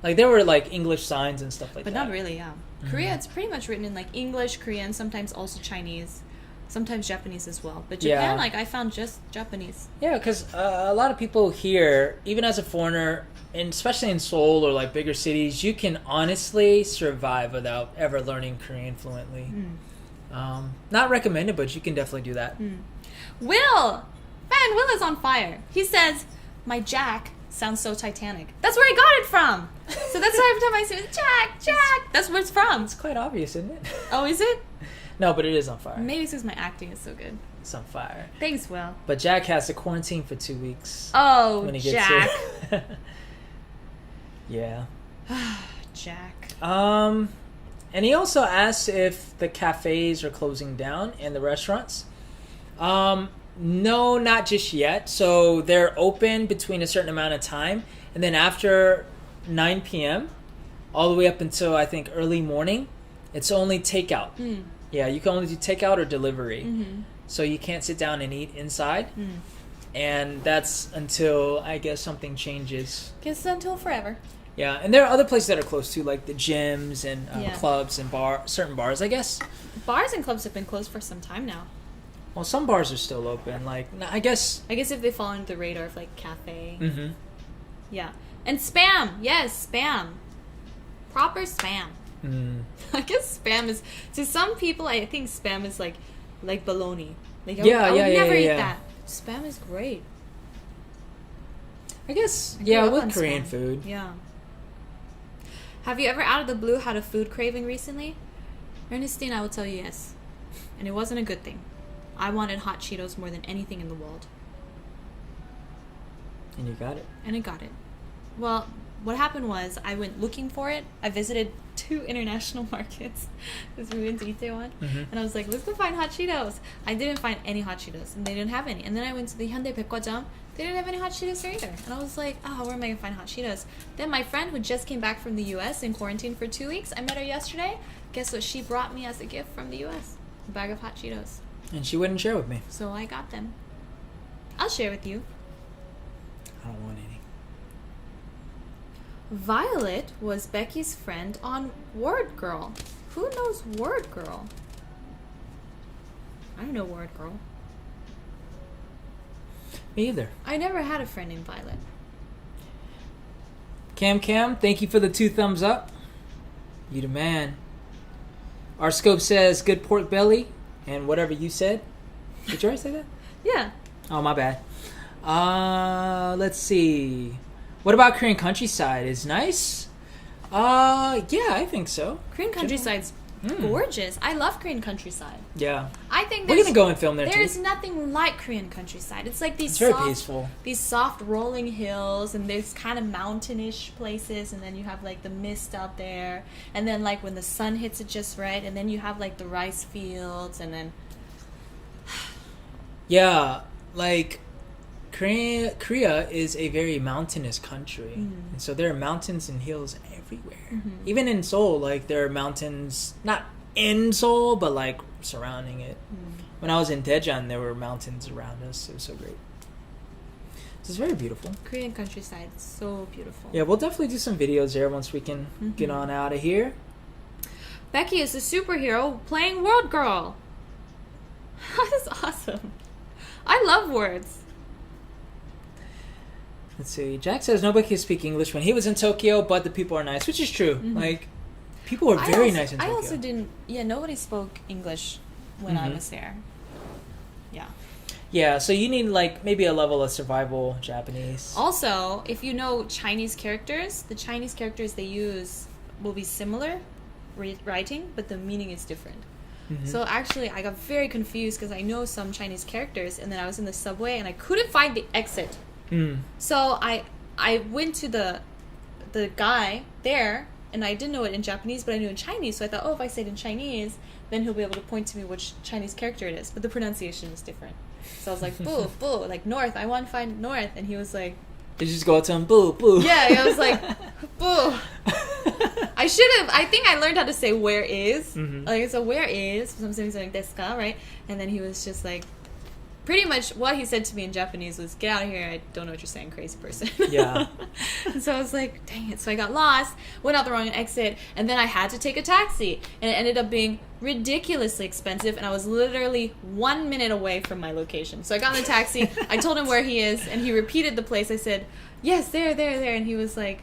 like there were like English signs and stuff like But that. not really, yeah. Korea, it's pretty much written in like English, Korean, sometimes also Chinese, sometimes Japanese as well. But Japan, like I found just Japanese. Yeah, because a lot of people here, even as a foreigner, and especially in Seoul or like bigger cities, you can honestly survive without ever learning Korean fluently. Not recommended, but you can definitely do that. Will is on fire. He says, "My Jack sounds so Titanic." That's where I got it from. So that's why every time I say it, Jack, that's where it's from. It's quite obvious, isn't it? Oh, is it? No, but it is on fire. Maybe it's because my acting is so good. It's on fire. Thanks, Will. But Jack has to quarantine for 2 weeks. Oh, when he gets Jack. here. Yeah. Jack. And he also asked if the cafes are closing down and the restaurants. No, not just yet. So they're open between a certain amount of time, and then after 9 p.m. all the way up until I think early morning, it's only takeout. Yeah, you can only do takeout or delivery. So you can't sit down and eat inside. And that's until, I guess, something changes. Guess until forever. Yeah, and there are other places that are closed too, like the gyms and Yeah. clubs and certain bars, I guess. Bars and clubs have been closed for some time now. Well, some bars are still open. Like, I guess. I guess if they fall under the radar of like cafe. Mm-hmm. Yeah. And spam. Yes, spam. Proper spam. I guess spam is, to some people, I think spam is like bologna. Like, I would never eat that. Spam is great. I guess, I grew up with on Korean spam. food. Yeah. Have you ever out of the blue had a food craving recently? Ernestine, I will tell you yes. And it wasn't a good thing. I wanted hot Cheetos more than anything in the world. And you got it. And I got it. Well, what happened was I went looking for it. I visited 2 international markets because we went to Itaewon. And I was like, let's go find hot Cheetos. I didn't find any hot Cheetos, and they didn't have any. And then I went to the Hyundai Baekgwajang. They didn't have any hot Cheetos there either. And I was like, oh, where am I going to find hot Cheetos? Then my friend who just came back from the U.S. in quarantine for 2 weeks, I met her yesterday. Guess what she brought me as a gift from the U.S.? A bag of hot Cheetos. And she wouldn't share with me. So I got them. I'll share with you. I don't want any. Violet was Becky's friend on Word Girl. Who knows Word Girl? I know Word Girl. Me either. I never had a friend named Violet. Cam, thank you for the 2 thumbs up. You the man. Our scope says good pork belly and whatever you said. Did you already say that? Yeah. Oh, my bad. Let's see. What about Korean countryside? Is nice? Yeah, I think so. Korean countryside's gorgeous. I love Korean countryside. Yeah. I think We're gonna go and film there there's too. nothing like Korean countryside. It's like these It's very soft, peaceful. these soft rolling hills, and there's kind of mountainish places, and then you have like the mist out there, and then like when the sun hits it just right, and then you have like the rice fields, and then Yeah, like Korea is a very mountainous country, and so there are mountains and hills everywhere. Even in Seoul, like there are mountains, not in Seoul, but like surrounding it. When I was in Daejeon, there were mountains around us. It was so great. So it's very beautiful. Korean countryside is so beautiful. Yeah, we'll definitely do some videos there once we can get on out of here. Becky is a superhero playing World Girl. That is awesome. I love words. Let's see. Jack says nobody can speak English when he was in Tokyo, but the people are nice, which is true. Like, people are very nice in Tokyo. I also didn't. Yeah, nobody spoke English when I was there. Yeah. Yeah, so you need like maybe a level of survival Japanese. Also, if you know Chinese characters, the Chinese characters they use will be similar writing, but the meaning is different. So actually, I got very confused because I know some Chinese characters, and then I was in the subway and I couldn't find the exit. So I went to the guy there and I didn't know it in Japanese, but I knew in Chinese. So I thought, oh, if I say it in Chinese, then he'll be able to point to me which Chinese character it is. But the pronunciation is different. So I was like, boo, boo, like north. I want to find north. And he was like, did you just go to him, boo, boo? yeah, I was like, boo. I should have. I think I learned how to say where is. Like, so where is? So I'm saying something desu ka, right? And then he was just like, pretty much what he said to me in Japanese was, get out of here, I don't know what you're saying, crazy person. Yeah. And so I was like, dang it. So I got lost, went out the wrong exit, and then I had to take a taxi. And it ended up being ridiculously expensive, and I was literally 1 minute away from my location. So I got in the taxi, I told him where he is, and he repeated the place. I said, yes, there. And he was like,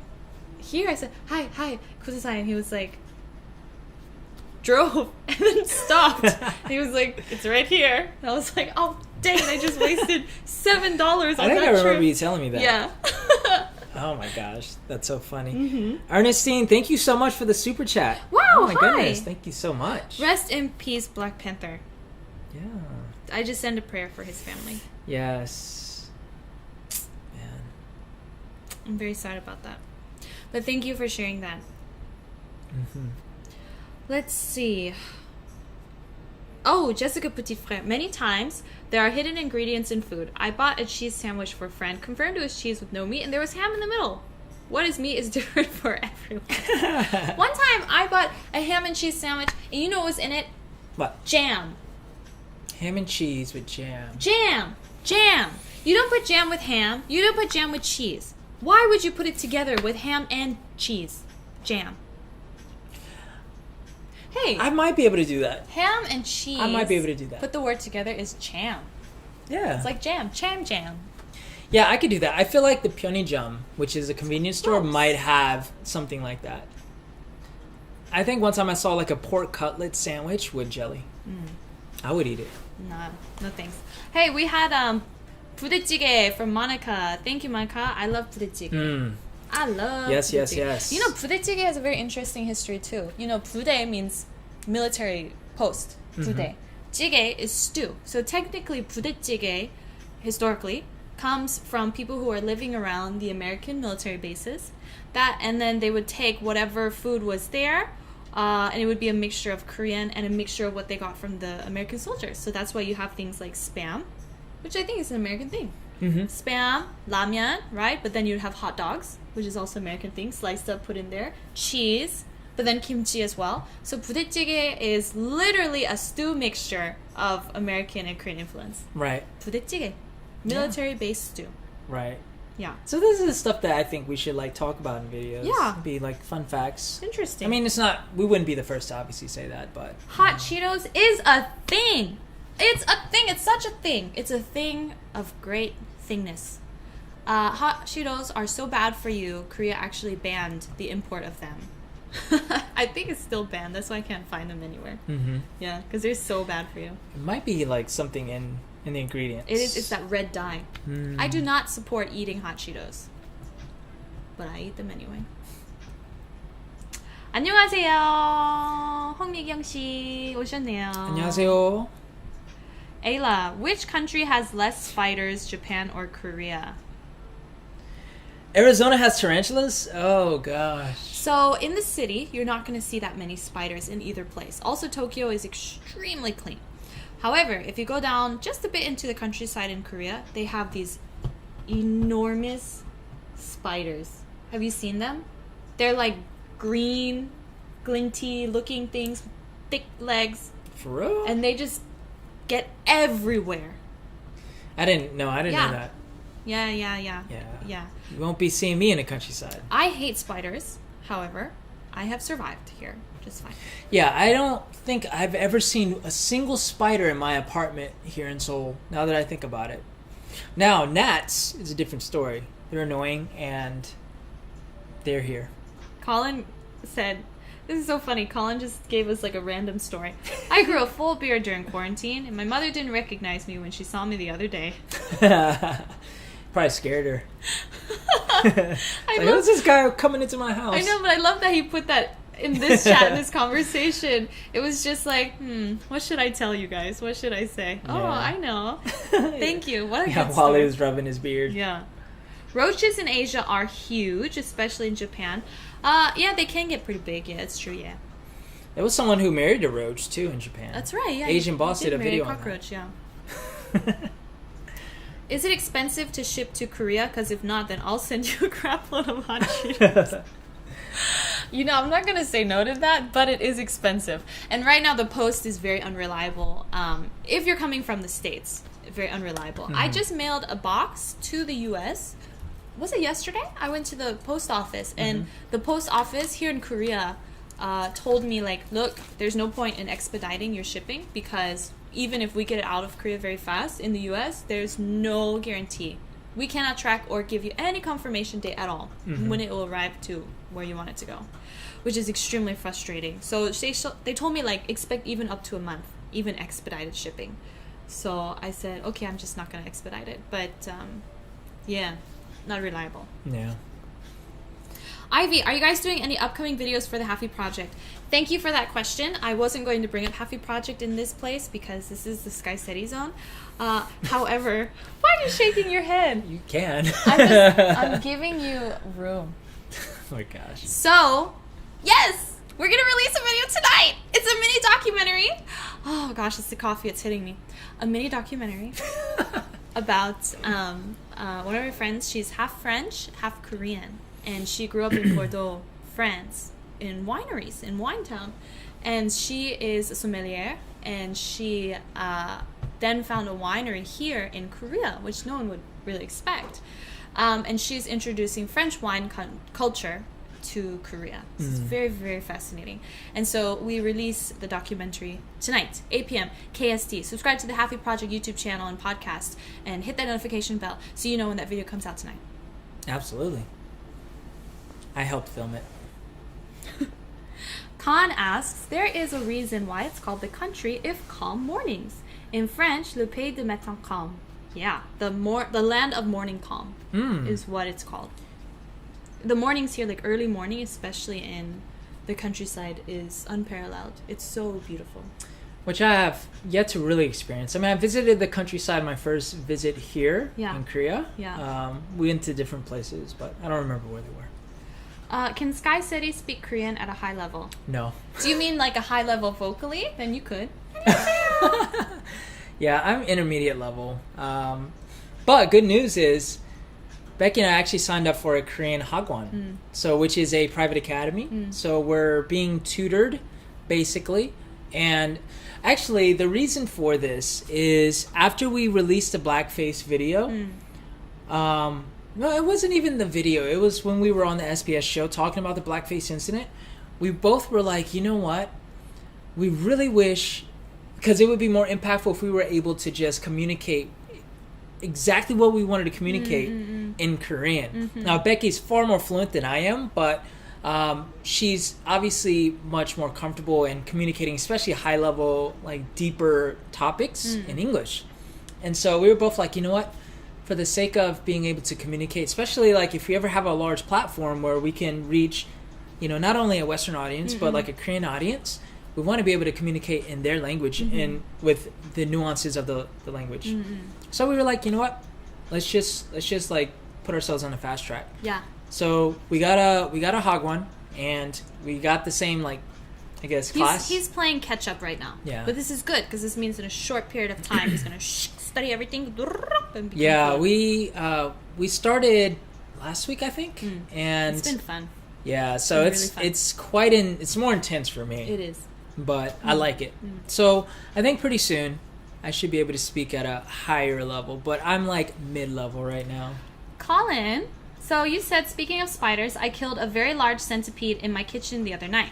here? I said, hi, kudasai. And he was like, drove, and then stopped. And he was like, it's right here. And I was like, oh, dang, I just wasted $7 on that I think I remember trip. you telling me that. Yeah. Oh my gosh, that's so funny. Ernestine, thank you so much for the super chat. Wow, oh my hi. goodness, thank you so much. Rest in peace, Black Panther. Yeah. I just send a prayer for his family. Yes. Man. I'm very sad about that. But thank you for sharing that. Let's see. Oh, Jessica Petit Frère. Many times, there are hidden ingredients in food. I bought a cheese sandwich for a friend, confirmed it was cheese with no meat, and there was ham in the middle. What is meat is different for everyone. One time, I bought a ham and cheese sandwich, and you know what was in it? What? Jam. Ham and cheese with jam. Jam. You don't put jam with ham. You don't put jam with cheese. Why would you put it together with ham and cheese? Jam. Hey. I might be able to do that. Ham and cheese. I might be able to do that. Put the word together is jam. Yeah. It's like jam. Jam. Yeah, I could do that. I feel like the Pyeonijum, which is a convenience store, might have something like that. I think one time I saw like a pork cutlet sandwich with jelly. I would eat it. No thanks. Hey, we had 부대찌개 from Monica. Thank you, Monica. I love 부대찌개. I love Yes. 부대찌개. You know, 부대찌개 has a very interesting history too. You know, 부대 means military post. 부대. 찌개 is stew. So technically, 부대찌개, historically, comes from people who are living around the American military bases. And then they would take whatever food was there, and it would be a mixture of Korean and a mixture of what they got from the American soldiers. So that's why you have things like Spam, which I think is an American thing. Spam, ramyeon, right? But then you'd have hot dogs, which is also American thing, sliced up, put in there. Cheese, but then kimchi as well. So 부대찌개 is literally a stew mixture of American and Korean influence. Right. 부대찌개, military-based stew. Right. Yeah. So this is the stuff that I think we should like talk about in videos. Yeah. Be like fun facts. Interesting. I mean, it's not. We wouldn't be the first to obviously say that, but hot Cheetos is a thing. It's a thing. It's such a thing. It's a thing of great thingness. Hot Cheetos are so bad for you, Korea actually banned the import of them. I think it's still banned. That's why I can't find them anywhere. Yeah, because they're so bad for you. It might be like something in the ingredients. It is. It's that red dye. I do not support eating hot Cheetos, but I eat them anyway. 안녕하세요. 홍미경 씨 오셨네요. 안녕하세요. Ayla, which country has less spiders, Japan or Korea? Arizona has tarantulas? Oh gosh. So in the city, you're not going to see that many spiders in either place. Also, Tokyo is extremely clean. However, if you go down just a bit into the countryside in Korea, they have these enormous spiders. Have you seen them? They're like green, glinty looking things, thick legs. For real? And they just get everywhere. I didn't know that. Yeah. You won't be seeing me in the countryside. I hate spiders. However, I have survived here just fine. Yeah, I don't think I've ever seen a single spider in my apartment here in Seoul, now that I think about it. Now, gnats is a different story. They're annoying, and they're here. Colin said, this is so funny. Colin just gave us like a random story. I grew a full beard during quarantine, and my mother didn't recognize me when she saw me the other day. Probably scared her. Who's this guy coming into my house? I know, but I love that he put that in this chat, in this conversation. It was just like, what should I tell you guys? What should I say? Yeah. Oh, I know. Thank you. What a good while story. he was rubbing his beard. Yeah. Roaches in Asia are huge, especially in Japan. Yeah, they can get pretty big. Yeah, it's true. Yeah, There was someone who married a roach too in Japan. that's right. Yeah, Asian he boss did a marry video on cockroach. Yeah. that. Is it expensive to ship to Korea? Because if not, then I'll send you a crap load of hot Cheetos. You know, I'm not going to say no to that, but it is expensive. And right now, the post is very unreliable. If you're coming from the States, very unreliable. Mm-hmm. I just mailed a box to the U.S. Was it yesterday? I went to the post office, and the post office here in Korea told me, like, look, there's no point in expediting your shipping because even if we get it out of Korea very fast in the U.S., there's no guarantee. We cannot track or give you any confirmation date at all when it will arrive to where you want it to go, which is extremely frustrating. So they told me, like, expect even up to a month, even expedited shipping. So I said, okay, I'm just not going to expedite it. But, yeah, not reliable. Yeah. Ivy, are you guys doing any upcoming videos for the Halfie Project? Thank you for that question. I wasn't going to bring up Halfie Project in this place because this is the Skycedi zone. However, why are you shaking your head? You can. I'm giving you room. Oh my gosh. So, yes, we're going to release a video tonight. It's a mini documentary. Oh gosh, it's the coffee. It's hitting me. A mini documentary about one of my friends. She's half French, half Korean. And she grew up in Bordeaux, France, in wineries, in Winetown. And she is a sommelier. And she then found a winery here in Korea, which no one would really expect. And she's introducing French wine culture to Korea. This is very, very fascinating. And so we release the documentary tonight, 8 p.m. KST. Subscribe to the Halfie Project YouTube channel and podcast. And hit that notification bell so you know when that video comes out tonight. Absolutely. I helped film it. Khan asks, there is a reason why it's called the country if calm mornings. In French, le pays de matin calme. Yeah, the land of morning calm is what it's called. The mornings here, like early morning, especially in the countryside, is unparalleled. It's so beautiful. Which I have yet to really experience. I mean, I visited the countryside my first visit here in Korea. Yeah. We went to different places, but I don't remember where they were. Can Skycedi speak Korean at a high level? No. Do you mean like a high level vocally? Then you could. Yeah, I'm intermediate level. But good news is, Becky and I actually signed up for a Korean Hagwon, which is a private academy. So we're being tutored, basically. And actually, the reason for this is after we released the blackface video, no, it wasn't even the video. It was when we were on the SBS show talking about the blackface incident. We both were like, you know what? We really wish, because it would be more impactful if we were able to just communicate exactly what we wanted to communicate in Korean. Now, Becky's far more fluent than I am, but she's obviously much more comfortable in communicating, especially high-level, like deeper topics in English. And so we were both like, you know what? For the sake of being able to communicate, especially like if we ever have a large platform where we can reach, you know, not only a Western audience, but like a Korean audience, we want to be able to communicate in their language and with the nuances of the language. So we were like, you know what? Let's just like put ourselves on a fast track. Yeah. So we got a Hagwon, and we got the same, like, I guess, class. He's playing catch up right now. Yeah. But this is good because this means in a short period of time he's gonna study everything. And Yeah, fluent. we started last week, I think, and it's been fun. Yeah, so It's been really it's more intense for me. It is. But I like it. So I think pretty soon I should be able to speak at a higher level, but I'm like mid-level right now. Colin, so you said, speaking of spiders, I killed a very large centipede in my kitchen the other night.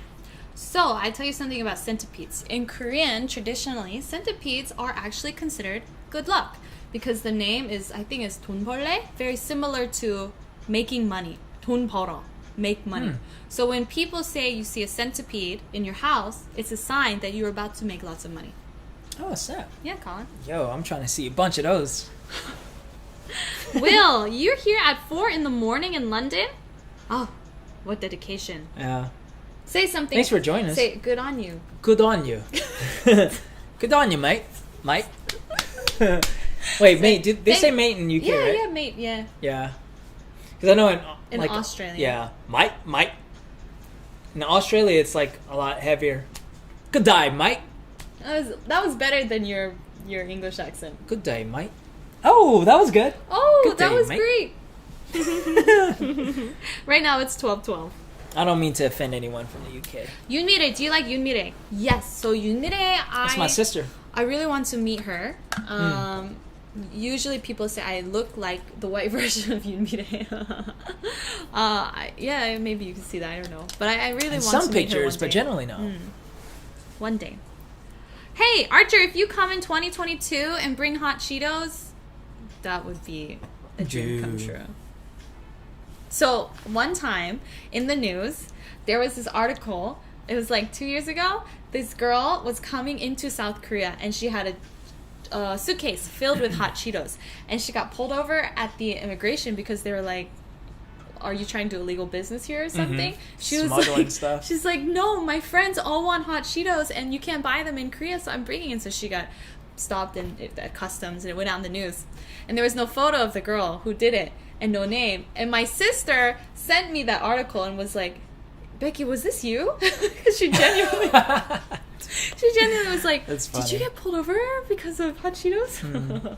So I tell you something about centipedes. In Korean, traditionally, centipedes are actually considered good luck because the name is, I think, is 돈벌레, very similar to making money. 돈 벌어, make money. So when people say you see a centipede in your house, it's a sign that you're about to make lots of money. Oh, what's that? Yeah, Colin. Yo, I'm trying to see a bunch of those. Will, you're here at 4 in the morning in London? Oh, what dedication. Yeah. Say something. Thanks for joining us. Say, good on you. Good on you. Good on you, mate. Mate. Wait, mate. Did they say mate in UK, yeah, right? Yeah, mate, yeah. Yeah. Because I know In like, Australia. Yeah. Mate. In Australia, it's like a lot heavier. Good day, mate. That was better than your English accent. Good day, mate. Oh, that was good. Oh, Good that day, was mate. great. Right now it's 12:12. I don't mean to offend anyone from the UK. Yunmire, do you like Yunmire? Yes. So Yunmire, That's my sister. I really want to meet her. Usually people say I look like the white version of Yunmire. Yeah, maybe you can see that. I don't know, but I really In want some to meet her pictures, one but day. generally no. One day. Hey, Archer, if you come in 2022 and bring hot Cheetos, that would be a dream come Dude. true. So, one time in the news, there was this article. It was like 2 years ago. This girl was coming into South Korea and she had a suitcase filled with hot Cheetos. And she got pulled over at the immigration because they were like, are you trying to do illegal business here or something? She was Smuggling like, stuff. she's like, no, my friends all want hot Cheetos and you can't buy them in Korea, so I'm bringing it. So she got stopped at customs and it went out in the news. And there was no photo of the girl who did it and no name. And my sister sent me that article and was like, Becky, was this you? Because she genuinely was like, That's did you funny. get pulled over because of hot Cheetos?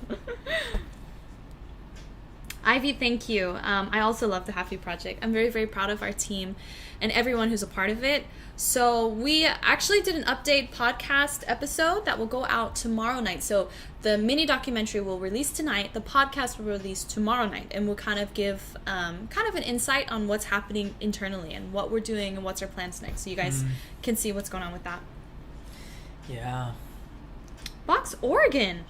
Ivy, thank you. I also love the Halfie project. I'm very, very proud of our team and everyone who's a part of it. So we actually did an update podcast episode that will go out tomorrow night. So the mini documentary will release tonight. The podcast will release tomorrow night, and we'll kind of give kind of an insight on what's happening internally and what we're doing and what's our plans next. So you guys can see what's going on with that. Yeah. Box Oregon.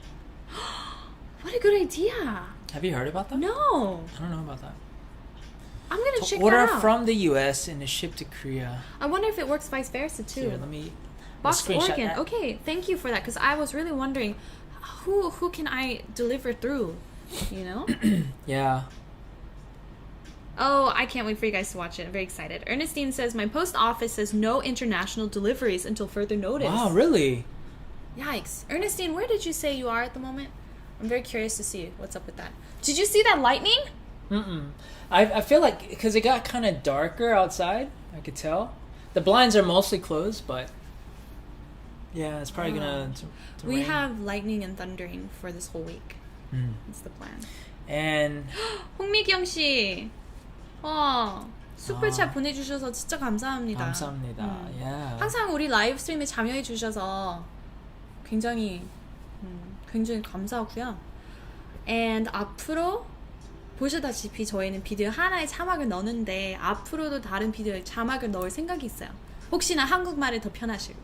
What a good idea. Have you heard about that? No. I don't know about that. I'm going to check Order that out. from the US and is shipped to Korea. I wonder if it works vice versa too. Here, let me Box screenshot Oregon. that. Okay, thank you for that because I was really wondering who can I deliver through, you know? Yeah. Oh, I can't wait for you guys to watch it. I'm very excited. Ernestine says my post office says no international deliveries until further notice. Wow, really? Yikes. Ernestine, where did you say you are at the moment? I'm very curious to see what's up with that. Did you see that lightning? Mm-mm. I feel like because it got kind of darker outside, I could tell. The blinds are mostly closed, but yeah, it's probably gonna to We rain. have lightning and thundering for this whole week. That's the plan. And 홍미경 씨, 슈퍼챗 보내주셔서 진짜 감사합니다. 감사합니다. Yeah. 항상 우리 라이브 스트림에 참여해 주셔서 굉장히 감사하고요. And 앞으로 보시다시피 저희는 비디오 하나에 자막을 넣는데 앞으로도 다른 비디오에 자막을 넣을 생각이 있어요. 혹시나 한국말이 더 편하시고.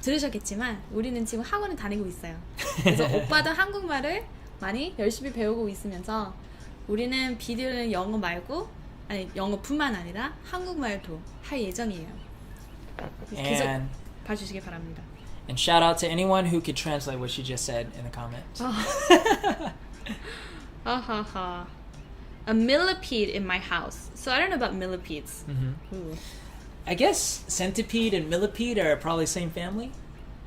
들으셨겠지만 우리는 지금 학원을 다니고 있어요. 그래서 오빠도 한국말을 많이 열심히 배우고 있으면서 우리는 비디오는 영어 말고 아니 영어뿐만 아니라 한국말도 할 예정이에요. 계속 And 봐주시기 바랍니다. and shout out to anyone who could translate what she just said in the comments. A millipede in my house. So I don't know about millipedes. Ooh. I guess centipede and millipede are probably same family.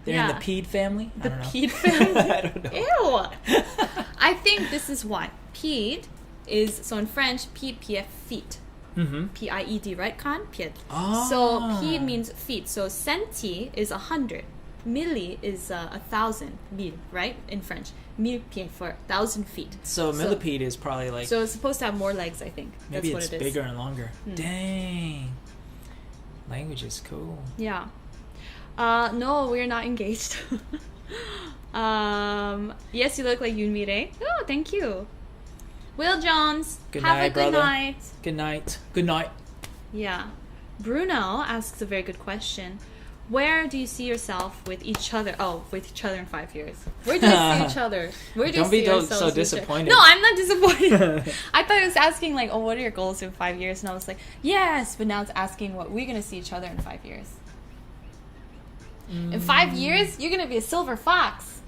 They're in Yeah. the pede family. I The don't know. pede family? I don't know. Ew! I think this is why. Pede is, so in French, pede, pied, feet. P-I-E-D, right, Khan? Pied. Ah. So pede means feet. So centi is 100. Milli is 1,000. Mille, right, in French. Mille pieds for 1,000 feet. So millipede is probably like So it's supposed to have more legs, I think. maybe That's it's what it is. bigger and longer. Dang. Language is cool. Yeah. No, we're not engaged. Yes, you look like Yunmire. Oh, thank you. Will Jones, Good have night, a good brother. night. Good night. Good night. Yeah. Bruno asks a very good question. Where do you see yourself with each other? Oh, with each other in 5 years. Where do you see each other? Where do Don't you be see so yourselves with each other? disappointed. No, I'm not disappointed. I thought it was asking like, oh, what are your goals in 5 years? And I was like, yes, but now it's asking what we're gonna see each other in 5 years. In 5 years, you're gonna be a silver fox.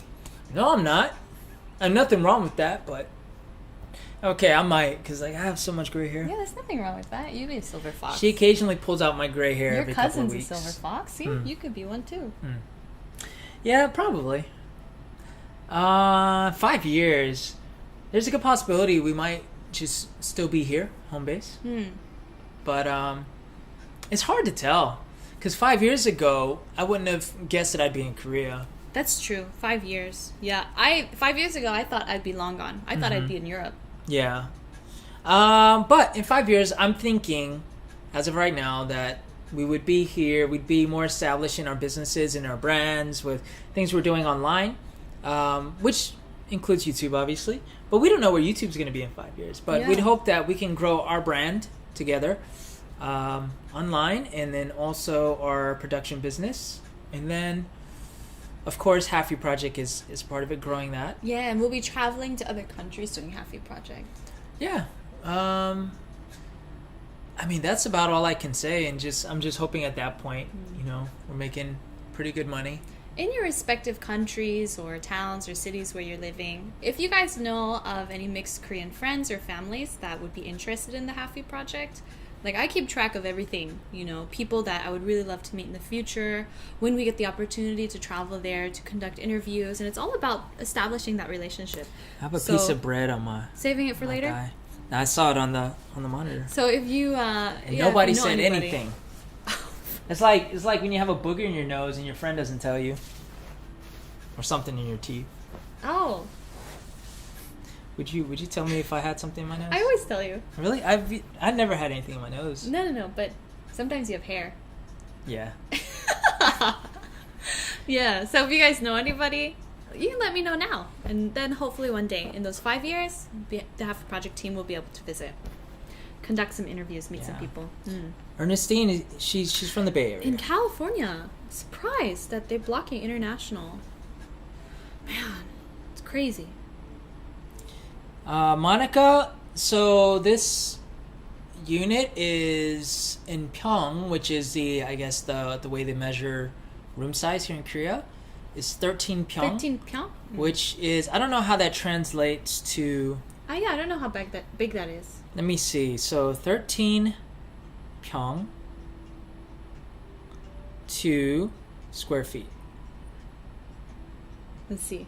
No, I'm not. Nothing wrong with that, but okay, I might because like I have so much gray hair. Yeah, there's nothing wrong with that. You'd be a silver fox. She occasionally pulls out my gray hair Your every couple of cousin's a weeks. silver fox. See, you could be one too. Yeah, probably. 5 years. There's a good possibility we might just still be here, home base. Hmm. But it's hard to tell. Because 5 years ago, I wouldn't have guessed that I'd be in Korea. That's true. 5 years. Yeah. 5 years ago, I thought I'd be long gone. I thought I'd be in Europe. Yeah. But in 5 years, I'm thinking, as of right now, that we would be here. We'd be more established in our businesses and our brands with things we're doing online, which includes YouTube, obviously. But we don't know where YouTube's going to be in 5 years. But we'd hope that we can grow our brand together online, and then also our production business. And then, of course, Halfie Project is part of it, growing that. Yeah, and we'll be traveling to other countries doing Halfie Project. Yeah. I mean, that's about all I can say, and I'm just hoping at that point, we're making pretty good money. In your respective countries or towns or cities where you're living, if you guys know of any mixed Korean friends or families that would be interested in the Halfie Project, like, I keep track of everything, people that I would really love to meet in the future, when we get the opportunity to travel there, to conduct interviews, and it's all about establishing that relationship. I have a piece of bread on my... Saving it for later? Guy. I saw it on the monitor. So if you... and nobody said anything. It's like when you have a booger in your nose and your friend doesn't tell you. Or something in your teeth. Oh. Would you tell me if I had something in my nose? I always tell you. Really? I've never had anything in my nose. No, but sometimes you have hair. Yeah. Yeah, so if you guys know anybody, you can let me know now. And then hopefully one day, in those 5 years, the Halfie Project team will be able to visit. Conduct some interviews, meet some people. Ernestine, she's from the Bay Area. In California. Surprised that they're blocking international. Man, it's crazy. Monica, so this unit is in Pyeong, which is the way they measure room size here in Korea, is 13 Pyeong. 13 Pyeong? Which is, I don't know how that translates to... I don't know how big that is. Let me see. So 13 Pyeong to square feet. Let's see.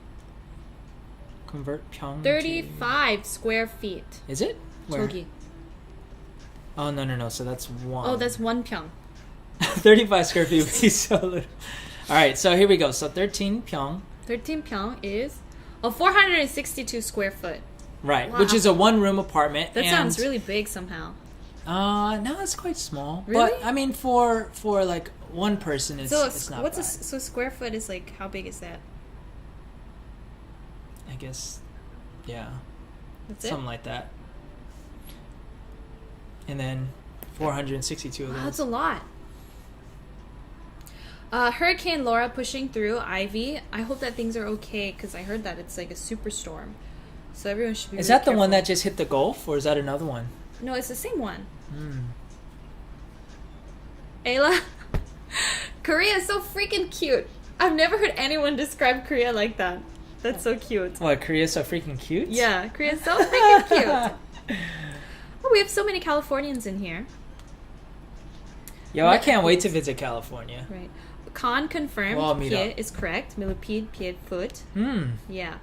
Convert Pyeong 35 square feet. Is it? Where? Chogi. Oh, no. So that's one. Oh, that's 1 Pyeong. 35 square feet would be so little. All right, so here we go. So 13 Pyeong. 13 Pyeong is 462 square foot. Right, Wow. which is a one-room apartment. That sounds really big somehow. No, it's quite small. Really? But I mean, for like one person, it's not bad. So square foot is like, how big is that? I guess, yeah. That's Something it? like that. And then 462 of those. Wow, that's a lot. Hurricane Laura pushing through Ivy. I hope that things are okay, because I heard that it's like a superstorm. So everyone should be Is really that the one careful. that just hit the Gulf, or is that another one? No, it's the same one. Ayla, Korea is so freaking cute. I've never heard anyone describe Korea like that. That's so cute. What, Korea's so freaking cute? Yeah, Korea's so freaking cute. Oh, we have so many Californians in here. Yo, I can't wait to visit California. Right. Khan confirmed We'll all meet Pie up. is correct. Millipede, Pie, foot. Yeah.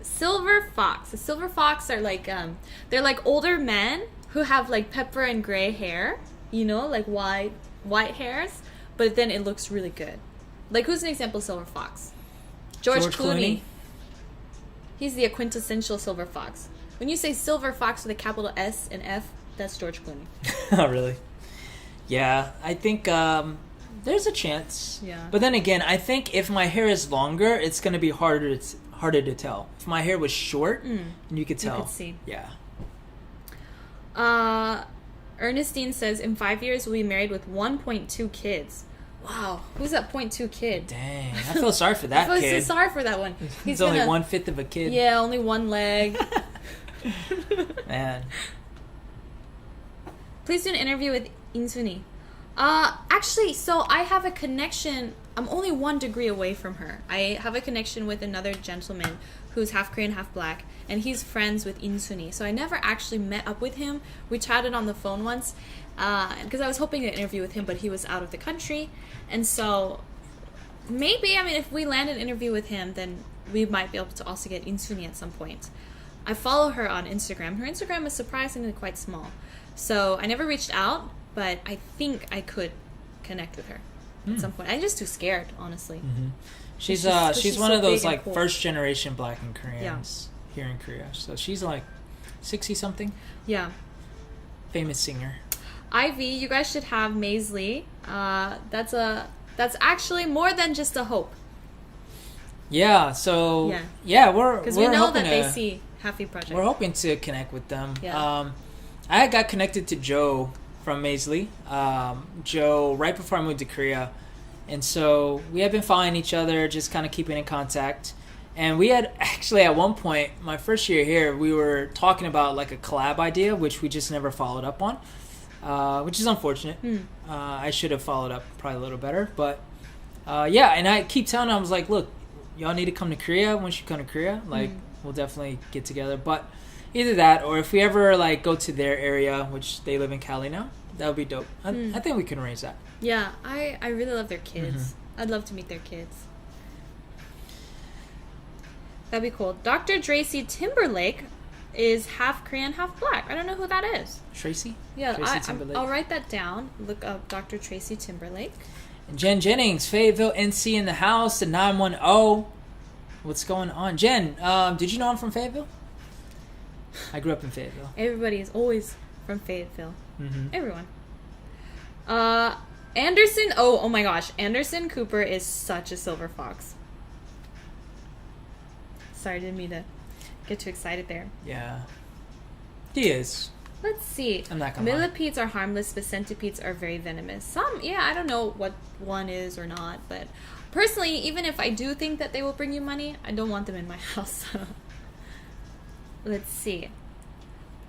Silver fox. The silver fox are like they're like older men who have like pepper and gray hair, like white hairs, but then it looks really good. Like, who's an example of silver fox? George Clooney. He's the quintessential silver fox. When you say silver fox with a capital S and F, that's George Clooney. Oh, really? Yeah, I think there's a chance. Yeah. But then again, I think if my hair is longer, it's going to be harder to tell. If my hair was short, you could tell. You could see. Yeah. Ernestine says, in 5 years, we'll be married with 1.2 kids. Wow. Who's that 0.2 kid? Dang. I feel sorry for that I feel kid. so sorry for that one. He's only 1/5 of a kid. Yeah, only one leg. Man. Please do an interview with Insuni. Actually, so I have a connection. I'm only 1 degree away from her. I have a connection with another gentleman who's half Korean, half black, and he's friends with Insuni. So I never actually met up with him. We chatted on the phone once, because I was hoping to interview with him, but he was out of the country. And so maybe, if we land an interview with him, then we might be able to also get Insuni at some point. I follow her on Instagram. Her Instagram is surprisingly quite small. So I never reached out, but I think I could connect with her at some point. I'm just too scared, honestly. Mm-hmm. She's she's one so of those big and like cool. first generation Black and Koreans here in Korea. So she's like 60 something, Yeah. famous singer. Ivy, you guys should have Maisley. That's actually more than just a hope. Yeah. So we're Because we know hoping that they see Halfie Project. We're hoping to connect with them. Yeah. I got connected to Joe from Maisley. Joe right before I moved to Korea, and so we had been following each other, just kind of keeping in contact. And we had actually at one point, my first year here, we were talking about like a collab idea, which we just never followed up on, which is unfortunate. I should have followed up probably a little better, but and I keep telling them, I was like, look, y'all need to come to Korea. Once you come to Korea, like we'll definitely get together. But either that, or if we ever like go to their area, which they live in Cali now, that would be dope. I think we can arrange that. Yeah, I really love their kids. I'd love to meet their kids. That'd be cool. Dr. Tracy Timberlake is half Korean, half Black. I don't know who that is. Tracy? Yeah, Tracy Timberlake. I'll write that down. Look up Dr. Tracy Timberlake. And Jen Jennings, Fayetteville, NC in the house, the 910. What's going on? Jen, did you know I'm from Fayetteville? I grew up in Fayetteville. Everybody is always from Fayetteville. Mm-hmm. Everyone. Anderson. Oh my gosh. Anderson Cooper is such a silver fox. Sorry, didn't mean to get too excited there. Yeah. He is. Let's see. I'm not gonna lie. Millipedes are harmless, but centipedes are very venomous. Some, I don't know what one is or not, but personally, even if I do think that they will bring you money, I don't want them in my house. Let's see.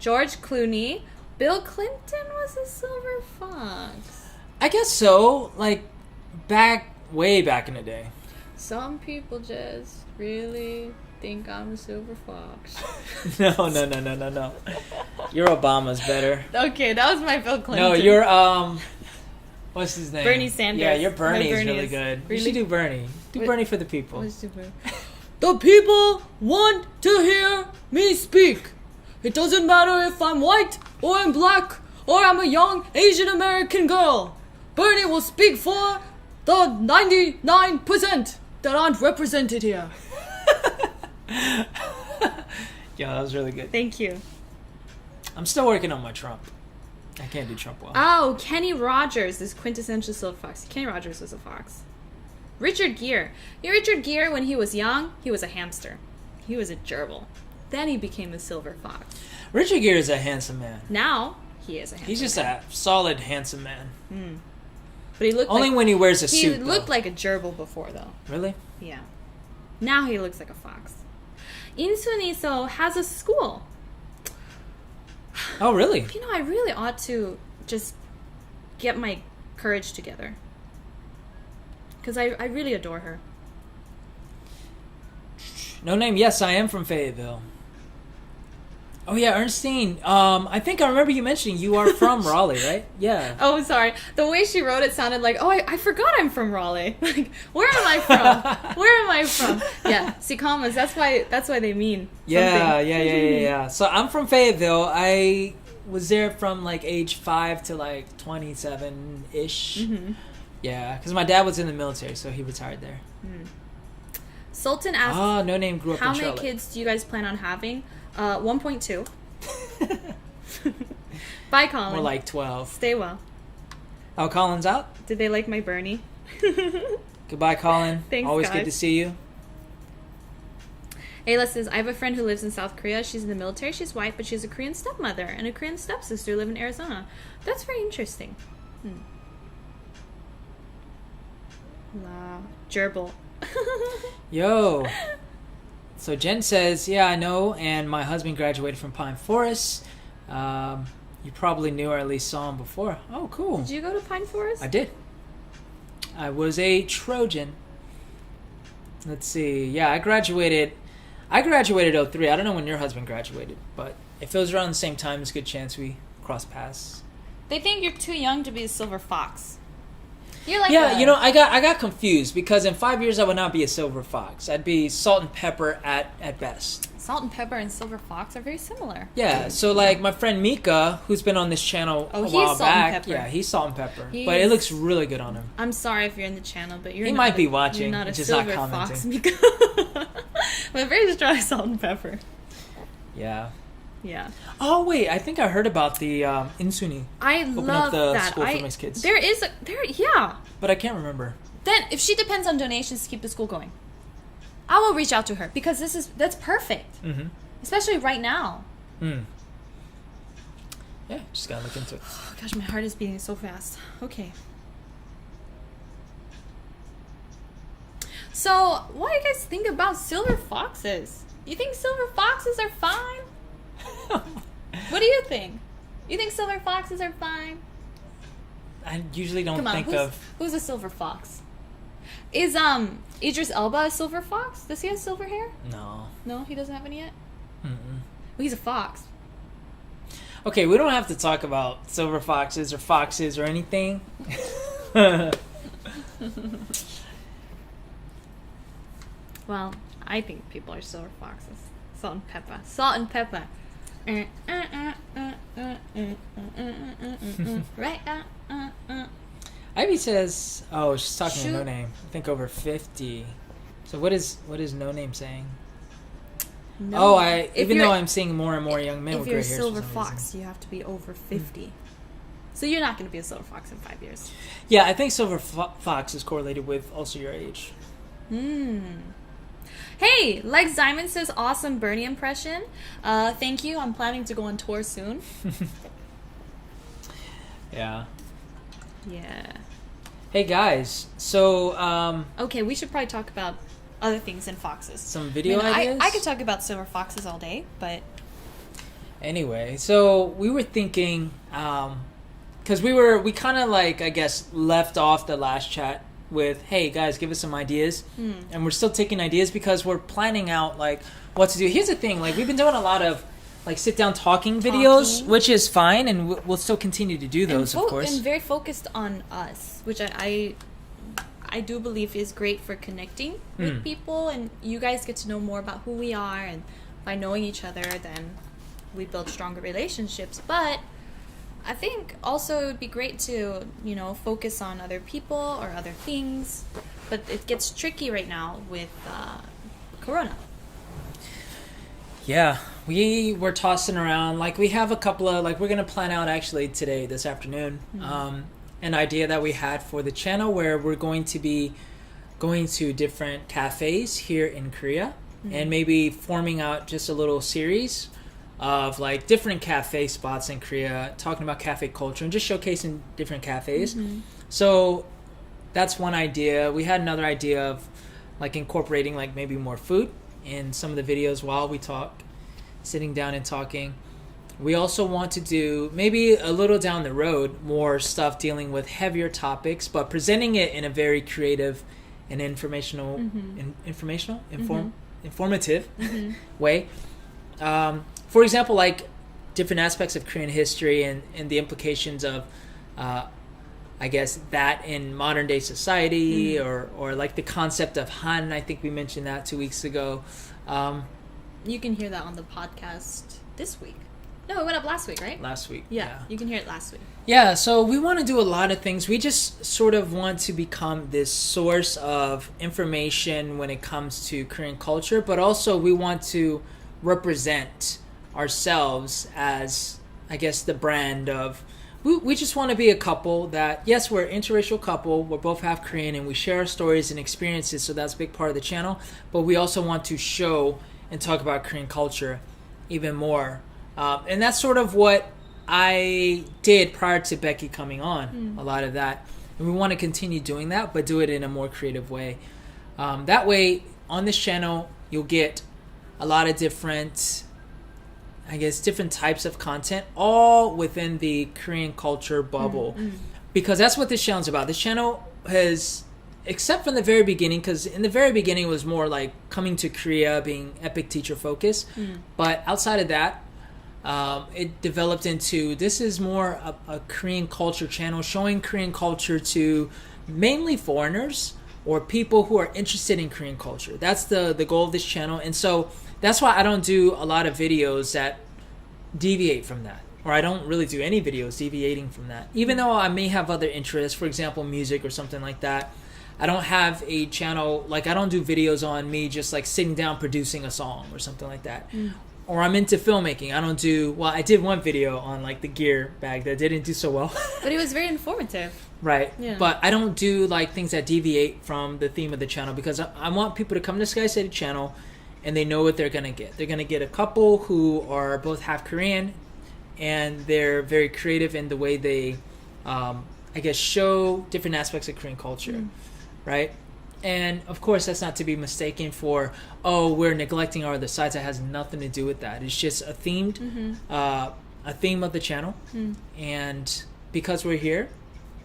George Clooney. Bill Clinton was a silver fox. I guess so. Like, way back in the day. Some people just really think I'm a silver fox. No. Your Obama's better. Okay, that was my Bill Clinton. No, you're, what's his name? Bernie Sanders. Yeah, your Bernie is Bernie really is good. really- You should do Bernie. Do Wait. Bernie for the people. What's stupid? The people want to hear me speak. It doesn't matter if I'm white or I'm black or I'm a young Asian American girl. Bernie will speak for the 99% that aren't represented here. Yeah, that was really good. Thank you. I'm still working on my Trump. I can't do Trump well. Oh, Kenny Rogers is quintessential silver fox. Kenny Rogers was a fox. Richard Gere. Richard Gere, when he was young, he was a hamster. He was a gerbil. Then he became a silver fox. Richard Gere is a handsome man. Now, he is a hamster. He's just a solid, handsome man. But he looked Only like, when he wears a he suit, looked though. like a gerbil before, though. Really? Yeah. Now he looks like a fox. Insuniso has a school. Oh, really? You know, I really ought to just get my courage together. Because I really adore her. No name. Yes, I am from Fayetteville. Oh, yeah, Ernestine. I think I remember you mentioning you are from Raleigh, right? Yeah. Oh, sorry. The way she wrote it sounded like, oh, I forgot I'm from Raleigh. Like, where am I from? Where am I from? Yeah, see, commas. That's why they mean Yeah, something. yeah. So I'm from Fayetteville. I was there from like age 5 to like 27-ish. Mm-hmm. Yeah, because my dad was in the military, so he retired there. Sultan asks, Oh, no name grew up how in many Charlotte. kids do you guys plan on having? 1.2. Bye, Colin. More like 12. Stay well. Oh, Colin's out? Did they like my Bernie? Goodbye, Colin. Thanks, Always guys. good to see you. Ayla says, I have a friend who lives in South Korea. She's in the military. She's white, but she has a Korean stepmother and a Korean stepsister who live in Arizona. That's very interesting. La gerbil. Yo. So Jen says, yeah, I know, and my husband graduated from Pine Forest. You probably knew or at least saw him before. Oh, cool. Did you go to Pine Forest? I did. I was a Trojan. Let's see. Yeah, I graduated 03. I don't know when your husband graduated, but if it was around the same time, there's a good chance we cross paths. They think you're too young to be a silver fox. You're like yeah, you know, I got confused because in 5 years I would not be a silver fox. I'd be salt and pepper at best. Salt and pepper and silver fox are very similar. Yeah, so like my friend Mika, who's been on this channel a while back, yeah, he's salt and pepper, but it looks really good on him. I'm sorry if you're in the channel, but he might be watching, you're not a just silver not fox, commenting. Mika. But very strong salt and pepper. Yeah. Yeah. Oh wait, I think I heard about the Insuni. I open love up the that. school for mixed kids. Yeah. But I can't remember. Then if she depends on donations to keep the school going, I will reach out to her because that's perfect. Mm-hmm. Especially right now. Mm. Yeah, just gotta look into it. Oh gosh, my heart is beating so fast. Okay. So, what do you guys think about silver foxes? You think silver foxes are fine? What do you think? You think silver foxes are fine? I usually don't think who's a silver fox? Is Idris Elba a silver fox? Does he have silver hair? No. No, he doesn't have any yet? Mm-mm. Well, he's a fox. Okay, we don't have to talk about silver foxes or anything. Well, I think people are silver foxes. Salt and pepper. Salt and pepper. Right? Ivy says, "Oh, she's talking to Shoot. No Name. I think over 50. So what is No Name saying? No. Even though I'm seeing more and more young men if with you're gray a hairs. silver for some fox, reason. you have to be over 50. So you're not going to be a silver fox in 5 years. Yeah, I think silver fox is correlated with also your age. Hey, Lex Diamond says awesome Bernie impression. Thank you. I'm planning to go on tour soon. Yeah. Yeah. Hey guys, so Okay, we should probably talk about other things than foxes. some video ideas. I could talk about silver foxes all day, but Anyway, so we were thinking, because we kind of like, I guess, left off the last chat with, hey guys, give us some ideas, and we're still taking ideas because we're planning out like what to do. Here's the thing, like we've been doing a lot of like sit down talking videos, which is fine, and we'll still continue to do those, of course. And very focused on us, which I do believe is great for connecting with people, and you guys get to know more about who we are, and by knowing each other, then we build stronger relationships. But I think also it would be great to, focus on other people or other things, but it gets tricky right now with Corona. Yeah, we were tossing around, like we have a couple of, like we're going to plan out actually today, this afternoon, an idea that we had for the channel where we're going to be going to different cafes here in Korea and maybe forming out just a little series of like different cafe spots in Korea, talking about cafe culture and just showcasing different cafes. So that's one idea. We had another idea of like incorporating like maybe more food in some of the videos while we talk, sitting down and talking. We also want to do maybe a little down the road more stuff dealing with heavier topics, but presenting it in a very creative and informative way. For example, like different aspects of Korean history and the implications of, I guess, that in modern day society, or like the concept of Han. I think we mentioned that 2 weeks ago. You can hear that on the podcast this week. No, it went up last week, right? Last week. Yeah, you can hear it last week. Yeah, so we want to do a lot of things. We just sort of want to become this source of information when it comes to Korean culture, but also we want to represent ourselves as, I guess, the brand of, we just want to be a couple that, yes, we're an interracial couple, we're both half Korean, and we share our stories and experiences, so that's a big part of the channel, but we also want to show and talk about Korean culture even more. And that's sort of what I did prior to Becky coming on, a lot of that. And we want to continue doing that, but do it in a more creative way. That way, on this channel, you'll get a lot of different, I guess, different types of content, all within the Korean culture bubble. Because that's what this channel's about. This channel has, except from the very beginning, because in the very beginning it was more like coming to Korea, being epic teacher focused. But outside of that, it developed into, this is more a Korean culture channel, showing Korean culture to mainly foreigners or people who are interested in Korean culture. That's the goal of this channel. And so that's why I don't do a lot of videos that deviate from that. Or I don't really do any videos deviating from that. Even though I may have other interests, for example, music or something like that. I don't have a channel, like I don't do videos on me just like sitting down producing a song or something like that. Or I'm into filmmaking. I don't do, well, I did one video on like the gear bag that didn't do so well. But it was very informative. Right. Yeah. But I don't do like things that deviate from the theme of the channel because I want people to come to Skycedi channel and they know what they're going to get. They're going to get a couple who are both half Korean and they're very creative in the way they, I guess, show different aspects of Korean culture. Right? And of course, that's not to be mistaken for, oh, we're neglecting our other sides. That has nothing to do with that. It's just a themed, a theme of the channel. And because we're here,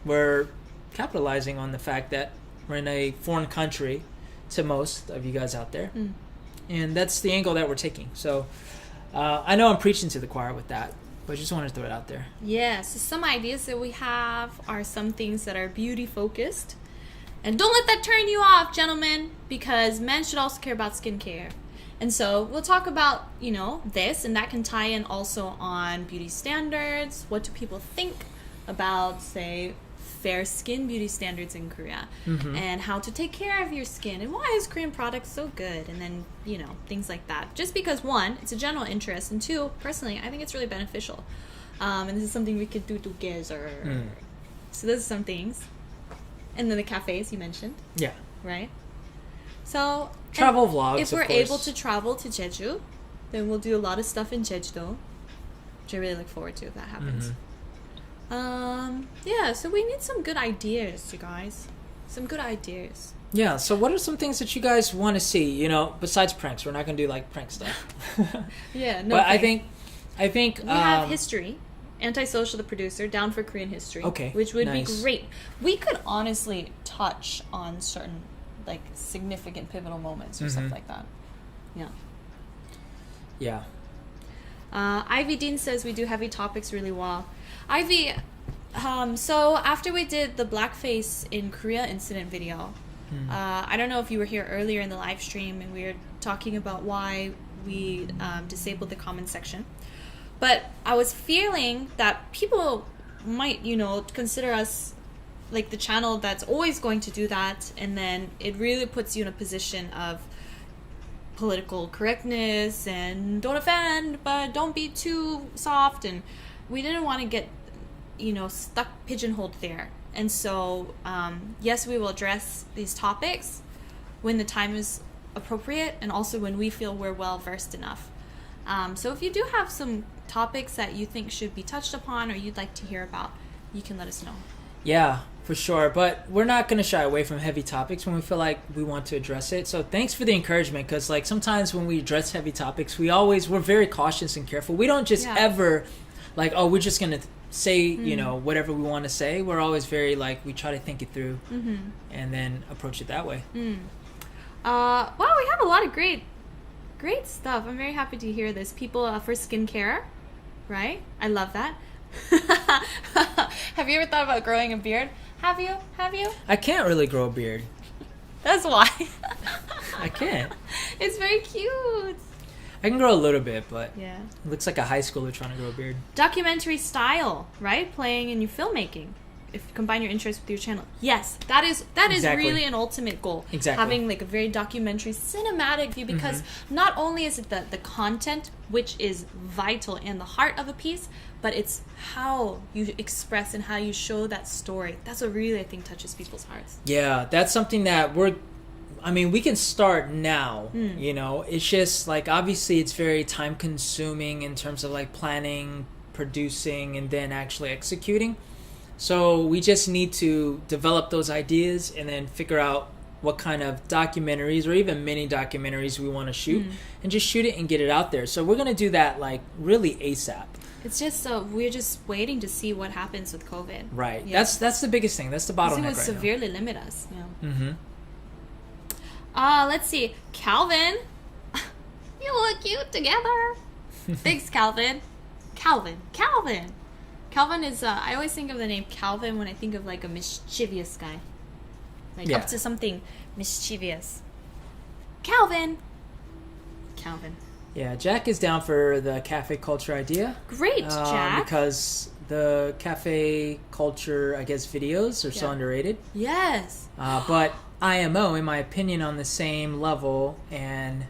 we're capitalizing on the fact that we're in a foreign country to most of you guys out there. And that's the angle that we're taking. So I know I'm preaching to the choir with that, but I just wanted to throw it out there. Yeah, so some ideas that we have are some things that are beauty focused. And don't let that turn you off, gentlemen, because men should also care about skincare. And so we'll talk about, you know, this, and that can tie in also on beauty standards. What do people think about, say, fair skin beauty standards in Korea? And how to take care of your skin, and why is Korean products so good? And then, you know, things like that. Just because, one, it's a general interest, and two, personally, I think it's really beneficial. And this is something we could do together. So those are some things. And then the cafes you mentioned. Yeah. Right? So... Travel vlogs, if we're able to travel to Jeju, then we'll do a lot of stuff in Jeju-do, which I really look forward to if that happens. Yeah, so we need some good ideas, you guys. Some good ideas. Yeah, so what are some things that you guys want to see, you know, besides pranks? We're not going to do, like, prank stuff. Yeah, no But pranks. I think... We have history. Antisocial, the producer, down for Korean history. Okay, which would nice. be great. We could honestly touch on certain, like, significant pivotal moments or stuff like that. Yeah. Yeah. Ivy Dean says we do heavy topics really well. Ivy, so after we did the blackface in Korea incident video, I don't know if you were here earlier in the live stream and we were talking about why we disabled the comment section. But I was feeling that people might, you know, consider us like the channel that's always going to do that, and then it really puts you in a position of political correctness and don't offend, but don't be too soft, and we didn't want to get, you know, stuck pigeonholed there. And so, yes, we will address these topics when the time is appropriate, and also when we feel we're well versed enough. So if you do have some topics that you think should be touched upon or you'd like to hear about, you can let us know. Yeah, for sure. But we're not going to shy away from heavy topics when we feel like we want to address it. So thanks for the encouragement, because like sometimes when we address heavy topics, we're very cautious and careful. We don't just ever like, oh, we're just going to say, you know, whatever we want to say. We're always very like, we try to think it through and then approach it that way. Wow, we have a lot of great stuff. I'm very happy to hear this. People for skincare, right? I love that. Have you ever thought about growing a beard? Have you? I can't really grow a beard. That's why. I can't. It's very cute. I can grow a little bit, but yeah, it looks like a high schooler trying to grow a beard. Documentary style, right? Playing in your filmmaking. If you combine your interests with your channel. Yes, that is really an ultimate goal. Exactly. Having like a very documentary cinematic view, because not only is it the content, which is vital in the heart of a piece, but it's how you express and how you show that story. That's what really, I think, touches people's hearts. Yeah, that's something that we can start now, you know. It's just like, obviously it's very time consuming in terms of like planning, producing, and then actually executing. So we just need to develop those ideas and then figure out what kind of documentaries or even mini documentaries we want to shoot and just shoot it and get it out there. So we're going to do that like really ASAP. It's just we're just waiting to see what happens with COVID. Right. Yeah. That's the biggest thing. That's the bottleneck right now. It would severely limit us. Yeah. Let's see. Calvin. You look cute together. Thanks, Calvin. Calvin is, I always think of the name Calvin when I think of like a mischievous guy. like Yeah. up to something mischievous. Calvin. Yeah, Jack is down for the cafe culture idea. Great, Jack. Because the cafe culture, I guess, videos are so Yeah. underrated. Yes. But IMO, in my opinion, on the same level, and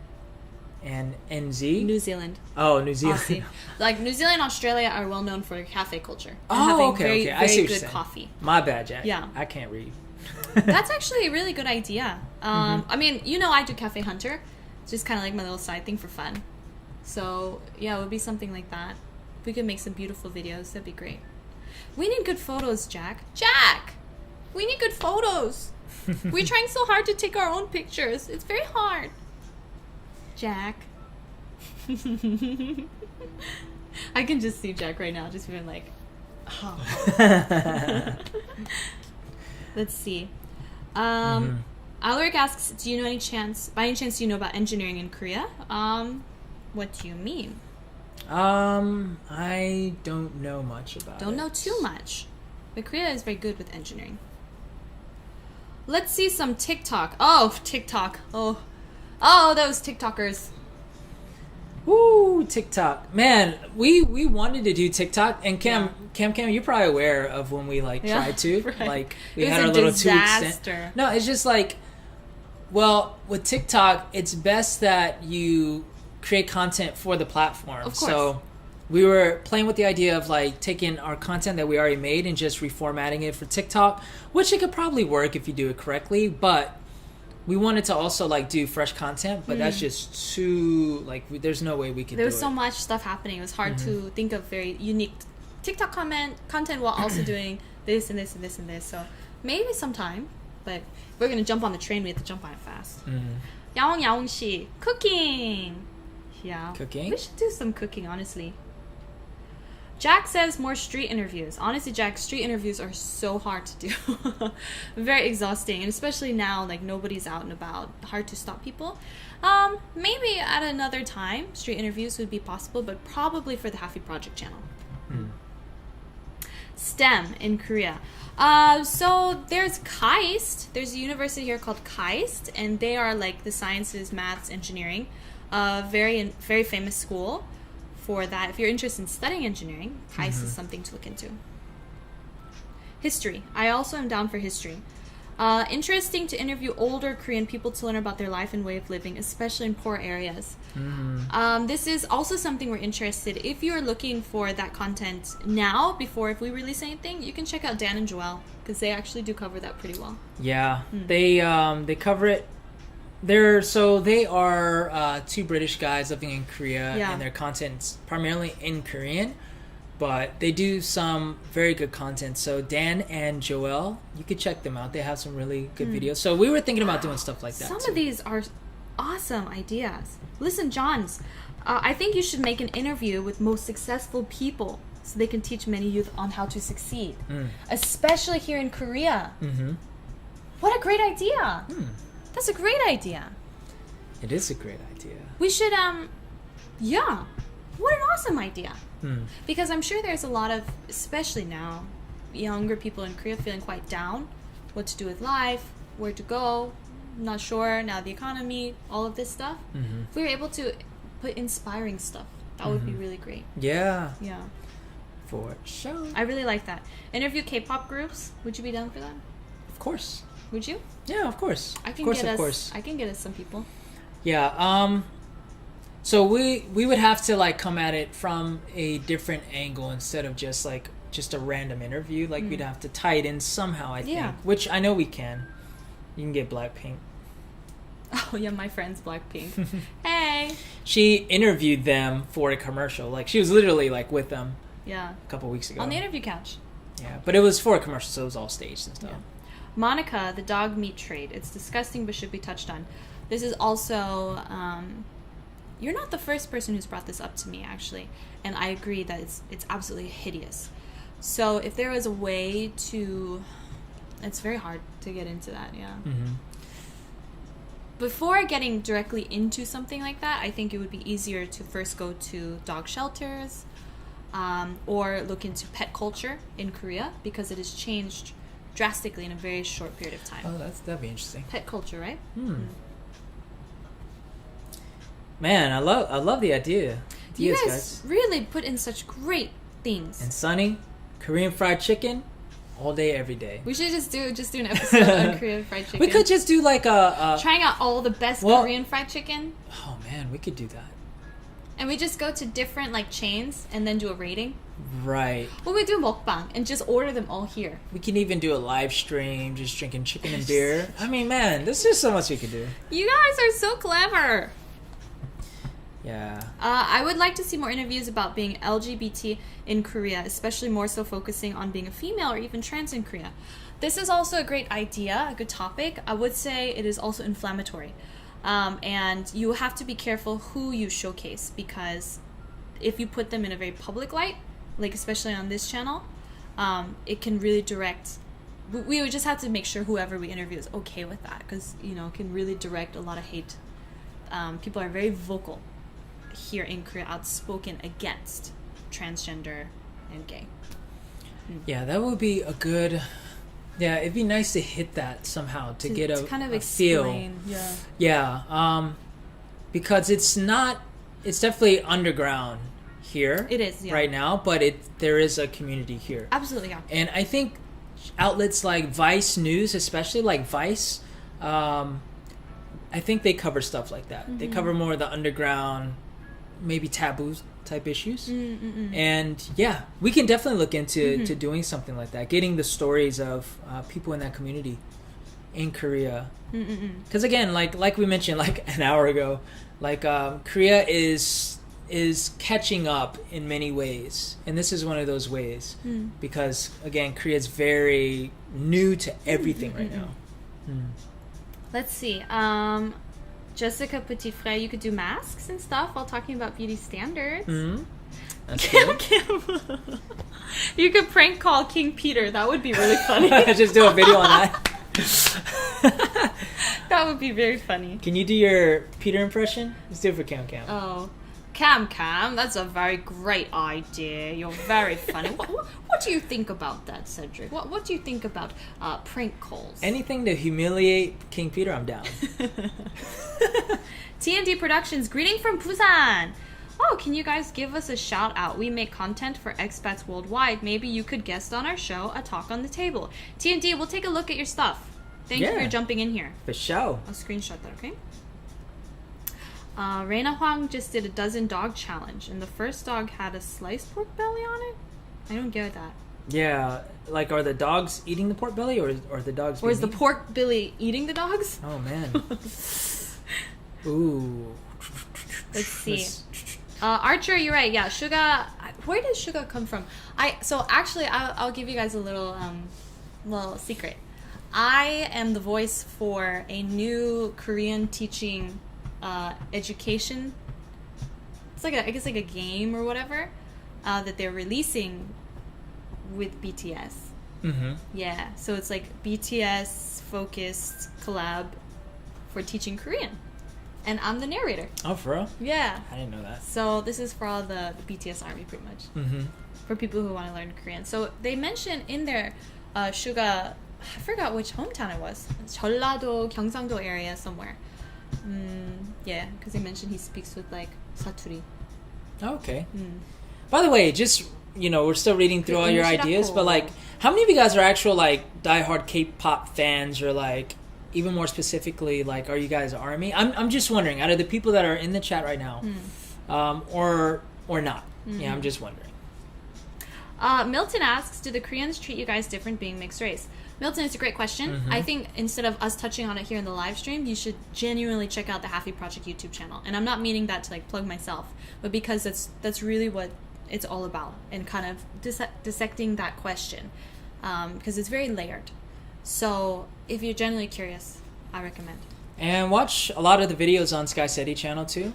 NZ. New Zealand. Oh, New Zealand. Aussie. Like New Zealand and Australia are well known for cafe culture. And Oh, having okay, very, okay. I very see what you're good saying. coffee. My bad, Jack. Yeah. I can't read. That's actually a really good idea. I mean, I do Cafe Hunter. It's just kind of like my little side thing for fun. So, yeah, it would be something like that. If we could make some beautiful videos, that'd be great. We need good photos, Jack. Jack! We need good photos. We're trying so hard to take our own pictures. It's very hard. Jack. I can just see Jack right now, just being like, oh. Let's see. Alaric asks, by any chance do you know about engineering in Korea? What do you mean? I don't know much about it. Don't know too much. But Korea is very good with engineering. Let's see some TikTok. Oh, TikTok. Oh, those TikTokers. Woo, TikTok. Man, we wanted to do TikTok, and Cam, you're probably aware of when we tried to. Right. Like we It was had a our little disaster. No, it's just like, well, with TikTok, it's best that you create content for the platform. Of course. So we were playing with the idea of taking our content that we already made and just reformatting it for TikTok, which it could probably work if you do it correctly, but we wanted to also do fresh content, but that's just too there's no way we could do it. There was so much stuff happening. It was hard to think of very unique TikTok content while also doing this and this and this and this. So maybe sometime, but if we're gonna jump on the train, we have to jump on it fast. Yaong Shi, cooking. Yeah, Cooking? We should do some cooking, honestly. Jack says more street interviews. Honestly, Jack, street interviews are so hard to do. Very exhausting. And especially now, nobody's out and about. Hard to stop people. Maybe at another time, street interviews would be possible, but probably for the Halfie Project channel. STEM in Korea. So there's KAIST. There's a university here called KAIST, and they are the sciences, maths, engineering. Very, very famous school. For that, if you're interested in studying engineering, KAIST is something to look into. History. I also am down for history. Interesting to interview older Korean people to learn about their life and way of living, especially in poor areas. This is also something we're interested in. If you're looking for that content now, if we release anything, you can check out Dan and Joelle, because they actually do cover that pretty well. Yeah, they cover it. They are two British guys living in Korea, and their content's primarily in Korean, but they do some very good content. So Dan and Joelle, you could check them out. They have some really good videos. So we were thinking about doing stuff like that. Some of these are awesome ideas. Listen, Johns, I think you should make an interview with most successful people so they can teach many youth on how to succeed, especially here in Korea. What a great idea! That's a great idea. It is a great idea. We should, yeah. What an awesome idea. Because I'm sure there's a lot of, especially now, younger people in Korea feeling quite down. What to do with life, where to go, not sure, now the economy, all of this stuff. If we were able to put inspiring stuff, that would be really great. Yeah. Yeah. For sure. I really like that. Interview K-pop groups. Would you be down for that? Of course. Would you? Yeah, of course. I can get us some people. Yeah. So we would have to come at it from a different angle instead of just a random interview. We'd have to tie it in somehow, I think. Which I know we can. You can get Blackpink. Oh yeah, my friend's Blackpink. Hey. She interviewed them for a commercial. She was literally with them. Yeah. A couple weeks ago. On the interview couch. Yeah, but it was for a commercial, so it was all staged and stuff. Yeah. Monica, the dog meat trade. It's disgusting, but should be touched on. This is also, you're not the first person who's brought this up to me, actually. And I agree that it's absolutely hideous. So if there was a way to, it's very hard to get into that, yeah. Before getting directly into something like that, I think it would be easier to first go to dog shelters, or look into pet culture in Korea, because it has changed drastically in a very short period of time. Oh, that'd be interesting. Pet culture, right? Man, I love the idea. You Ideas, guys really put in such great things. And Sunny, Korean fried chicken, all day, every day. We should just do an episode on Korean fried chicken. We could just do like a trying out all the best Korean fried chicken. Oh man, we could do that. And we just go to different like chains and then do a rating. Right. Well, we do mukbang and just order them all here. We can even do a live stream, just drinking chicken and beer. I mean, man, there's just so much we could do. You guys are so clever. Yeah. I would like to see more interviews about being LGBT in Korea, especially more so focusing on being a female or even trans in Korea. This is also a great idea, a good topic. I would say it is also inflammatory. And you have to be careful who you showcase, because if you put them in a very public light, like especially on this channel, it can really direct. We would just have to make sure whoever we interview is okay with that, because it can really direct a lot of hate. People are very vocal here in Korea, outspoken against transgender and gay. Yeah, that would be a good. Yeah, it'd be nice to hit that somehow to get a kind of a explain. feel. Yeah. Because it's definitely underground here. It is, yeah. Right now, but there is a community here. Absolutely, yeah. And I think outlets like Vice News, especially like Vice, I think they cover stuff like that. They cover more of the underground, maybe taboos type issues. And yeah, we can definitely look into to doing something like that, getting the stories of people in that community in Korea. Because again, like we mentioned like an hour ago, like Korea is catching up in many ways, and this is one of those ways, because again, Korea is very new to everything right now. Let's see. Jessica Petit Frere, you could do masks and stuff while talking about beauty standards. That's good. You could prank call King Peter. That would be really funny. Just do a video on that. That would be very funny. Can you do your Peter impression? Let's do it for Cam. Oh, Cam, that's a very great idea. You're very funny. What do you think about that, Cedric? What do you think about prank calls? Anything to humiliate King Peter, I'm down. TND Productions, greeting from Busan. Oh, can you guys give us a shout out? We make content for expats worldwide. Maybe you could guest on our show, A Talk on the Table. TND, we'll take a look at your stuff. Thank you for jumping in here. For sure. I'll screenshot that, okay? Reina Huang just did a dozen dog challenge, and the first dog had a sliced pork belly on it. I don't get that. Yeah, like are the dogs eating the pork belly, or are the dogs? Or is the pork belly eating the dogs? Oh man. Ooh. Let's see. Archer, you're right. Yeah, Suga. Where did Suga come from? I'll give you guys a little secret. I am the voice for a new Korean teaching education. It's like I guess like a game or whatever that they're releasing with BTS. Yeah, so it's like BTS focused collab for teaching Korean, and I'm the narrator. Oh, for real? Yeah. I didn't know that. So this is for all the BTS army, pretty much. For people who want to learn Korean. So they mentioned in there, Suga, I forgot which hometown it was. It's 전라도, 경상도 area somewhere. Yeah, because he mentioned he speaks with like Saturi. Okay. By the way, just we're still reading through all your ideas, but like, how many of you guys are actual like diehard K-pop fans, or like even more specifically, like, are you guys ARMY? I'm just wondering, out of the people that are in the chat right now, or not. Yeah, I'm just wondering. Milton asks, do the Koreans treat you guys different being mixed race? Milton, it's a great question. I think instead of us touching on it here in the live stream, you should genuinely check out the Halfie Project YouTube channel. And I'm not meaning that to like plug myself, but because that's really what it's all about, and kind of dissecting that question, because it's very layered. So if you're genuinely curious, I recommend. And watch a lot of the videos on Skycedi channel too.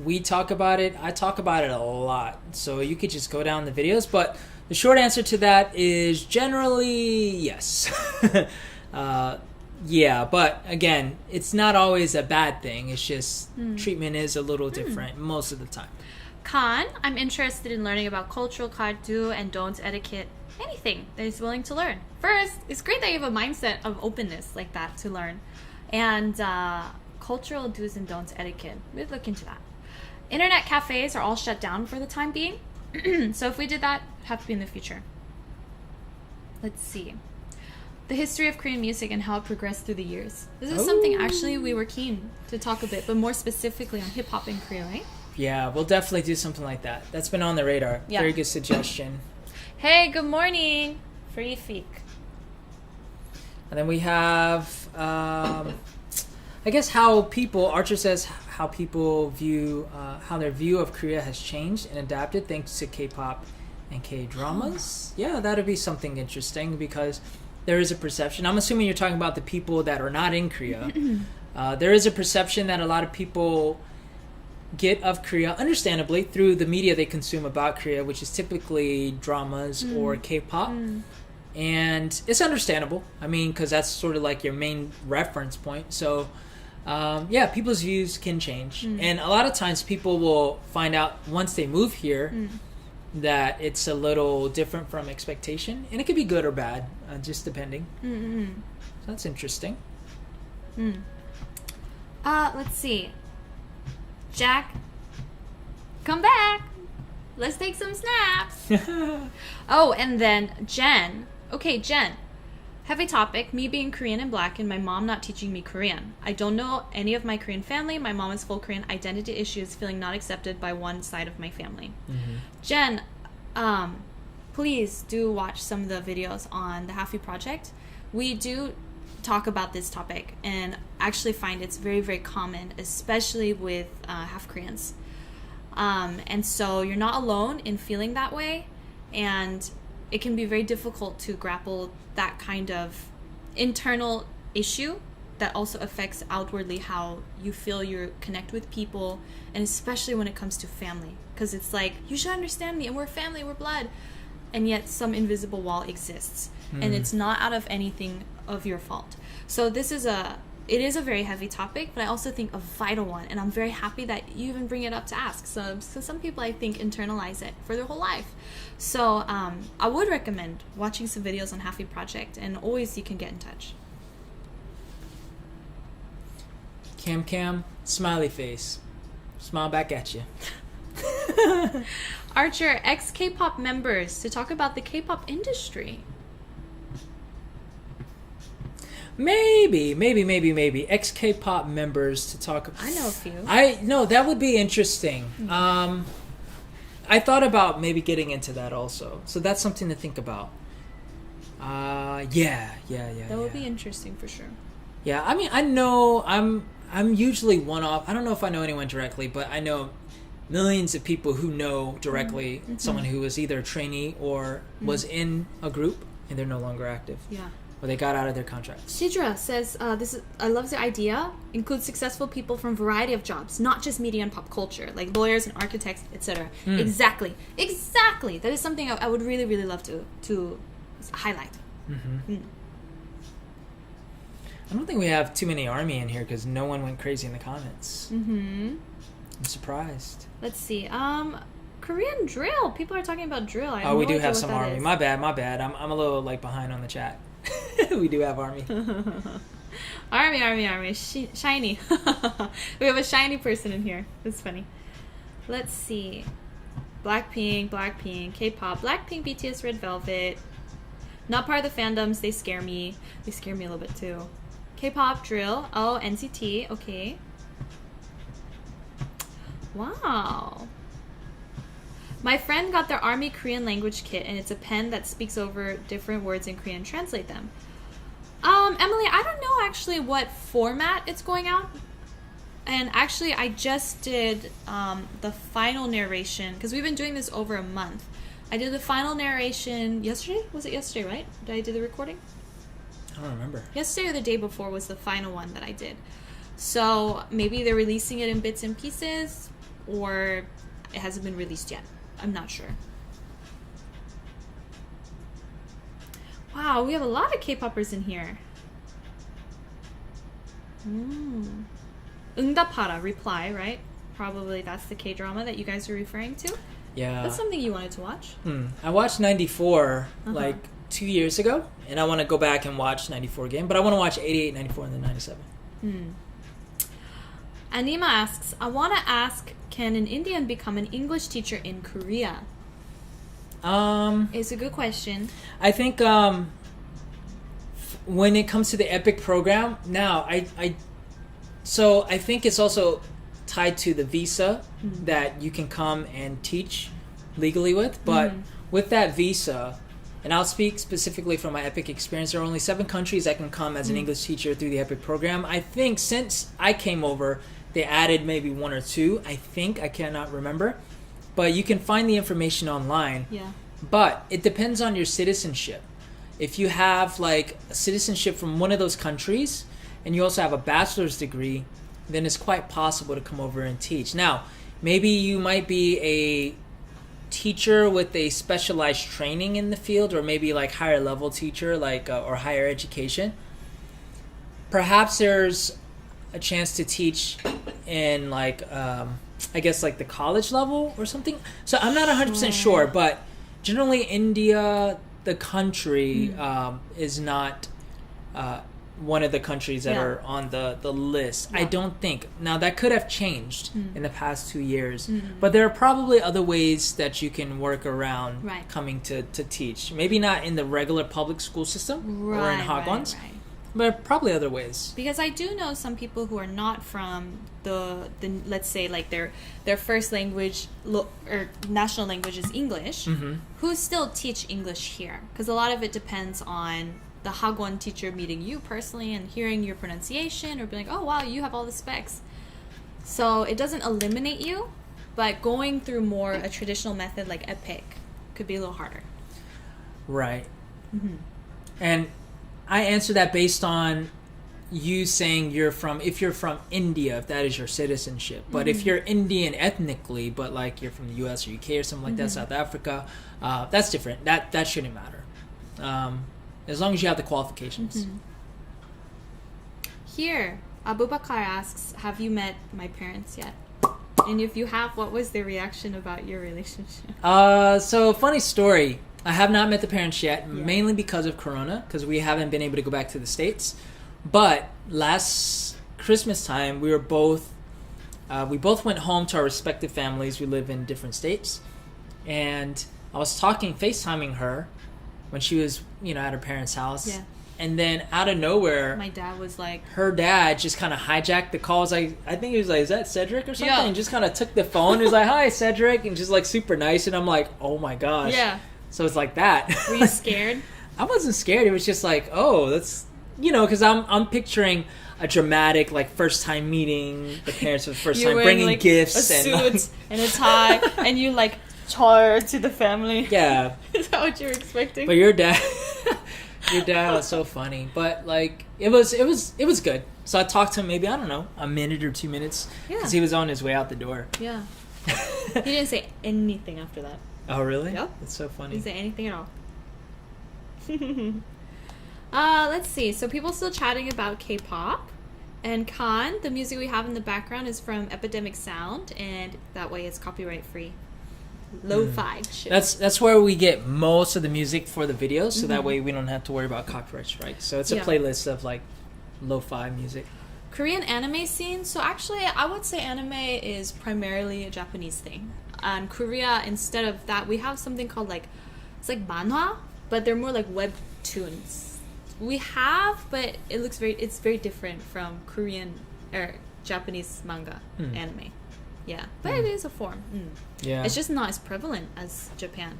We talk about it. I talk about it a lot. So you could just go down the videos. But the short answer to that is generally yes. Yeah, but again, it's not always a bad thing. It's just treatment is a little different most of the time. Khan, I'm interested in learning about cultural do and don'ts, etiquette, anything that is willing to learn. First, it's great that you have a mindset of openness like that to learn. And cultural do's and don'ts, etiquette. We'd look into that. Internet cafes are all shut down for the time being. So if we did that, it'd have to be in the future. Let's see. The history of Korean music and how it progressed through the years. This is something actually we were keen to talk a bit, but more specifically on hip-hop in Korea, right? Yeah, we'll definitely do something like that. That's been on the radar. Yeah. Very good suggestion. Hey, good morning. Free Feek. And then we have, I guess how people, Archer says how people view, how their view of Korea has changed and adapted thanks to K-pop and K-dramas. Yeah, that would be something interesting because there is a perception. I'm assuming you're talking about the people that are not in Korea. There is a perception that a lot of people get of Korea, understandably, through the media they consume about Korea, which is typically dramas or K-pop. And it's understandable. I mean, because that's sort of like your main reference point. So, yeah, people's views can change. And a lot of times people will find out once they move here that it's a little different from expectation. And it could be good or bad, just depending. So that's interesting. Let's see. Jack, come back. Let's take some snaps. Oh, and then Jen. Okay, Jen. Heavy topic, me being Korean and black and my mom not teaching me Korean. I don't know any of my Korean family. My mom is full Korean. Identity issues, feeling not accepted by one side of my family. Jen, please do watch some of the videos on the Halfie project. We do talk about this topic and actually find it's very, very common, especially with half Koreans. And so you're not alone in feeling that way, and it can be very difficult to grapple that kind of internal issue that also affects outwardly how you feel you connect with people, and especially when it comes to family, because it's like, you should understand me and we're family, we're blood, and yet some invisible wall exists, and it's not out of anything of your fault. So it is a very heavy topic, but I also think a vital one, and I'm very happy that you even bring it up to ask. So some people, I think, internalize it for their whole life. So I would recommend watching some videos on Halfie Project, and always you can get in touch. Cam, smiley face. Smile back at you. Archer, ex-K-pop members to talk about the K-pop industry. Maybe ex-K-pop members to talk. I know a few. No, that would be interesting. I thought about maybe getting into that also, so that's something to think about. Yeah. That would be interesting for sure. Yeah, I mean, I know I'm usually one off. I don't know if I know anyone directly, but I know millions of people who know directly someone who was either a trainee or was in a group and they're no longer active. Yeah. Or they got out of their contract. Sidra says, I love the idea. Includes successful people from a variety of jobs, not just media and pop culture, like lawyers and architects, etc. Exactly. That is something I would really, really love to highlight. I don't think we have too many ARMY in here because no one went crazy in the comments. I'm surprised. Let's see. Korean drill. People are talking about drill. I have we no do idea have what some that ARMY. is. My bad. I'm a little behind on the chat. We do have ARMY. Army. Shiny. We have a shiny person in here. It's funny. Let's see. Blackpink, K-pop, Blackpink, BTS, Red Velvet. Not part of the fandoms. They scare me. They scare me a little bit too. K-pop, drill. Oh, NCT. Okay. Wow. My friend got their ARMY Korean language kit, and it's a pen that speaks over different words in Korean and translate them. Emily, I don't know actually what format it's going out. And actually, I just did the final narration, because we've been doing this over a month. I did the final narration yesterday? Was it yesterday, right? Did I do the recording? I don't remember. Yesterday or the day before was the final one that I did. So maybe they're releasing it in bits and pieces, or it hasn't been released yet. I'm not sure. Wow, we have a lot of K-popers in here. 응답하라, reply, right? probably that's the K-drama that you guys are referring to. Yeah. That's something you wanted to watch. I watched 94 Uh-huh. like 2 years ago, and I want to go back and watch 94 again, but I want to watch 88, 94, and then 97. Anima asks, I want to ask, can an Indian become an English teacher in Korea? It's a good question. I think when it comes to the EPIC program, now I think it's also tied to the visa that you can come and teach legally with. But with that visa, and I'll speak specifically from my EPIC experience, there are only 7 countries that can come as an English teacher through the EPIC program. I think since I came over, they added maybe 1 or 2. I cannot remember. But you can find the information online. Yeah. But it depends on your citizenship. If you have like a citizenship from one of those countries and you also have a bachelor's degree, then it's quite possible to come over and teach. Now, maybe you might be a teacher with a specialized training in the field, or maybe like higher level teacher, like or higher education. Perhaps there's a chance to teach in like I guess like the college level or something. So I'm not 100% sure, but generally India, the country, is not one of the countries that are on the list. I don't think. Now, that could have changed in the past 2 years, but there are probably other ways that you can work around coming to teach. Maybe not in the regular public school system or in Hagwons, but probably other ways. Because I do know some people who are not from the let's say like their first language or national language is English, who still teach English here. Because a lot of it depends on the Hagwon teacher meeting you personally and hearing your pronunciation or being like, oh wow, you have all the specs. So it doesn't eliminate you, but going through more a traditional method like EPIC could be a little harder. Right. And I answer that based on you saying if you're from India, if that is your citizenship. But if you're Indian ethnically, but like you're from the US or UK or something like that, South Africa, that's different. That shouldn't matter. As long as you have the qualifications. Here, Abubakar asks, have you met my parents yet? And if you have, what was their reaction about your relationship? So, funny story. I have not met the parents yet, mainly because of Corona, because we haven't been able to go back to the States. But last Christmas time, we both went home to our respective families. We live in different states. And I was FaceTiming her when she was, at her parents' house. Yeah. And then out of nowhere, my dad was like, her dad just kind of hijacked the call. I think he was like, is that Cedric or something? Yeah. And just kind of took the phone. He was like, hi, Cedric. And just like super nice. And I'm like, oh my gosh. yeah. So it's like that. Were you scared? I wasn't scared. It was just like, oh, that's, because I'm picturing a dramatic, like, first time meeting the parents for the first time, bringing like, gifts a and suit and a tie, and you like char to the family. Yeah. Is that what you were expecting? But your dad was so funny. But like, it was good. So I talked to him maybe, I don't know, a minute or 2 minutes, because he was on his way out the door. Yeah. He didn't say anything after that. Oh really? Yep. That's so funny. Didn't say anything at all. Let's see. So people still chatting about K-pop. And Khan, the music we have in the background is from Epidemic Sound, and that way it's copyright free. Lo-fi shit. That's where we get most of the music for the videos, so that way we don't have to worry about copyright strikes. So it's a playlist of like lo-fi music. Korean anime scene. So actually, I would say anime is primarily a Japanese thing. And Korea, instead of that, we have something called it's like manhwa, but they're more like webtoons. We have, but it's very different from Korean or Japanese manga anime. Yeah, but it is a form. Yeah, it's just not as prevalent as Japan.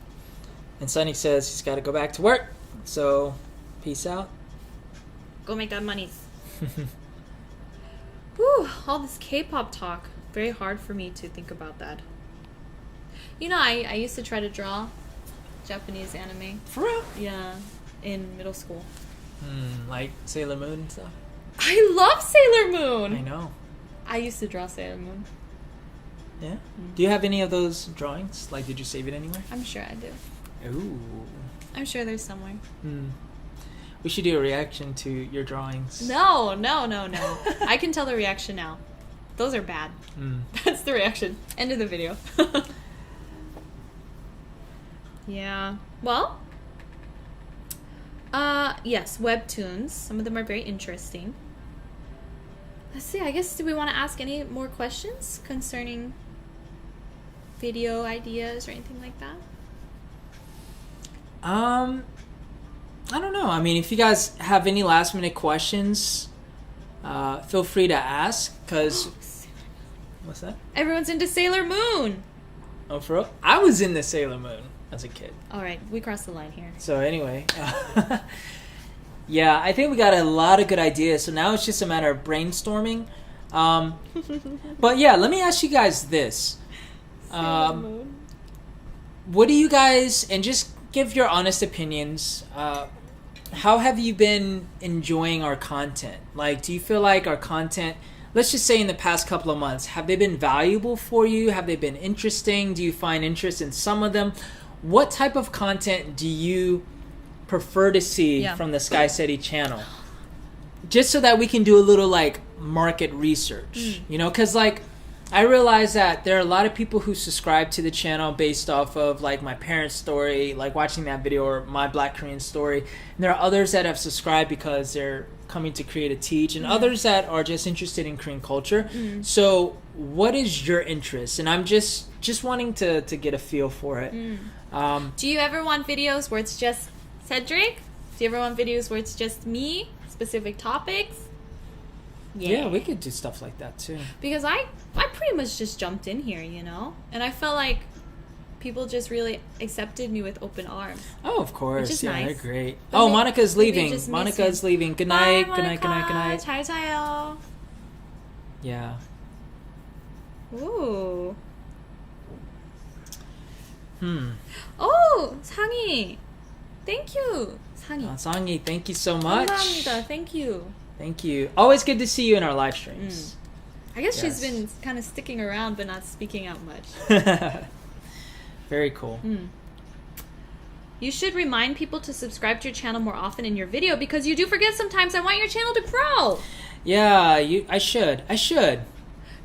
And Sunny says he's got to go back to work, so peace out. Go make that money. Whew, all this K-pop talk. Very hard for me to think about that. I used to try to draw Japanese anime. For real? Yeah, in middle school. Like Sailor Moon and stuff? I love Sailor Moon! I know. I used to draw Sailor Moon. Yeah? Do you have any of those drawings? Like, did you save it anywhere? I'm sure I do. Ooh. I'm sure there's somewhere. We should do a reaction to your drawings. No. I can tell the reaction now. Those are bad. Mm. That's the reaction. End of the video. Yeah. Well, yes, webtoons. Some of them are very interesting. Let's see. I guess, do we want to ask any more questions concerning video ideas or anything like that? I don't know. I mean, if you guys have any last minute questions, feel free to ask. Cause what's that? Everyone's into Sailor Moon. Oh, for real? I was in the Sailor Moon as a kid. All right, we crossed the line here. So anyway, yeah, I think we got a lot of good ideas. So now it's just a matter of brainstorming. But yeah, let me ask you guys this. Sailor Moon. What do you guys, and just give your honest opinions, how have you been enjoying our content? Like, do you feel like our content, let's just say in the past couple of months, have they been valuable for you? Have they been interesting? Do you find interest in some of them? What type of content do you prefer to see from the Skycedi channel? Just so that we can do a little like market research, you know, because like I realize that there are a lot of people who subscribe to the channel based off of like my parents' story, like watching that video, or my Black Korean story. And there are others that have subscribed because they're coming to create a teach, and others that are just interested in Korean culture. So what is your interest? And I'm just wanting to get a feel for it. Do you ever want videos where it's just Cedric? Do you ever want videos where it's just me? Specific topics? Yeah, we could do stuff like that too. Because I pretty much just jumped in here, you know? And I felt like people just really accepted me with open arms. Oh, of course. Which is yeah, nice. they're great. But Oh, Monica's leaving. just miss Monica's him. leaving. Good Bye, night. Good night. Good night. Good night. 잘 자요. Yeah. Ooh. Oh, 상희. Thank you. 상희. Sangi, thank you so much. 감사합니다. Thank you. Thank you. Always good to see you in our live streams. I guess she's Yes. been kind of sticking around but not speaking out much. Very cool. You should remind people to subscribe to your channel more often in your video because you do forget sometimes. I want your channel to grow. Yeah, I should.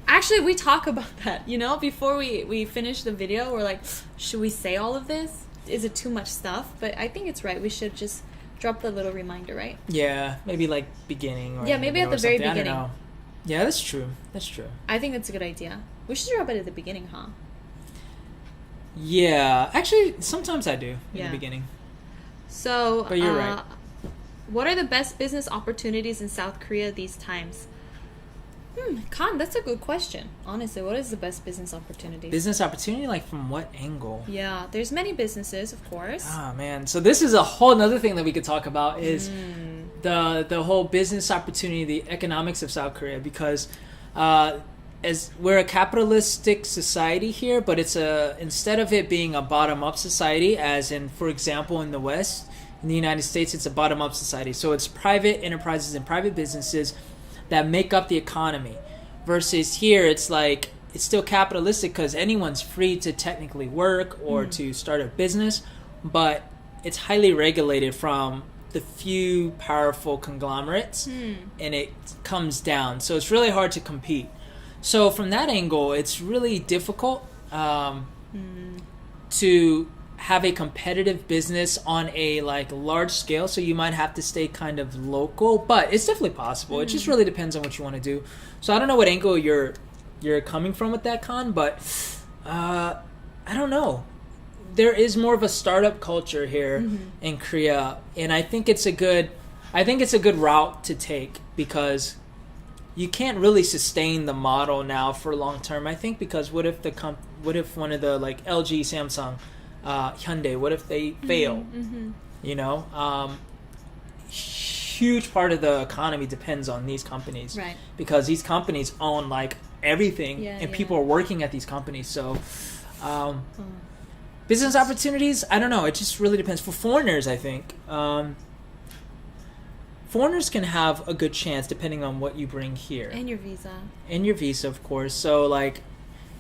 Actually, we talk about that, you know, before we finish the video. We're like, should we say all of this? Is it too much stuff? But I think it's right. We should just drop the little reminder, right? Yeah, maybe like beginning. Or Yeah, maybe at the very something. I don't beginning. know. Yeah, that's true. That's true. I think that's a good idea. We should drop it at the beginning, huh? Yeah, actually, sometimes I do in Yeah. the beginning. So, But you're right. What are the best business opportunities in South Korea these times? Khan, that's a good question. Honestly, what is the best business opportunity? Business opportunity, like from what angle? Yeah, there's many businesses, of course. Ah, man. So this is a whole another thing that we could talk about is the whole business opportunity, the economics of South Korea, because as we're a capitalistic society here, but it's instead of it being a bottom-up society, as in, for example, in the West, in the United States, it's a bottom-up society. So it's private enterprises and private businesses that make up the economy, versus here it's like it's still capitalistic because anyone's free to technically work or to start a business, but it's highly regulated from the few powerful conglomerates, and it comes down, so it's really hard to compete. So from that angle, it's really difficult to have a competitive business on a like large scale, so you might have to stay kind of local, but it's definitely possible. It just really depends on what you want to do. So I don't know what angle you're coming from with that, Con, but I don't know. There is more of a startup culture here in Korea, and I think it's a good route to take, because you can't really sustain the model now for long term, I think, because what if one of the like LG, Samsung, Hyundai, what if they fail? You know, huge part of the economy depends on these companies, Right. because these companies own like everything, and people are working at these companies. So business opportunities, I don't know, it just really depends. For foreigners, I think foreigners can have a good chance depending on what you bring here, And your visa. and your visa, of course. So like,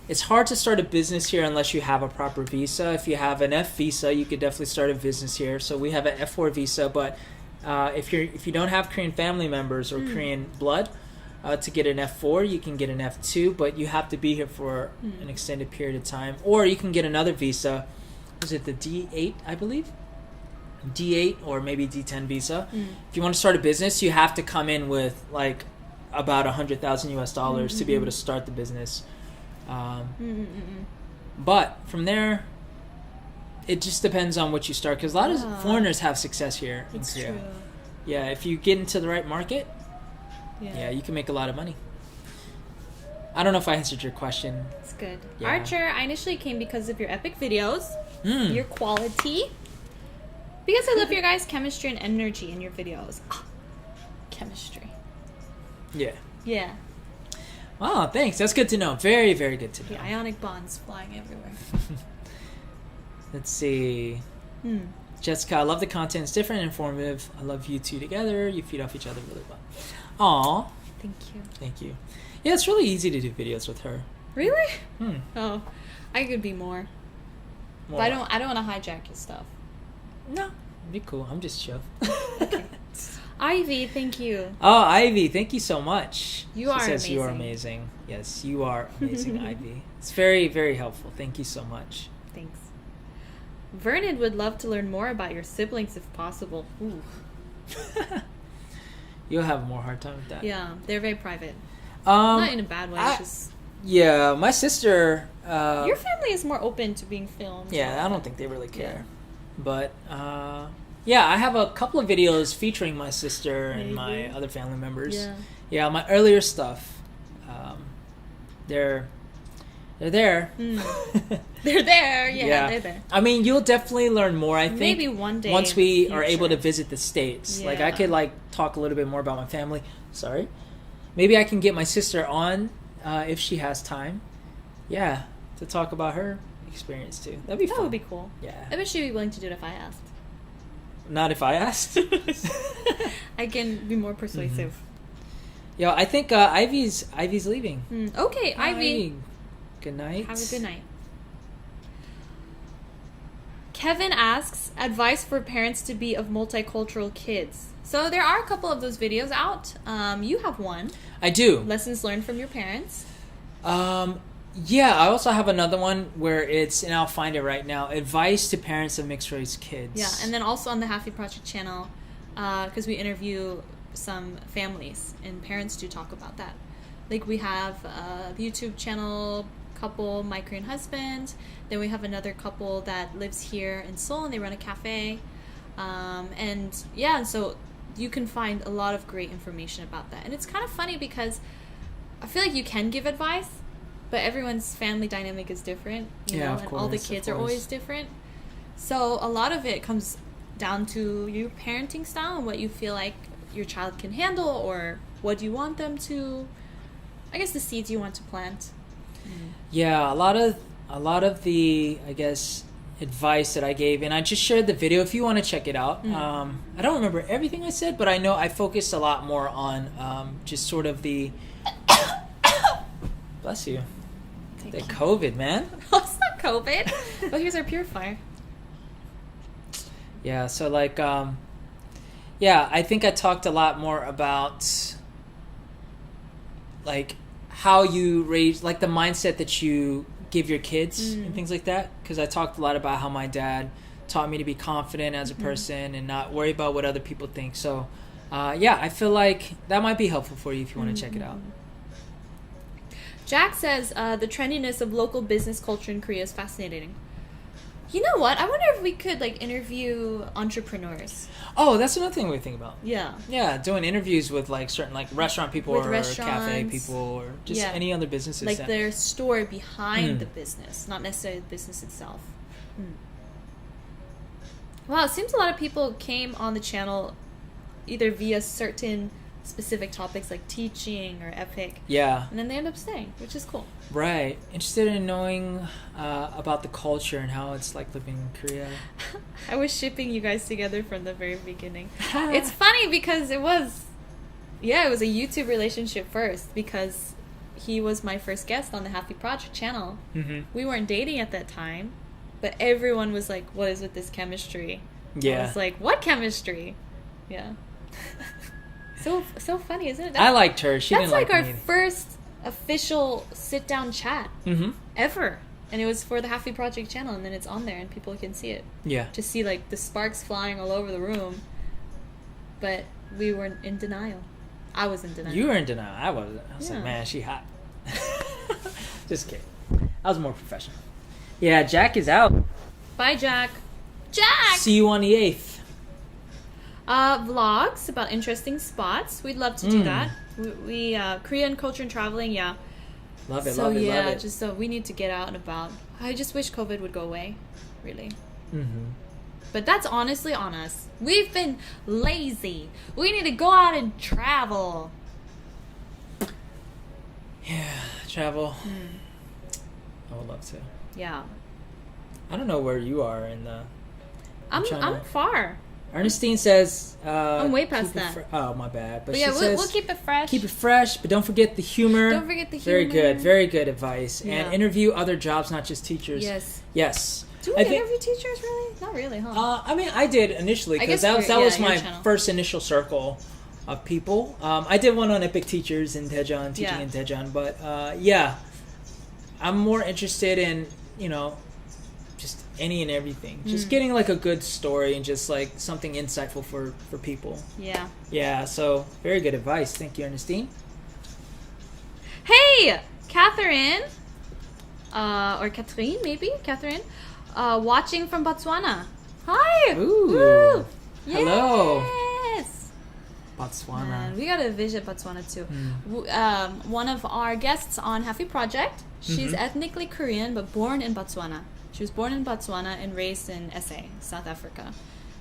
it's hard to start a business here unless you have a proper visa. If you have an F visa, you could definitely start a business here. So we have an F4 visa, but if you don't have Korean family members or Korean blood, To get an F4, you can get an F2, but you have to be here for an extended period of time. Or you can get another visa. Was it the D8, I believe? D8 or maybe D10 visa. If you want to start a business, you have to come in with like about $100,000 to be able to start the business. But from there, it just depends on what you start, because a lot of foreigners have success here in Korea. True. Yeah, if you get into the right market, yeah, you can make a lot of money. I don't know if I answered your question. It's good. Yeah. Archer, I initially came because of your epic videos, your quality, because I love your guys' chemistry and energy in your videos. Chemistry. Yeah. Yeah. Wow, thanks. That's good to know. Very, very good to know. The ionic bonds flying everywhere. Let's see. Jessica, I love the content. It's different and informative. I love you two together. You feed off each other really well. Aw. Thank you. Thank you. Yeah, it's really easy to do videos with her. Really? Oh, I could be more. Well, But I don't want to hijack your stuff. No, it'd be cool. I'm just chill. Okay. Ivy, thank you. Oh, Ivy, thank you so much. You are She says you are amazing. amazing. Yes, you are amazing, Ivy. It's very, very helpful. Thank you so much. Thanks. Vernon would love to learn more about your siblings if possible. Ooh. You'll have a more hard time with that. Yeah, they're very private. Not in a bad way. I- Just Yeah, my sister. your family is more open to being filmed. Yeah, I don't think they really care. But yeah, I have a couple of videos featuring my sister and my other family members. Yeah. Yeah, my earlier stuff. They're there. They're there. Yeah, Yeah. they're there. I mean, you'll definitely learn more, I think. Maybe one day once in we the are able to future. visit the States. Like, I Yeah. could, like, talk a little bit more about my family. Sorry. Maybe I can get my sister on if she has time. Yeah, to talk about her experience, too. That'd be That fun. would be cool. Yeah. I bet she'd be willing to do it if I asked. Not if I asked. I can be more persuasive. Yo, I think Ivy's leaving. Okay, Ivy. Good night. Have a good night. Kevin asks, advice for parents to be of multicultural kids. So there are a couple of those videos out. You have one. I do. Lessons learned from your parents. Yeah, I also have another one where it's, and I'll find it right now, advice to parents of mixed race kids. Yeah, and then also on the Halfie Project channel, because we interview some families and parents do talk about that. Like we have a YouTube channel couple, my Korean husband. Then we have another couple that lives here in Seoul and they run a cafe. And yeah, so you can find a lot of great information about that. And it's kind of funny because I feel like you can give advice, but everyone's family dynamic is different, you Yeah, know, of and all the course, kids of are course. always different. So a lot of it comes down to your parenting style and what you feel like your child can handle or what you want them to, I guess the seeds you want to plant. Yeah, a lot of the, I guess, advice that I gave, and I just shared the video if you want to check it out. I don't remember everything I said, but I know I focused a lot more on just sort of the bless you. The COVID, man. Oh, it's not COVID. Oh, here's our purifier. Yeah, so like yeah, I think I talked a lot more about like how you raise, like the mindset that you give your kids and things like that, because I talked a lot about how my dad taught me to be confident as a person and not worry about what other people think. So yeah, I feel like that might be helpful for you if you want to check it out. Jack says the trendiness of local business culture in Korea is fascinating. You know what? I wonder if we could like interview entrepreneurs. Oh, that's another thing we think about. Yeah. Yeah, doing interviews with like certain like restaurant people With or cafe restaurants. people or just Yeah. any other businesses. Like that- their story behind the business, not necessarily the business itself. Wow, it seems a lot of people came on the channel either via certain specific topics like teaching or epic, Yeah, and then they end up staying, which is cool. right. Interested in knowing about the culture and how it's like living in Korea. I was shipping you guys together from the very beginning. It's funny because it was a YouTube relationship first because he was my first guest on the Halfie Project channel. We weren't dating at that time, but everyone was like, what is with this chemistry? I Yeah. was like, what chemistry? Yeah. So funny, isn't it? I liked her. She That's didn't like like our me. first official sit-down chat Mm-hmm. ever. And it was for the Halfie Project channel, and then it's on there, and people can see it. Yeah. To see, like, the sparks flying all over the room. But we were in denial. I was in denial. You were in denial. I wasn't. I was Yeah. like, man, she hot. Just kidding. I was more professional. Yeah, Jack is out. Bye, Jack. Jack! See you on the 8th. Vlogs about interesting spots. We'd love to do that. We Korean culture and traveling, yeah. Love it, So love it, yeah, love it. just so we need to get out and about. I just wish COVID would go away, really. Mm-hmm. But that's honestly on us. We've been lazy. We need to go out and travel. Yeah, travel. I would love to. Yeah, I don't know where you are in the... I'm trying to- far. Ernestine says... I'm way past keep it that. oh, my bad. But But she yeah, says... we'll keep it fresh. Keep it fresh, but don't forget the humor. Don't forget the Very humor. good. Very good advice. Yeah. And interview other jobs, not just teachers. Yes. Yes. Do we interview teachers really? Not really, huh? I mean, I did initially I because guess that was your my channel. first initial circle of people. I did one on Epic Teachers in Daejeon, teaching Yeah. in Daejeon, but yeah, I'm more interested in just any and everything. Just getting like a good story and just like something insightful for people. Yeah. Yeah. So very good advice. Thank you, Ernestine. Hey, Catherine, or Catherine, maybe Catherine, watching from Botswana. Hi. Ooh. Woo. Hello. Yes. Botswana. Man, we gotta visit Botswana too. One of our guests on Halfie Project, she's ethnically Korean but born in Botswana. She was born in Botswana and raised in SA, South Africa,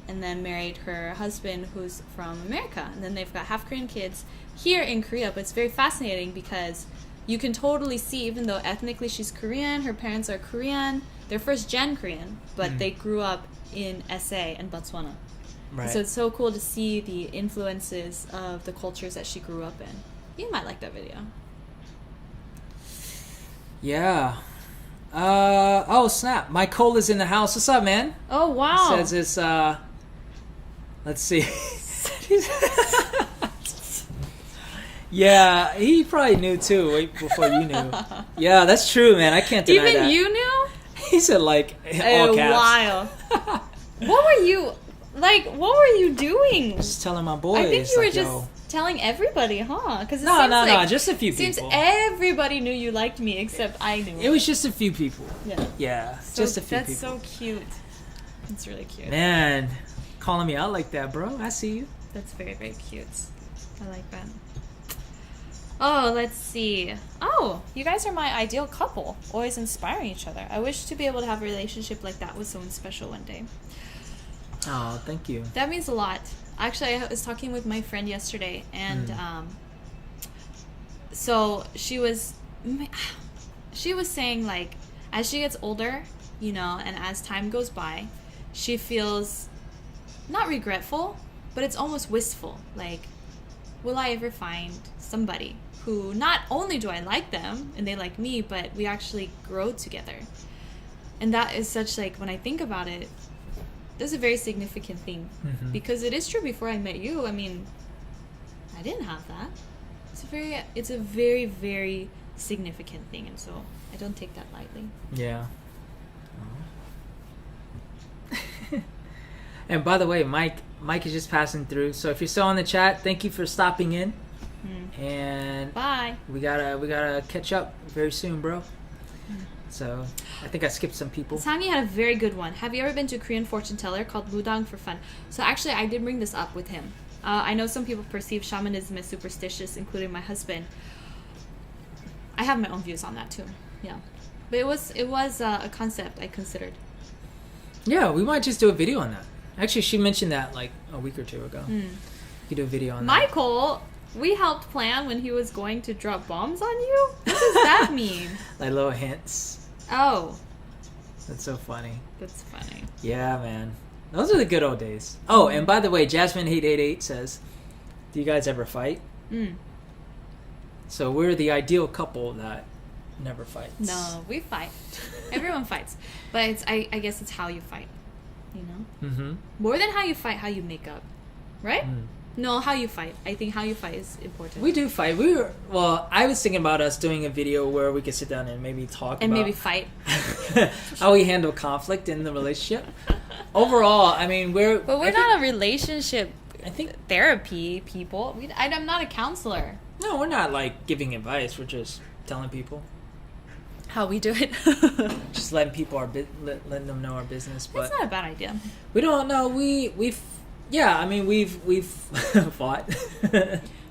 and then married her husband who's from America. And then they've got half Korean kids here in Korea. But it's very fascinating because you can totally see, even though ethnically she's Korean, her parents are Korean, they're first gen Korean, but they grew up in SA and Botswana. Right. So it's so cool to see the influences of the cultures that she grew up in. You might like that video. Yeah. Oh snap! My Cole is in the house. What's up, man? Oh, wow. Says it's let's see. Yeah, he probably knew too, way before you knew. Yeah, that's true, man. I can't deny Even that. you knew? He said like all A caps. while. What were you doing? Just telling my boys. I think you were like, just yo. telling everybody, huh? Because No, just a few seems people. everybody knew you liked me except I knew. It was just a few people. Yeah. Yeah, So just a few that's people. so cute. It's really cute. Man, calling me out like that, bro. I see you. That's very, very cute. I like that. Oh, let's see. Oh, you guys are my ideal couple. Always inspiring each other. I wish to be able to have a relationship like that with someone special one day. Oh, thank you. That means a lot. Actually, I was talking with my friend yesterday, and so she was saying, like, as she gets older, and as time goes by, she feels not regretful, but it's almost wistful. Like, will I ever find somebody who not only do I like them and they like me, but we actually grow together? And that is such, like, when I think about it, that's a very significant thing. Because it is true, before I met you, I mean, I didn't have that. It's a very, very significant thing, and so I don't take that lightly. Yeah. And by the way, Mike is just passing through. So if you're still on the chat, thank you for stopping in. And Bye. we gotta catch up very soon, bro. So I think I skipped some people. Sangi had a very good one. Have you ever been to a Korean fortune teller called Ludang for fun? So actually, I did bring this up with him. I know some people perceive shamanism as superstitious, including my husband. I have my own views on that too. Yeah, but it was a concept I considered. Yeah, we might just do a video on that. Actually, she mentioned that like a week or two ago. You could do a video on that. Michael, we helped plan when he was going to drop bombs on you? What does that mean? Like little hints. Oh, That's so funny. that's funny. Yeah, man. Those are the good old days. Oh, and by the way, Jasmine888 says, do you guys ever fight? So we're the ideal couple that never fights. No, we fight. Everyone fights. But I guess it's how you fight, Mm-hmm. More than how you fight, how you make up. Right? No, how you fight. I think how you fight is important. We do fight. I was thinking about us doing a video where we could sit down and maybe talk and about maybe fight. how we handle conflict in the relationship. Overall, I mean, But we're not a relationship. I think therapy people. I'm not a counselor. no, we're not like giving advice. We're just telling people, How we do it. just letting people letting them know our business. But That's not a bad idea. we don't know. We've fought.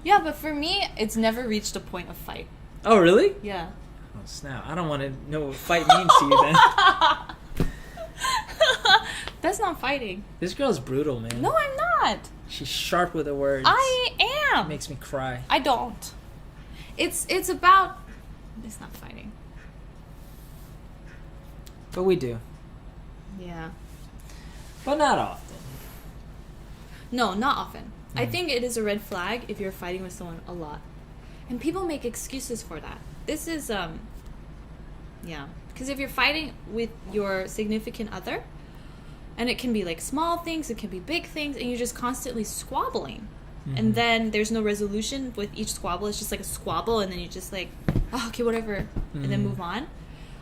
Yeah, but for me, it's never reached a point of fight. Oh, really? Yeah. Oh, snap. I don't want to know what fight means to you then. That's not fighting. This girl's brutal, man. No, I'm not. She's sharp with her words. I am. It makes me cry. I don't. It's about. It's not fighting. But we do. Yeah. But not often. No, not often. I think it is a red flag if you're fighting with someone a lot. And people make excuses for that. This is, yeah. Because if you're fighting with your significant other, and it can be like small things, it can be big things, and you're just constantly squabbling. And then there's no resolution with each squabble. It's just like a squabble, and then you just like, oh, okay, whatever, and then move on.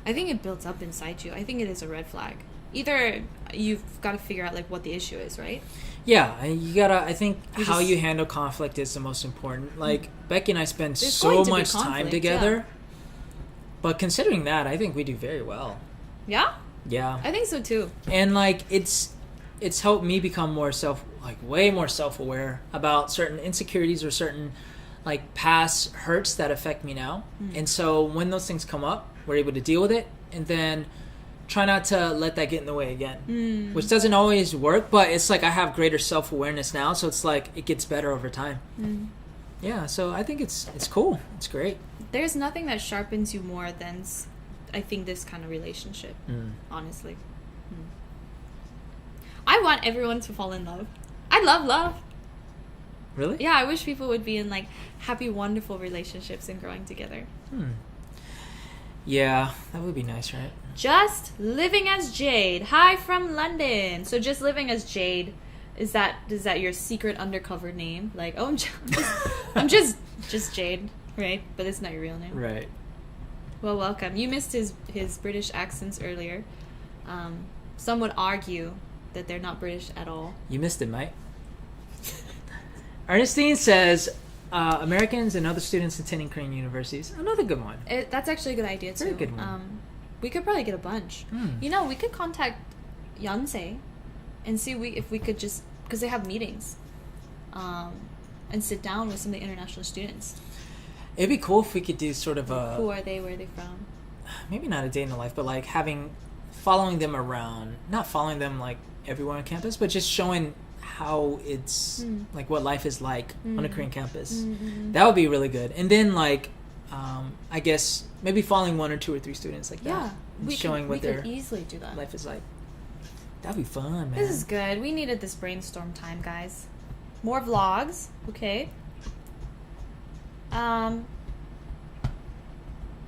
I think it builds up inside you. I think it is a red flag. Either you've got to figure out like what the issue is, right? Yeah, you gotta. I think how just- you handle conflict is the most important. Like Becky and I spend There's so going to be much time conflict, together, yeah. but considering that, I think we do very well. Yeah, Yeah, I think so too. and like it's helped me become way more self-aware about certain insecurities or certain like past hurts that affect me now. And so when those things come up, we're able to deal with it, and then try not to let that get in the way again, which doesn't always work, but it's like I have greater self-awareness now, so it's like it gets better over time. Yeah, so I think it's cool. It's great. There's nothing that sharpens you more than I think this kind of relationship, honestly. I want everyone to fall in love. I love love. Really? Yeah, I wish people would be in like happy, wonderful relationships and growing together. Yeah, that would be nice, right? Just living as Jade. Hi from London. So just living as Jade, is that your secret undercover name? Like, oh, I'm just Jade, right? But it's not your real name. Right. Well, welcome. You missed his British accents earlier. Some would argue that they're not British at all. You missed it, mate. Ernestine says, Americans and other students attending Korean universities. Another good one. That's actually a good idea, too. Very good one. We could probably get a bunch. You know, we could contact Yonsei and see if we could just... Because they have meetings. And sit down with some of the international students. It'd be cool if we could do sort of a... Who are they? Where are they from? Maybe not a day in the life, but like following them around. Not following them like everywhere on campus, but just showing how it's like what life is like on a Korean campus. That would be really good. And then like I guess maybe following 1 or 2 or 3 students like that. Yeah, And showing what their could easily do that. life is like. That'd be fun, man. This is good. We needed this brainstorm time, guys. More vlogs. Okay.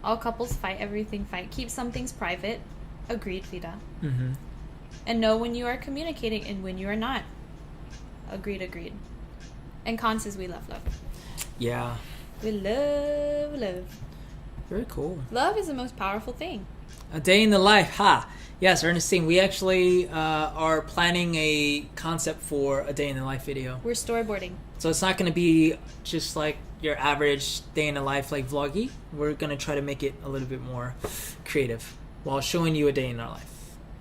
All couples fight, everything fight. Keep some things private. Agreed, Vida. And know when you are communicating and when you are not. Agreed. And Khan says we love. Yeah. We love. Very cool. Love is the most powerful thing. A day in the life, ha! Yes, Ernestine, we actually are planning a concept for a day in the life video. We're storyboarding. So it's not going to be just like your average day in the life like vloggy. We're going to try to make it a little bit more creative while showing you a day in our life.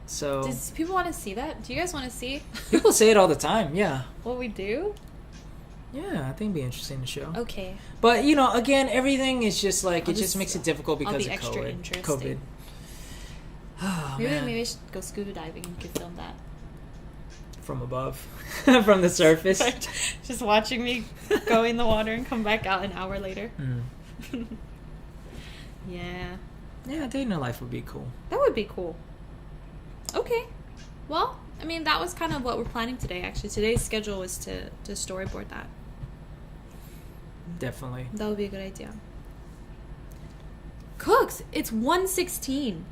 So Does people want to see that? Do you guys want to see people say it all the time, yeah. what we do? Yeah, I think it'd be interesting to show. Okay. But, you know, again, everything is just like, I'll it just just- makes it difficult I'll because be of extra COVID. interesting. Oh, Maybe man. I should go scuba diving and you could film that. From above. From the surface. Just watching me go in the water and come back out an hour later. Yeah. Yeah, a day in the life would be cool. That would be cool. Okay. Well, I mean, that was kind of what we're planning today, actually. Today's schedule was to storyboard that. Definitely. That would be a good idea. Cooks, it's 1:16.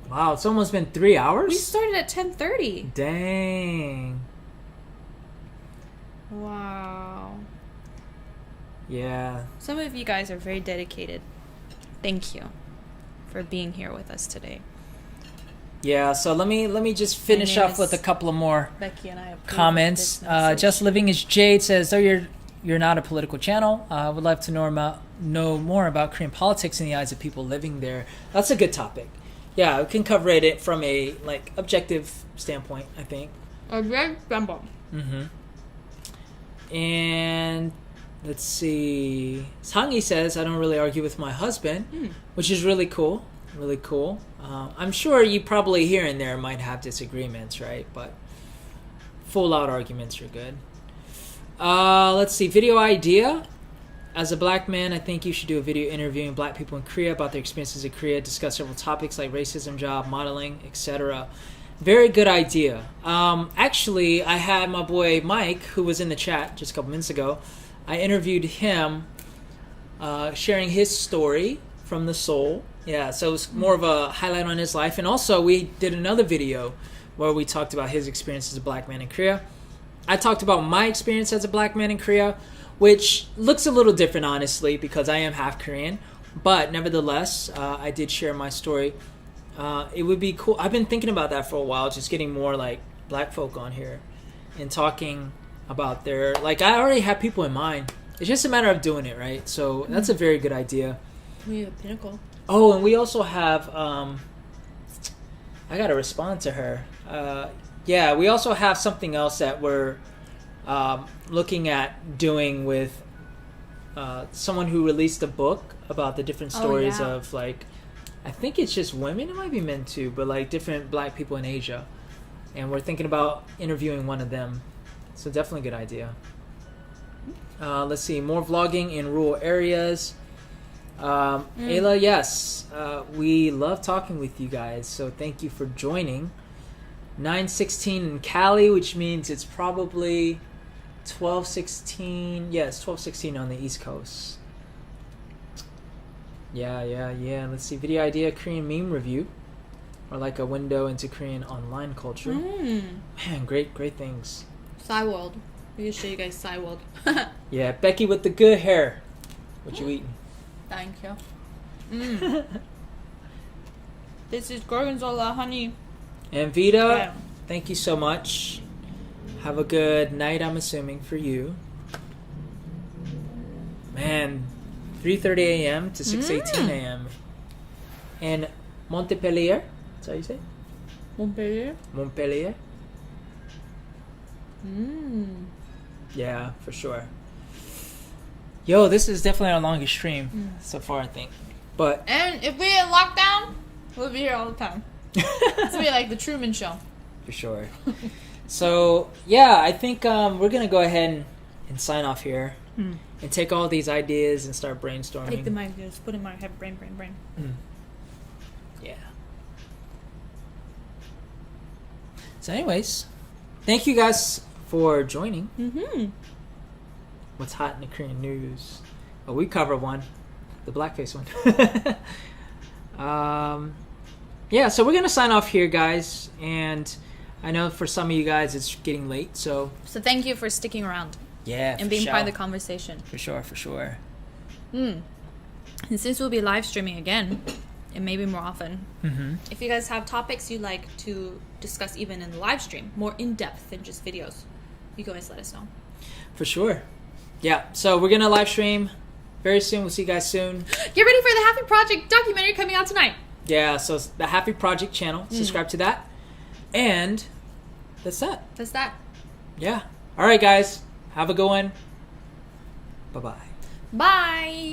Wow, it's almost been 3 hours? We started at 10:30. Dang. Wow. Yeah. Some of you guys are very dedicated. Thank you for being here with us today. Yeah, so let me just finish name off is with a couple of more Becky and I approve of comments. this message. Just Living as Jade says, though you're not a political channel, I would love to know more about Korean politics in the eyes of people living there. That's a good topic. Yeah, we can cover it from a like objective standpoint, I think. A red bumble. And let's see. Sangi says, I don't really argue with my husband, which is really cool. Really cool. I'm sure you probably here and there might have disagreements, right? But full out arguments are good. Let's see. Video idea. As a black man, I think you should do a video interviewing black people in Korea about their experiences in Korea, discuss several topics like racism, job, modeling, etc. Very good idea. Actually, I had my boy Mike, who was in the chat just a couple minutes ago. I interviewed him, sharing his story from the soul. Yeah, so it was more of a highlight on his life. And also, we did another video where we talked about his experience as a black man in Korea. I talked about my experience as a black man in Korea, which looks a little different, honestly, because I am half Korean. But nevertheless, I did share my story. It would be cool. I've been thinking about that for a while, just getting more like black folk on here and talking about their, like, I already have people in mind. It's just a matter of doing it, right? So that's a very good idea. We have Pinnacle. Oh, and we also have, I gotta respond to her. Yeah, we also have something else that we're looking at doing with someone who released a book about the different stories of, like, I think it's just women, it might be men too, but like different black people in Asia. And we're thinking about interviewing one of them. So definitely a good idea. Let's see, more vlogging in rural areas. Ayla, yes, we love talking with you guys, so thank you for joining. 9:16 in Cali, which means it's probably 12:16. Yes, 12:16 on the East Coast. Yeah. Let's see, video idea, Korean meme review, or like a window into Korean online culture. Man, great things. Cyworld. We can show you guys Cyworld. Yeah, Becky with the good hair. What you eating? Thank you. This is Gorgonzola honey. And Vita, Yeah. thank you so much. Have a good night, I'm assuming, for you. Man, 3:30 a.m. to 6:18 a.m. in Montpellier. That's how you say it? Montpellier. Montpellier. Yeah, for sure. Yo, this is definitely our longest stream so far, I think. But And if we hit lockdown, we'll be here all the time. It's gonna be like the Truman Show. for sure. So yeah, I think we're gonna go ahead and sign off here and take all these ideas and start brainstorming. Take the mic, just put it in my head, brain. Yeah. So anyways, thank you guys for joining. What's hot in the Korean news? Oh, we covered one, the blackface one. Yeah, so we're gonna sign off here, guys, and I know for some of you guys it's getting late, so So thank you for sticking around yeah, and being part of the conversation. for sure. And since we'll be live streaming again, and maybe more often, if you guys have topics you'd like to discuss even in the live stream, more in depth than just videos, you can always let us know. For sure. Yeah, so we're gonna live stream very soon. We'll see you guys soon. Get ready for the Happy Project documentary coming out tonight. Yeah, so it's the Happy Project channel. Subscribe to that. And that's that. That's that. Yeah. All right, guys. Have a good one. Bye-bye. Bye.